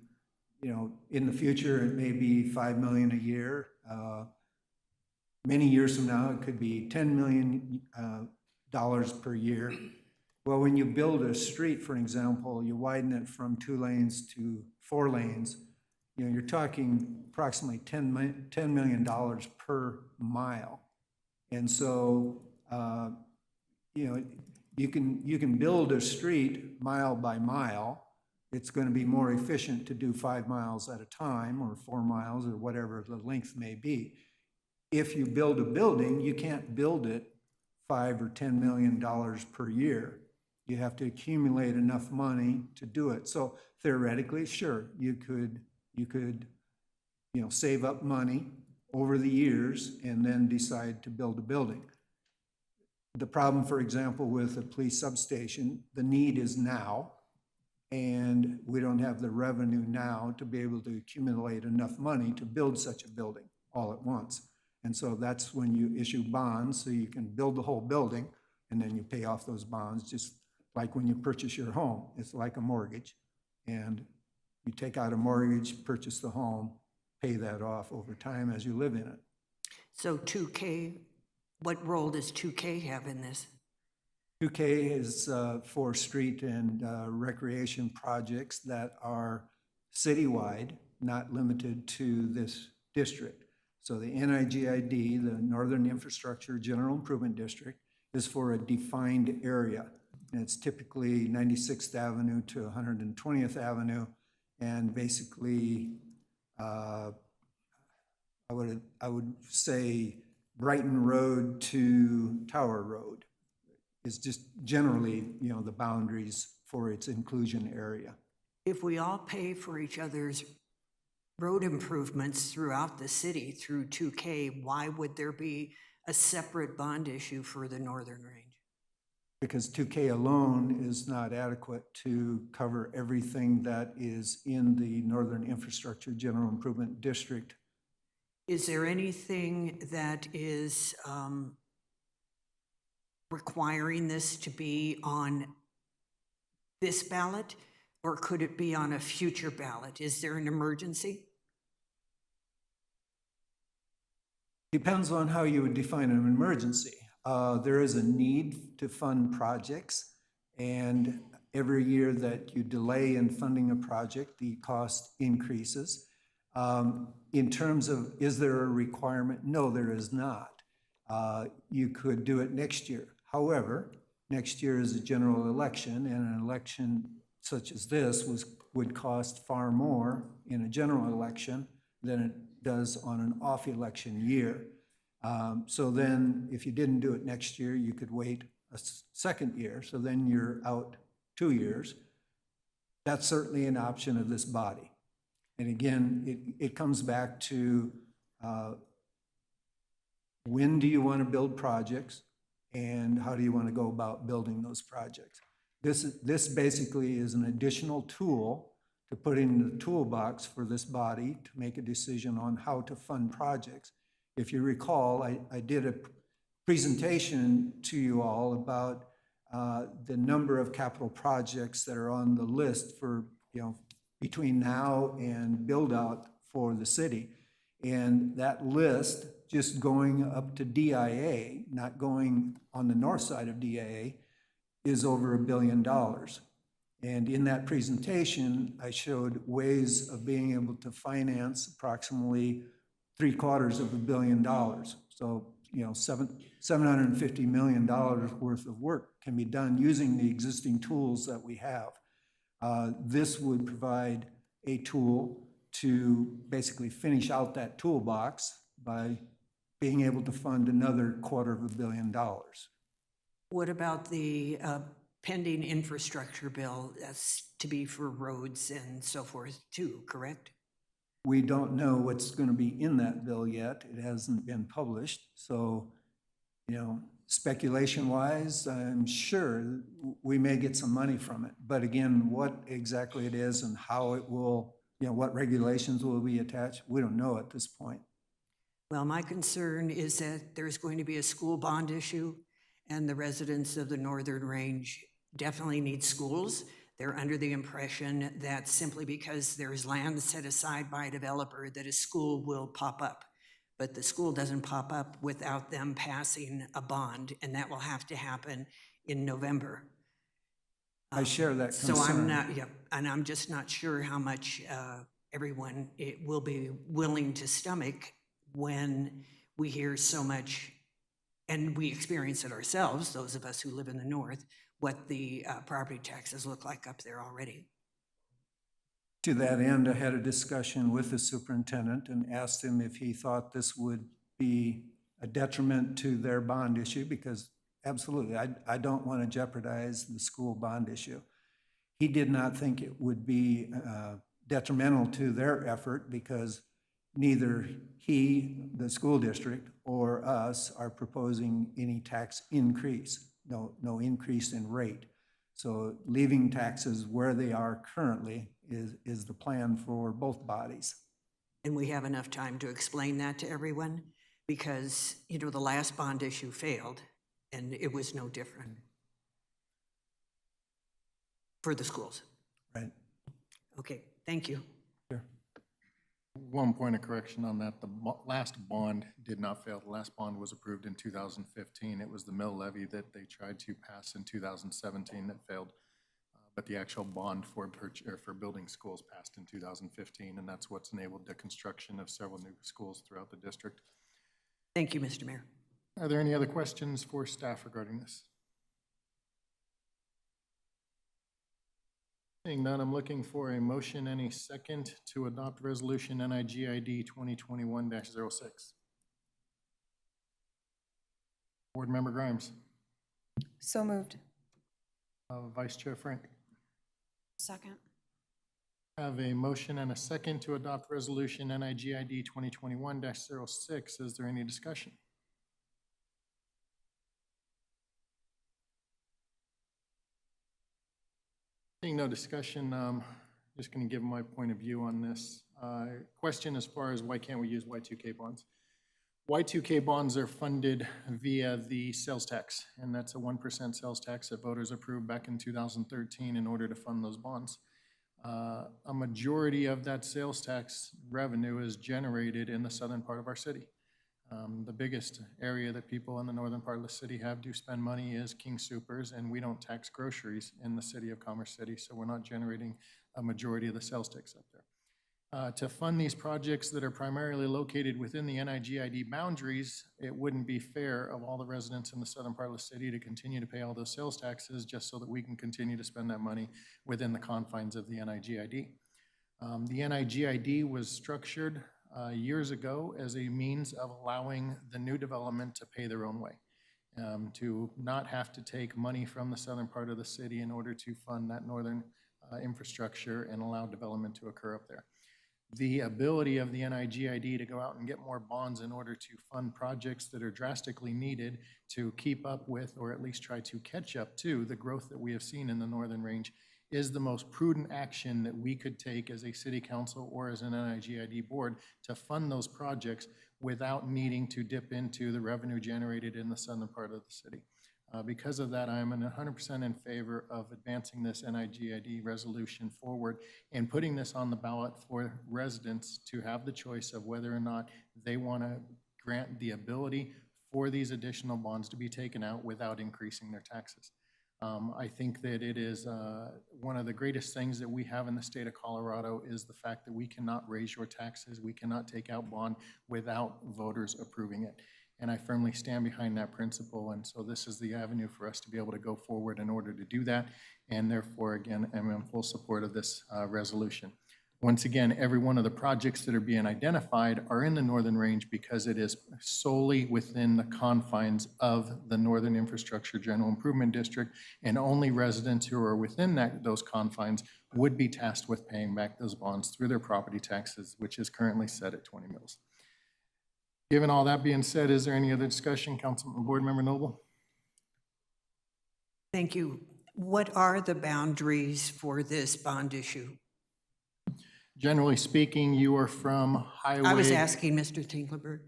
in the future, it may be $5 million a year. Many years from now, it could be $10 million per year. Well, when you build a street, for example, you widen it from 2 lanes to 4 lanes, you're talking approximately $10 million per mile. And so, you can build a street mile by mile, it's going to be more efficient to do 5 miles at a time or 4 miles or whatever the length may be. If you build a building, you can't build it $5 or $10 million per year. You have to accumulate enough money to do it. So theoretically, sure, you could, save up money over the years and then decide to build a building. The problem, for example, with a police substation, the need is now, and we don't have the revenue now to be able to accumulate enough money to build such a building all at once. And so that's when you issue bonds, so you can build the whole building, and then you pay off those bonds, just like when you purchase your home. It's like a mortgage, and you take out a mortgage, purchase the home, pay that off over time as you live in it. So 2K, what role does 2K have in this? 2K is for street and recreation projects that are citywide, not limited to this district. So the NIGID, the Northern Infrastructure General Improvement District, is for a defined area. And it's typically 96th Avenue to 120th Avenue, and basically, I would say Brighton Road to Tower Road is just generally, the boundaries for its inclusion area. If we all pay for each other's road improvements throughout the city through 2K, why would there be a separate bond issue for the Northern Range? Because 2K alone is not adequate to cover everything that is in the Northern Infrastructure General Improvement District. Is there anything that is requiring this to be on this ballot, or could it be on a future ballot? Is there an emergency? Depends on how you would define an emergency. There is a need to fund projects, and every year that you delay in funding a project, the cost increases. In terms of, is there a requirement? No, there is not. You could do it next year. However, next year is a general election, and an election such as this would cost far more in a general election than it does on an off-election year. So then, if you didn't do it next year, you could wait a second year, so then you're out 2 years. That's certainly an option of this body. And again, it comes back to when do you want to build projects, and how do you want to go about building those projects? This basically is an additional tool to put in the toolbox for this body to make a decision on how to fund projects. If you recall, I did a presentation to you all about the number of capital projects that are on the list for, between now and build out for the city. And that list, just going up to DIA, not going on the north side of DIA, is over $1 billion. And in that presentation, I showed ways of being able to finance approximately $750 million. So, $750 million worth of work can be done using the existing tools that we have. This would provide a tool to basically finish out that toolbox by being able to fund another $250 million. What about the pending infrastructure bill? That's to be for roads and so forth too, correct? We don't know what's going to be in that bill yet. It hasn't been published. So, speculation-wise, I'm sure we may get some money from it. But again, what exactly it is and how it will, what regulations will be attached, we don't know at this point. Well, my concern is that there's going to be a school bond issue, and the residents of the Northern Range definitely need schools. They're under the impression that simply because there's land set aside by a developer that a school will pop up. But the school doesn't pop up without them passing a bond, and that will have to happen in November. I share that concern. So I'm not, and I'm just not sure how much everyone will be willing to stomach when we hear so much, and we experience it ourselves, those of us who live in the north, what the property taxes look like up there already. To that end, I had a discussion with the superintendent and asked him if he thought this would be a detriment to their bond issue, because absolutely, I don't want to jeopardize the school bond issue. He did not think it would be detrimental to their effort because neither he, the school district, or us are proposing any tax increase, no increase in rate. So leaving taxes where they are currently is the plan for both bodies. And we have enough time to explain that to everyone? Because, you know, the last bond issue failed, and it was no different for the schools. Right. Okay, thank you. Sure. One point of correction on that, the last bond did not fail. The last bond was approved in 2015. It was the mill levy that they tried to pass in 2017 that failed. But the actual bond for building schools passed in 2015, and that's what's enabled the construction of several new schools throughout the district. Thank you, Mr. Mayor. Are there any other questions for staff regarding this? Seeing none, I'm looking for a motion and a second to adopt resolution NIGID 2021-06. Board Member Grimes. So moved. Vice Chair Frank. Second. Have a motion and a second to adopt resolution NIGID 2021-06. Is there any discussion? Seeing no discussion, just going to give my point of view on this. Question as far as why can't we use Y2K bonds? Y2K bonds are funded via the sales tax, and that's a 1% sales tax that voters approved back in 2013 in order to fund those bonds. A majority of that sales tax revenue is generated in the southern part of our city. The biggest area that people in the northern part of the city have to spend money is King Soopers, and we don't tax groceries in the city of Commerce City, so we're not generating a majority of the sales tax up there. To fund these projects that are primarily located within the NIGID boundaries, it wouldn't be fair of all the residents in the southern part of the city to continue to pay all those sales taxes just so that we can continue to spend that money within the confines of the NIGID. The NIGID was structured years ago as a means of allowing the new development to pay their own way, to not have to take money from the southern part of the city in order to fund that northern infrastructure and allow development to occur up there. The ability of the NIGID to go out and get more bonds in order to fund projects that are drastically needed to keep up with, or at least try to catch up to, the growth that we have seen in the northern range is the most prudent action that we could take as a city council or as an NIGID board to fund those projects without needing to dip into the revenue generated in the southern part of the city. Because of that, I'm 100% in favor of advancing this NIGID resolution forward and putting this on the ballot for residents to have the choice of whether or not they want to grant the ability for these additional bonds to be taken out without increasing their taxes. I think that it is one of the greatest things that we have in the state of Colorado is the fact that we cannot raise your taxes, we cannot take out bond without voters approving it. And I firmly stand behind that principle, and so this is the avenue for us to be able to go forward in order to do that, and therefore, again, I'm in full support of this resolution. Once again, every one of the projects that are being identified are in the northern range because it is solely within the confines of the Northern Infrastructure General Improvement District, and only residents who are within those confines would be tasked with paying back those bonds through their property taxes, which is currently set at 20 mills. Given all that being said, is there any other discussion? Councilman Board Member Noble? Thank you. What are the boundaries for this bond issue? Generally speaking, you are from Highway. I was asking Mr. Tinkleberg.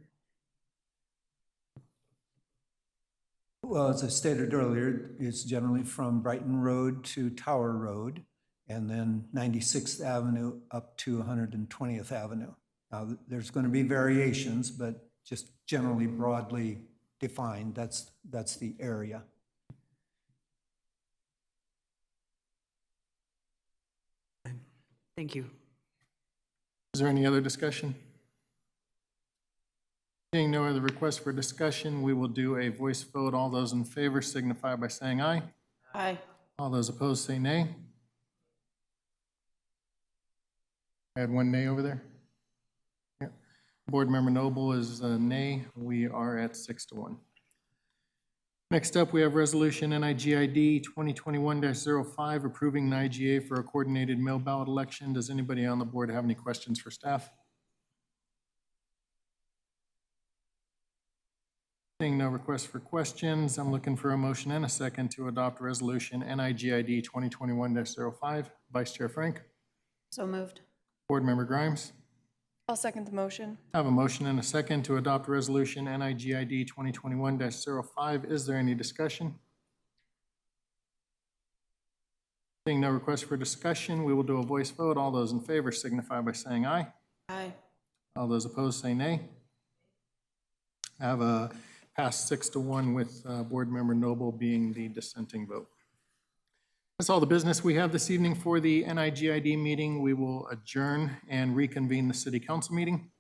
Well, as I stated earlier, it's generally from Brighton Road to Tower Road, and then 96th Avenue up to 120th Avenue. Now, there's going to be variations, but just generally broadly defined, that's the area. Thank you. Is there any other discussion? Seeing no other requests for discussion, we will do a voice vote. All those in favor signify by saying aye. Aye. All those opposed say nay. I had one nay over there. Yep. Board Member Noble is a nay. We are at 6-1. Next up, we have Resolution NIGID 2021-05, approving an IGA for a coordinated mail ballot election. Does anybody on the board have any questions for staff? Seeing no requests for questions, I'm looking for a motion and a second to adopt Resolution NIGID 2021-05. Vice Chair Frank. So moved. Board Member Grimes. I'll second the motion. I have a motion and a second to adopt Resolution NIGID 2021-05. Is there any discussion? Seeing no request for discussion, we will do a voice vote. All those in favor signify by saying aye. Aye. All those opposed say nay. I have a pass 6-1 with Board Member Noble being the dissenting vote. That's all the business we have this evening for the NIGID meeting. We will adjourn and reconvene the City Council meeting.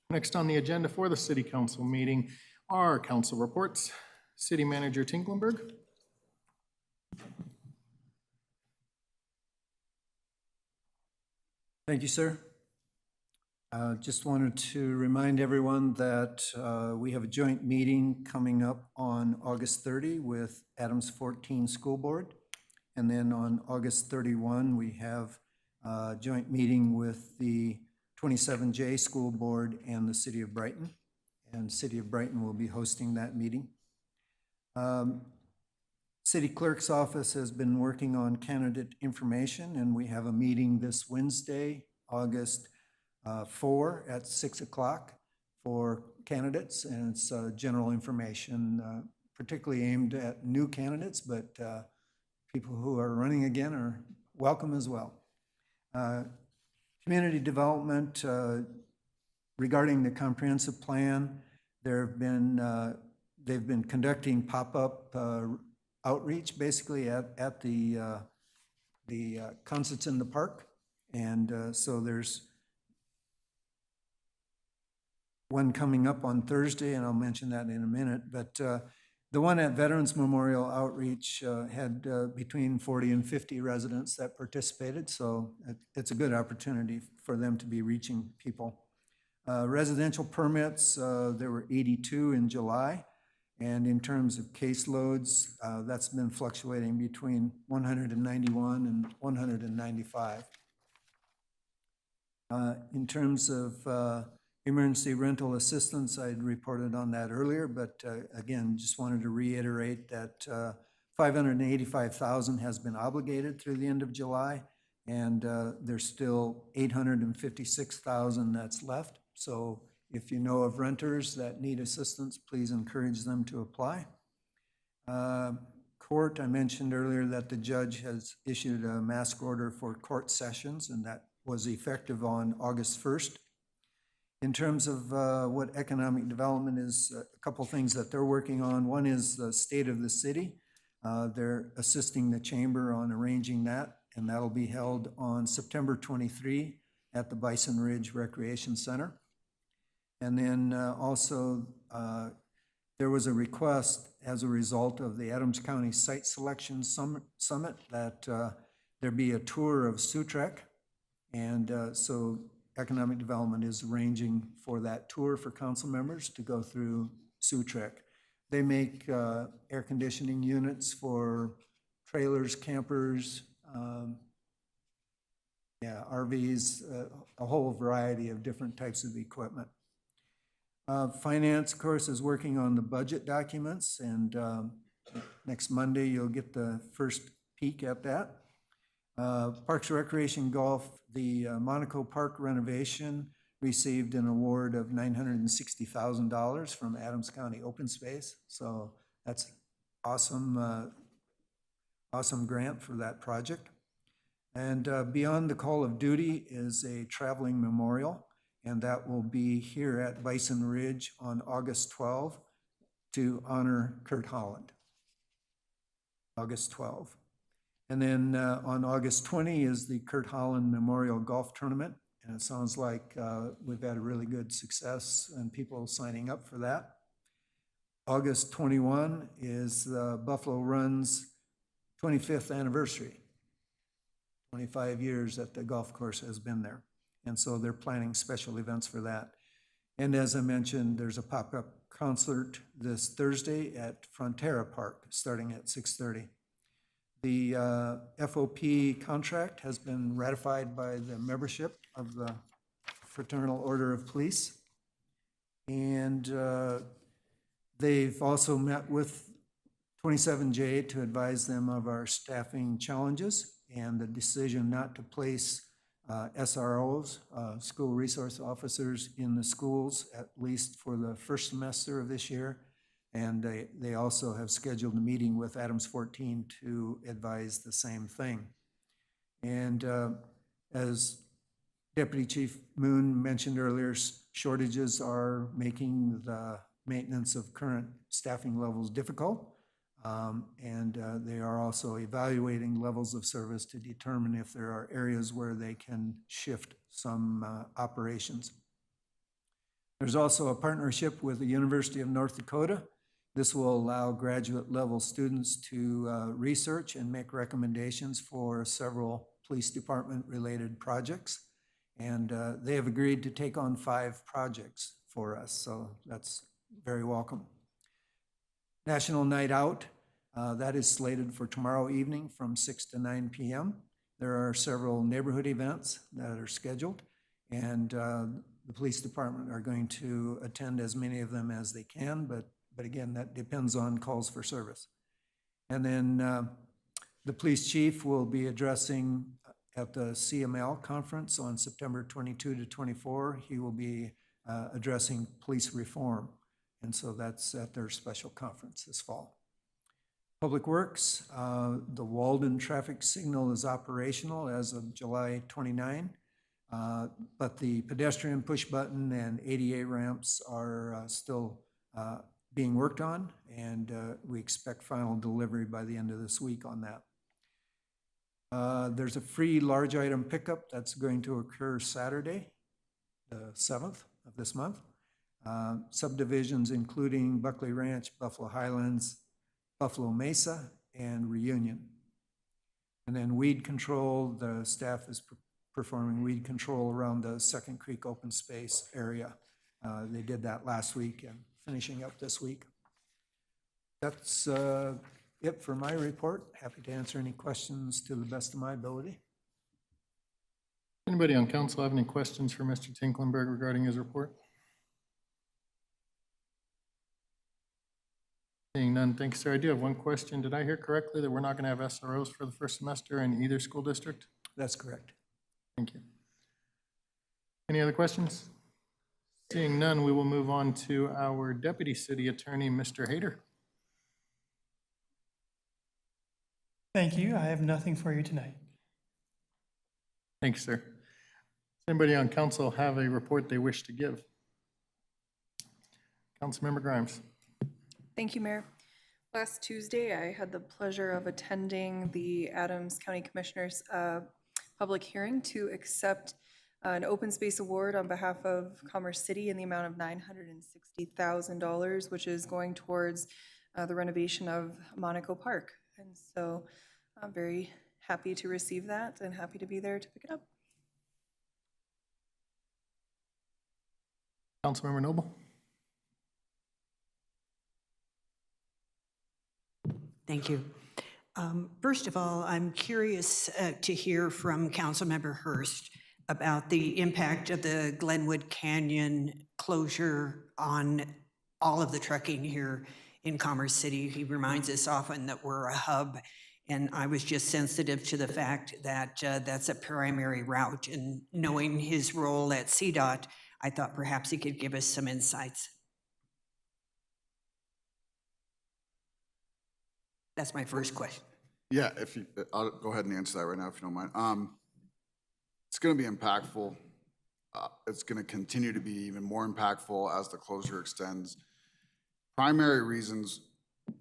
Next on the agenda for the City Council meeting are council reports. City Manager Tinklenberg. Thank you, sir. Just wanted to remind everyone that we have a joint meeting coming up on August 30 with Adams 14 School Board. And then on August 31, we have a joint meeting with the 27J School Board and the City of Brighton. And City of Brighton will be hosting that meeting. City Clerk's Office has been working on candidate information, and we have a meeting this Wednesday, August 4 at 6 o'clock for candidates, and it's general information, particularly aimed at new candidates, but people who are running again are welcome as well. Community development, regarding the comprehensive plan, they've been conducting pop-up outreach basically at the concerts in the park. And so there's one coming up on Thursday, and I'll mention that in a minute, but the one at Veterans Memorial Outreach had between 40 and 50 residents that participated, so it's a good opportunity for them to be reaching people. Residential permits, there were 82 in July, and in terms of caseloads, that's been fluctuating between 191 and 195. In terms of emergency rental assistance, I had reported on that earlier, but again, just wanted to reiterate that $585,000 has been obligated through the end of July, and there's still $856,000 that's left. So if you know of renters that need assistance, please encourage them to apply. Court, I mentioned earlier that the judge has issued a mask order for court sessions, and that was effective on August 1st. In terms of what economic development is, a couple things that they're working on. One is the state of the city. They're assisting the chamber on arranging that, and that'll be held on September 23 at the Bison Ridge Recreation Center. And then also there was a request as a result of the Adams County Site Selection Summit that there be a tour of Sutrec, and so Economic Development is arranging for that tour for council members to go through Sutrec. They make air conditioning units for trailers, campers, RVs, a whole variety of different types of equipment. Finance, of course, is working on the budget documents, and next Monday you'll get the first peek at that. Parks, Recreation, Golf, the Monaco Park renovation received an award of $960,000 from Adams County Open Space. So that's awesome, awesome grant for that project. And Beyond the Call of Duty is a traveling memorial, and that will be here at Bison Ridge on August 12 to honor Kurt Holland. August 12. And then on August 20 is the Kurt Holland Memorial Golf Tournament. And it sounds like we've had a really good success and people signing up for that. August 21 is Buffalo Run's 25th anniversary. 25 years that the golf course has been there. And so they're planning special events for that. And as I mentioned, there's a pop-up concert this Thursday at Frontera Park, starting at 6:30. The FOP contract has been ratified by the membership of the Fraternal Order of Police. And they've also met with 27J to advise them of our staffing challenges and the decision not to place SROs, school resource officers, in the schools, at least for the first semester of this year. And they also have scheduled a meeting with Adams 14 to advise the same thing. And as Deputy Chief Moon mentioned earlier, shortages are making the maintenance of current staffing levels difficult. And they are also evaluating levels of service to determine if there are areas where they can shift some operations. There's also a partnership with the University of North Dakota. This will allow graduate level students to research and make recommendations for several police department related projects. And they have agreed to take on 5 projects for us, so that's very welcome. National Night Out, that is slated for tomorrow evening from 6 to 9 p.m. There are several neighborhood events that are scheduled, and the police department are going to attend as many of them as they can, but again, that depends on calls for service. And then the police chief will be addressing at the CML conference on September 22 to 24. He will be addressing police reform. And so that's at their special conference this fall. Public Works, the Walden traffic signal is operational as of July 29, but the pedestrian push button and ADA ramps are still being worked on, and we expect final delivery by the end of this week on that. There's a free large item pickup that's going to occur Saturday, the 7th of this month. Subdivisions including Buckley Ranch, Buffalo Highlands, Buffalo Mesa, and Reunion. And then weed control, the staff is performing weed control around the Second Creek open space area. They did that last week and finishing up this week. That's it for my report. Happy to answer any questions to the best of my ability. Anybody on council have any questions for Mr. Tinklenberg regarding his report? Seeing none, thanks, sir. I do have one question. Did I hear correctly that we're not going to have SROs for the first semester in either school district? That's correct. Thank you. Any other questions? Seeing none, we will move on to our Deputy City Attorney, Mr. Hayter. Thank you. I have nothing for you tonight. Thanks, sir. Does anybody on council have a report they wish to give? Councilmember Grimes. Thank you, Mayor. Last Tuesday, I had the pleasure of attending the Adams County Commissioners' public hearing to accept an open space award on behalf of Commerce City in the amount of $960,000, which is going towards the renovation of Monaco Park. And so I'm very happy to receive that and happy to be there to pick it up. Councilmember Noble. Thank you. First of all, I'm curious to hear from Councilmember Hurst about the impact of the Glenwood Canyon closure on all of the trucking here in Commerce City. He reminds us often that we're a hub, and I was just sensitive to the fact that that's a primary route. And knowing his role at CDOT, I thought perhaps he could give us some insights. That's my first question. Yeah, I'll go ahead and answer that right now if you don't mind. It's going to be impactful. It's going to continue to be even more impactful as the closure extends. Primary reasons,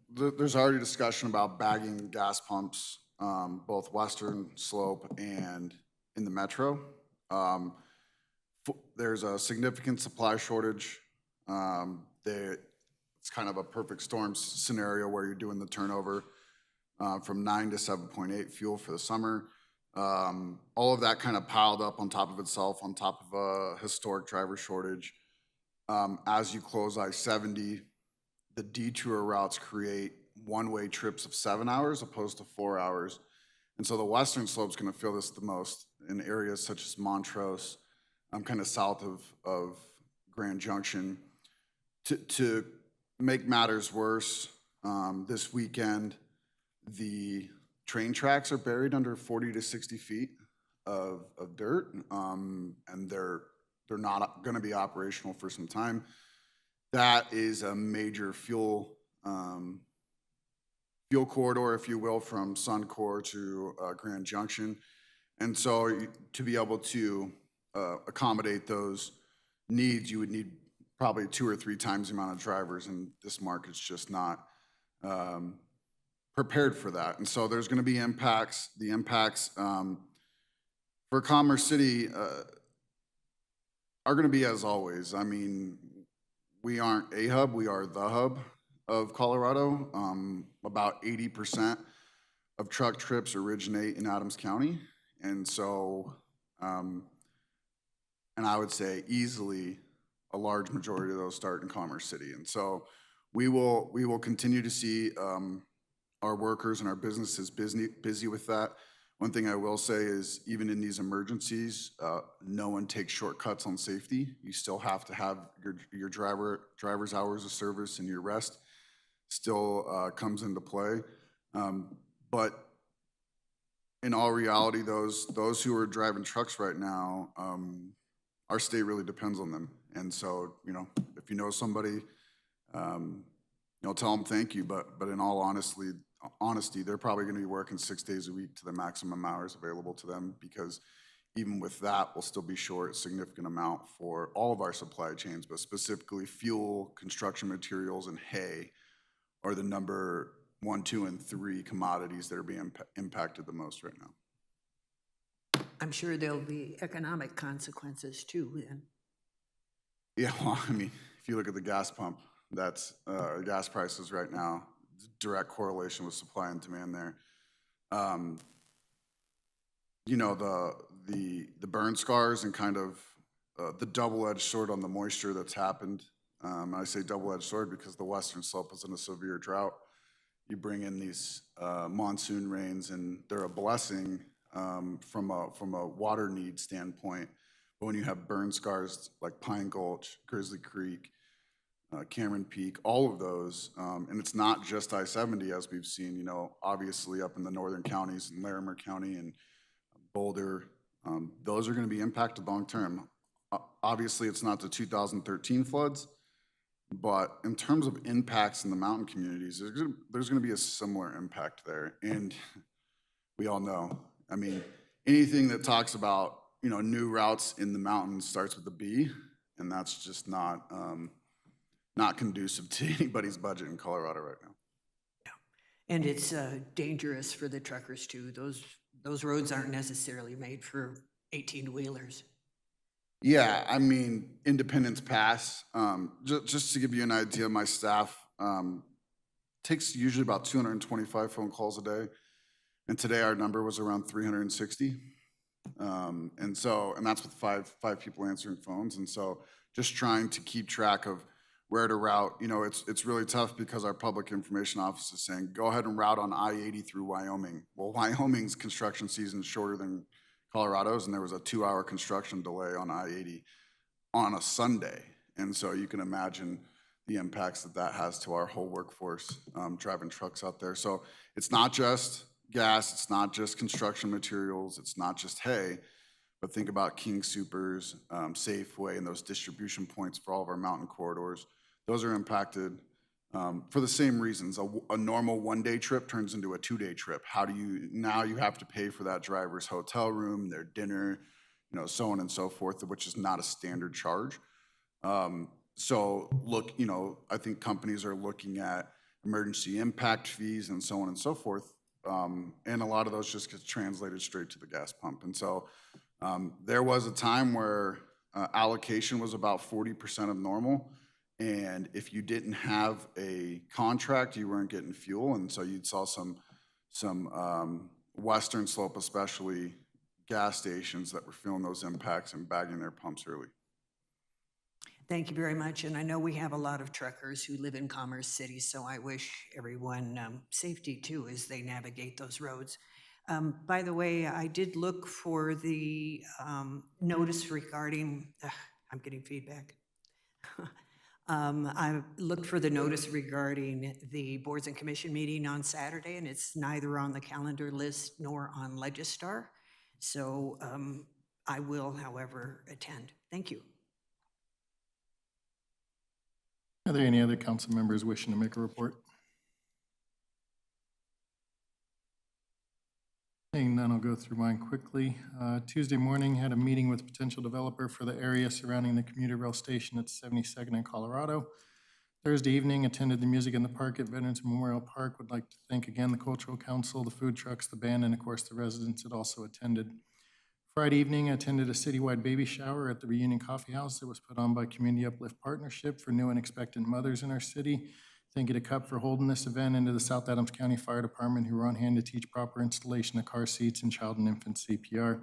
there's already discussion about bagging gas pumps, both Western Slope and in the metro. There's a significant supply shortage. It's kind of a perfect storm scenario where you're doing the turnover from 9 to 7.8 fuel for the summer, All of that kind of piled up on top of itself, on top of a historic driver shortage. As you close I-70, the detour routes create one-way trips of 7 hours opposed to 4 hours. And so the western slope's gonna feel this the most in areas such as Montrose, kind of south of Grand Junction. To make matters worse, this weekend, the train tracks are buried under 40 to 60 feet of dirt, and they're not gonna be operational for some time. That is a major fuel corridor, if you will, from Suncor to Grand Junction. And so to be able to accommodate those needs, you would need probably 2 or 3 times the amount of drivers, and this market's just not prepared for that. And so there's gonna be impacts. The impacts for Commerce City are gonna be as always. I mean, we aren't a hub, we are the hub of Colorado. About 80% of truck trips originate in Adams County. And so, and I would say easily a large majority of those start in Commerce City. And so we will continue to see our workers and our businesses busy with that. One thing I will say is even in these emergencies, no one takes shortcuts on safety. You still have to have your driver's hours of service, and your rest still comes into play. But in all reality, those who are driving trucks right now, our state really depends on them. And so, you know, if you know somebody, you know, tell them thank you. But in all honesty, they're probably going to be working 6 days a week to the maximum hours available to them, because even with that, we'll still be short a significant amount for all of our supply chains, but specifically fuel, construction materials, and hay are the number 1, 2, and 3 commodities that are being impacted the most right now. I'm sure there'll be economic consequences too then. Yeah, well, I mean, if you look at the gas pump, that's gas prices right now, direct correlation with supply and demand there. You know, the burn scars and kind of the double-edged sword on the moisture that's happened. I say double-edged sword because the western slope is in a severe drought. You bring in these monsoon rains, and they're a blessing from a water need standpoint. But when you have burn scars like Pine Gulch, Grizzly Creek, Cameron Peak, all of those, and it's not just I-70 as we've seen, you know, obviously up in the northern counties in Larimer County and Boulder, those are going to be impacted long term. Obviously, it's not the 2013 floods, but in terms of impacts in the mountain communities, there's going to be a similar impact there. And we all know, I mean, anything that talks about, you know, new routes in the mountains starts with a B, and that's just not conducive to anybody's budget in Colorado right now. Yeah. And it's dangerous for the truckers too. Those roads aren't necessarily made for 18-wheelers. Yeah, I mean, Independence Pass, just to give you an idea, my staff takes usually about 225 phone calls a day. And today our number was around 360. And that's with five people answering phones. And so just trying to keep track of where to route. You know, it's really tough because our public information office is saying, go ahead and route on I-80 through Wyoming. Well, Wyoming's construction season is shorter than Colorado's, and there was a 2-hour construction delay on I-80 on a Sunday. And so you can imagine the impacts that has to our whole workforce driving trucks out there. So it's not just gas, it's not just construction materials, it's not just hay, but think about King Soopers, Safeway, and those distribution points for all of our mountain corridors. Those are impacted for the same reasons. A normal one-day trip turns into a 2-day trip. Now you have to pay for that driver's hotel room, their dinner, you know, so on and so forth, which is not a standard charge. So look, you know, I think companies are looking at emergency impact fees and so on and so forth. And a lot of those just get translated straight to the gas pump. And so there was a time where allocation was about 40% of normal. And if you didn't have a contract, you weren't getting fuel. And so you'd saw some western slope especially, gas stations that were feeling those impacts and bagging their pumps early. Thank you very much. And I know we have a lot of truckers who live in Commerce City, so I wish everyone safety too as they navigate those roads. By the way, I did look for the notice regarding, I'm getting feedback. I looked for the notice regarding the Boards and Commission meeting on Saturday, and it's neither on the calendar list nor on Legistar. So I will, however, attend. Thank you. Are there any other council members wishing to make a report? Seeing none, I'll go through mine quickly. Tuesday morning, had a meeting with potential developer for the area surrounding the commuter rail station at 72nd and Colorado. Thursday evening, attended the Music in the Park at Veterans Memorial Park. Would like to thank again the Cultural Council, the food trucks, the band, and of course the residents that also attended. Friday evening, I attended a citywide baby shower at the Reunion Coffee House that was put on by Community Uplift Partnership for new and expectant mothers in our city. Thank you to CUP for holding this event, and to the South Adams County Fire Department who were on hand to teach proper installation of car seats and child and infant CPR.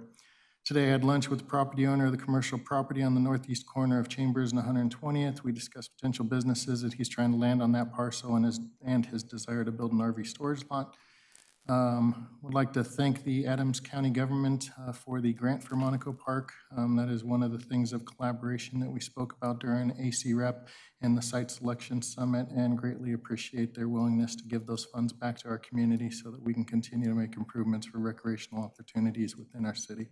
Today, I had lunch with the property owner of the commercial property on the northeast corner of Chambers and 120th. We discussed potential businesses that he's trying to land on that parcel and his desire to build an RV storage lot. Would like to thank the Adams County government for the grant for Monaco Park. That is one of the things of collaboration that we spoke about during AC Rep and the Site Selection Summit, and greatly appreciate their willingness to give those funds back to our community so that we can continue to make improvements for recreational opportunities within our city.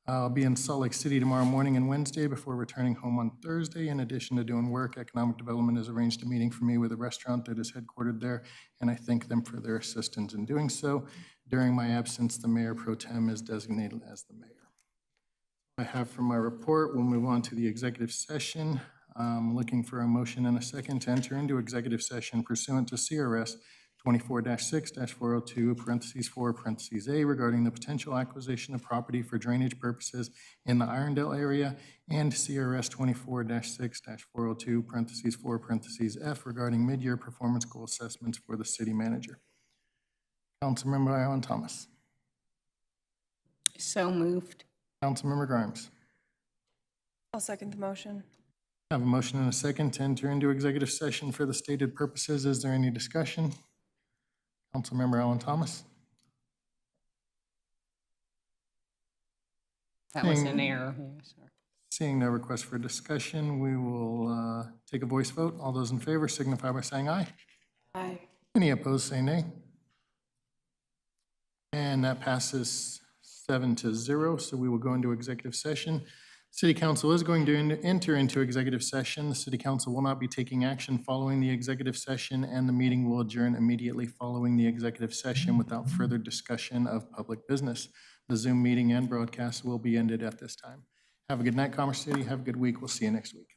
I'll be in Salt Lake City tomorrow morning and Wednesday before returning home on Thursday. In addition to doing work, Economic Development has arranged a meeting for me with a restaurant that is headquartered there, and I thank them for their assistance in doing so. During my absence, the Mayor Pro Tem is designated as the mayor. I have for my report, we'll move on to the executive session. Looking for a motion and a second to enter into executive session pursuant to CRS 24-6-402, parentheses 4, parentheses A, regarding the potential acquisition of property for drainage purposes in the Irondale area, and CRS 24-6-402, parentheses 4, parentheses F, regarding mid-year performance goal assessments for the city manager. Councilmember Allen Thomas. So moved. Councilmember Grimes. I'll second the motion. I have a motion and a second to enter into executive session for the stated purposes. Is there any discussion? Councilmember Allen Thomas. That was an error. Yeah, sorry. Seeing no request for discussion, we will take a voice vote. All those in favor signify by saying aye. Aye. Any opposed, say nay. And that passes 7-0, so we will go into executive session. City Council is going to enter into executive session. The City Council will not be taking action following the executive session, and the meeting will adjourn immediately following the executive session without further discussion of public business. The Zoom meeting and broadcast will be ended at this time. Have a good night, Commerce City. Have a good week. We'll see you next week.